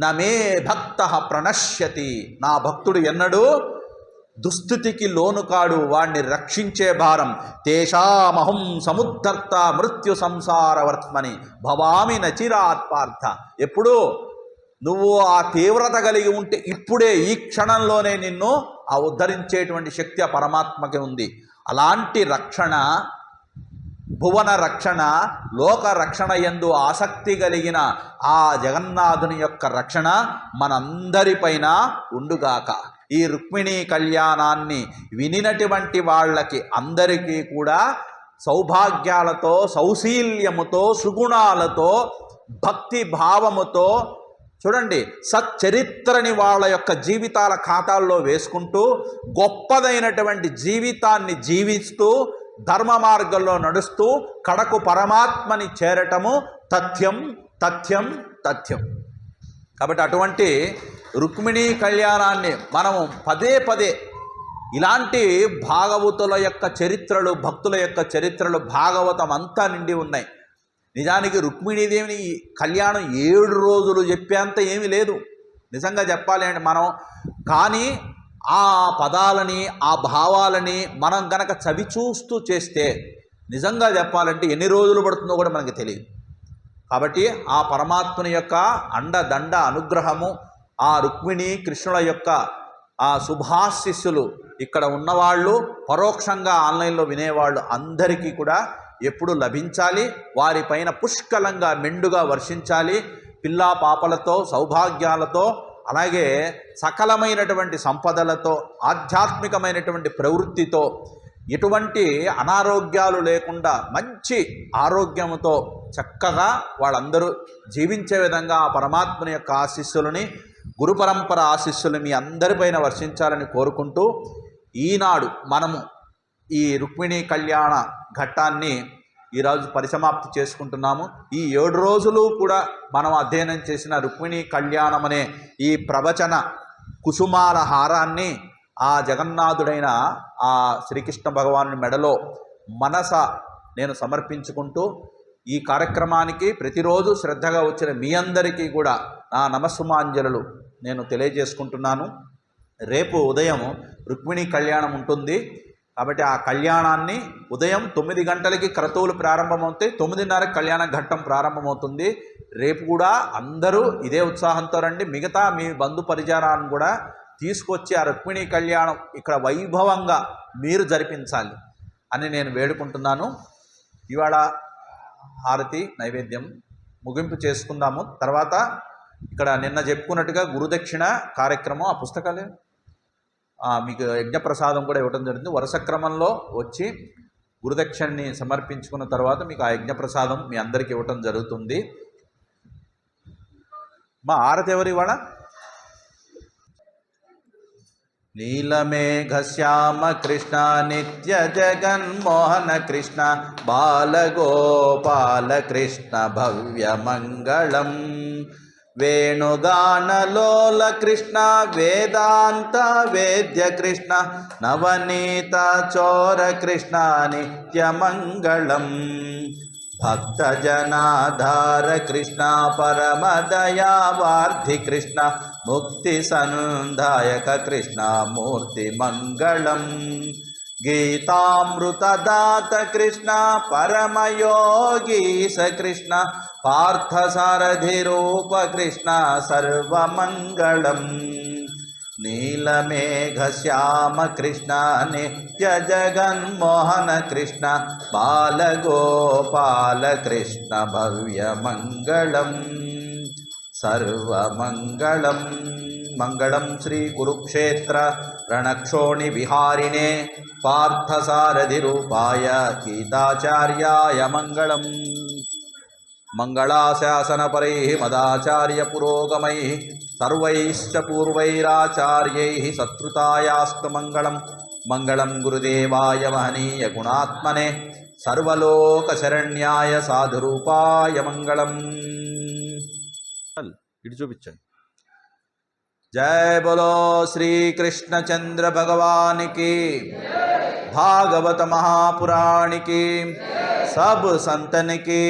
నమే భక్త ప్రణశ్యతి, నా భక్తుడు ఎన్నడూ దుస్థితికి లోను కాడు, వాణ్ణి రక్షించే భారం. తేషామహం సముద్ధర్త మృత్యు సంసారవర్త్మని భవామి నచిరాత్పార్థ. ఎప్పుడు నువ్వు ఆ తీవ్రత కలిగి ఉంటే ఇప్పుడే ఈ క్షణంలోనే నిన్ను ఆ ఉద్ధరించేటువంటి శక్తి ఆ పరమాత్మకి ఉంది. అలాంటి రక్షణ, భువన రక్షణ, లోక రక్షణ యందు ఆసక్తి కలిగిన ఆ జగన్నాథుని యొక్క రక్షణ మనందరిపైన ఉండుగాక. ఈ రుక్మిణీ కళ్యాణాన్ని వినినటువంటి వాళ్ళకి అందరికీ కూడా సౌభాగ్యాలతో, సౌశీల్యముతో, సుగుణాలతో, భక్తి భావముతో, చూడండి సచ్చరిత్రని వాళ్ళ యొక్క జీవితాల ఖాతాల్లో వేసుకుంటూ గొప్పదైనటువంటి జీవితాన్ని జీవిస్తూ ధర్మ మార్గంలో నడుస్తూ కడకు పరమాత్మని చేరటము తథ్యం తథ్యం తథ్యం. కాబట్టి అటువంటి రుక్మిణీ కళ్యాణాన్ని మనము పదే పదే ఇలాంటి భాగవతుల యొక్క చరిత్రలు, భక్తుల యొక్క చరిత్రలు భాగవతం అంతా నిండి ఉన్నాయి. నిజానికి రుక్మిణీదేవిని కళ్యాణం 7 రోజులు చెప్పేంత ఏమీ లేదు నిజంగా చెప్పాలి అంటే మనం. కానీ ఆ పదాలని, ఆ భావాలని మనం గనక చవి చూస్తూ చేస్తే నిజంగా చెప్పాలంటే ఎన్ని రోజులు పడుతుందో కూడా మనకి తెలియదు. కాబట్టి ఆ పరమాత్మని యొక్క అండదండ అనుగ్రహము, ఆ రుక్మిణి కృష్ణుల యొక్క ఆ శుభాశిస్సులు ఇక్కడ ఉన్నవాళ్ళు, పరోక్షంగా ఆన్లైన్లో వినేవాళ్ళు అందరికీ కూడా ఎప్పుడు లభించాలి. వారిపైన పుష్కలంగా మెండుగా వర్షించాలి. పిల్లా పాపలతో, సౌభాగ్యాలతో, అలాగే సకలమైనటువంటి సంపదలతో, ఆధ్యాత్మికమైనటువంటి ప్రవృత్తితో, ఎటువంటి అనారోగ్యాలు లేకుండా మంచి ఆరోగ్యంతో చక్కగా వాళ్ళందరూ జీవించే విధంగా ఆ పరమాత్మని యొక్క ఆశీస్సులని, గురు పరంపర ఆశీస్సులు మీ అందరిపైన వర్షించాలని కోరుకుంటూ ఈనాడు మనము ఈ రుక్మిణీ కళ్యాణ ఘట్టాన్ని ఈరోజు పరిసమాప్తి చేసుకుంటున్నాము. ఈ 7 రోజులు కూడా మనం అధ్యయనం చేసిన రుక్మిణీ కళ్యాణం అనే ఈ ప్రవచన కుసుమాల హారాన్ని ఆ జగన్నాథుడైన ఆ శ్రీకృష్ణ భగవానుని మెడలో మనస నేను సమర్పించుకుంటూ ఈ కార్యక్రమానికి ప్రతిరోజు శ్రద్ధగా వచ్చిన మీ అందరికీ కూడా నా నమస్సుమాంజలు నేను తెలియజేసుకుంటున్నాను. రేపు ఉదయం రుక్మిణీ కళ్యాణం ఉంటుంది. కాబట్టి ఆ కళ్యాణాన్ని ఉదయం 9 గంటలకి క్రతువులు ప్రారంభమవుతాయి, 9:30 కళ్యాణ ఘట్టం ప్రారంభమవుతుంది. రేపు కూడా అందరూ ఇదే ఉత్సాహంతో రండి. మిగతా మీ బంధు పరిజనాన్ని కూడా తీసుకొచ్చి ఆ రుక్మిణీ కళ్యాణం ఇక్కడ వైభవంగా మీరు జరిపించాలి అని నేను వేడుకుంటున్నాను. ఇవాళ హారతి నైవేద్యం ముగింపు చేసుకుందాము. తర్వాత ఇక్కడ నిన్న చెప్పుకున్నట్టుగా గురుదక్షిణ కార్యక్రమం, ఆ పుస్తకాలే మీకు యజ్ఞప్రసాదం కూడా ఇవ్వడం జరుగుతుంది. వరుస క్రమంలో వచ్చి గురుదక్షిణని సమర్పించుకున్న తర్వాత మీకు ఆ యజ్ఞప్రసాదం మీ అందరికీ ఇవ్వటం జరుగుతుంది. మా ఆరతి ఎవరు ఇవాళ? నీలమేఘ శ్యామ కృష్ణ నిత్య జగన్మోహన కృష్ణ బాలగోపాల కృష్ణ భవ్య మంగళం వేణుగానలోల కృష్ణ వేదాంత వేద్య కృష్ణ నవనీత చోర కృష్ణ నిత్యమంగళం భక్తజనాధార కృష్ణ పరమదయావార్ధి కృష్ణ ముక్తి సందాయక కృష్ణ మూర్తి మంగళం గీతామృతదాత కృష్ణ పరమయోగీశ కృష్ణ పార్థసారథి రూప కృష్ణ సర్వమంగళం నీలమేఘ శ్యామ కృష్ణ నిత్య జగన్మోహన కృష్ణ బాలగోపాల కృష్ణ భవ్య మంగళం సర్వమంగళం మంగళం శ్రీ కురుక్షేత్ర రణక్షోణి విహారిణే పార్థసారథి రూపాయ గీతాచార్యాయ మంగళం మంగళాశాసనపరైః మదాచార్య పురోగమైః సర్వైశ్చ పూర్వైరాచార్యైః సత్కృతాయాస్తు మంగళం మంగళం గురుదేవాయ మహనీయ గుణాత్మనే సర్వలోకశరణ్యాయ సాధురూపాయ మంగళం. ఇటు చూపించండి. జయ బోలో శ్రీకృష్ణ చంద్ర భగవానికి, భాగవత మహాపురాణికి, सब संतन की,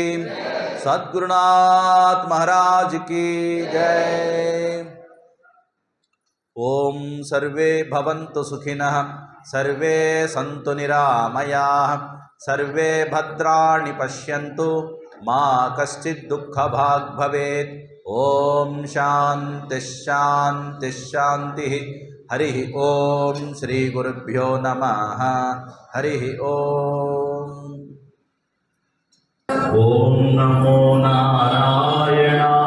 सद्गुरुनाथ महाराज की जय। ओम सर्वे भवन्तु सुखिनः, सर्वे सन्तु निरामयाः, सर्वे भद्राणि पश्यन्तु, मा कश्चित् दुःखभाग् भवेत्। ओम शांति शांति शांति। हरि ओम श्री गुरुभ्यो नमः। हरि ओम। ओम नमो नारायणाय।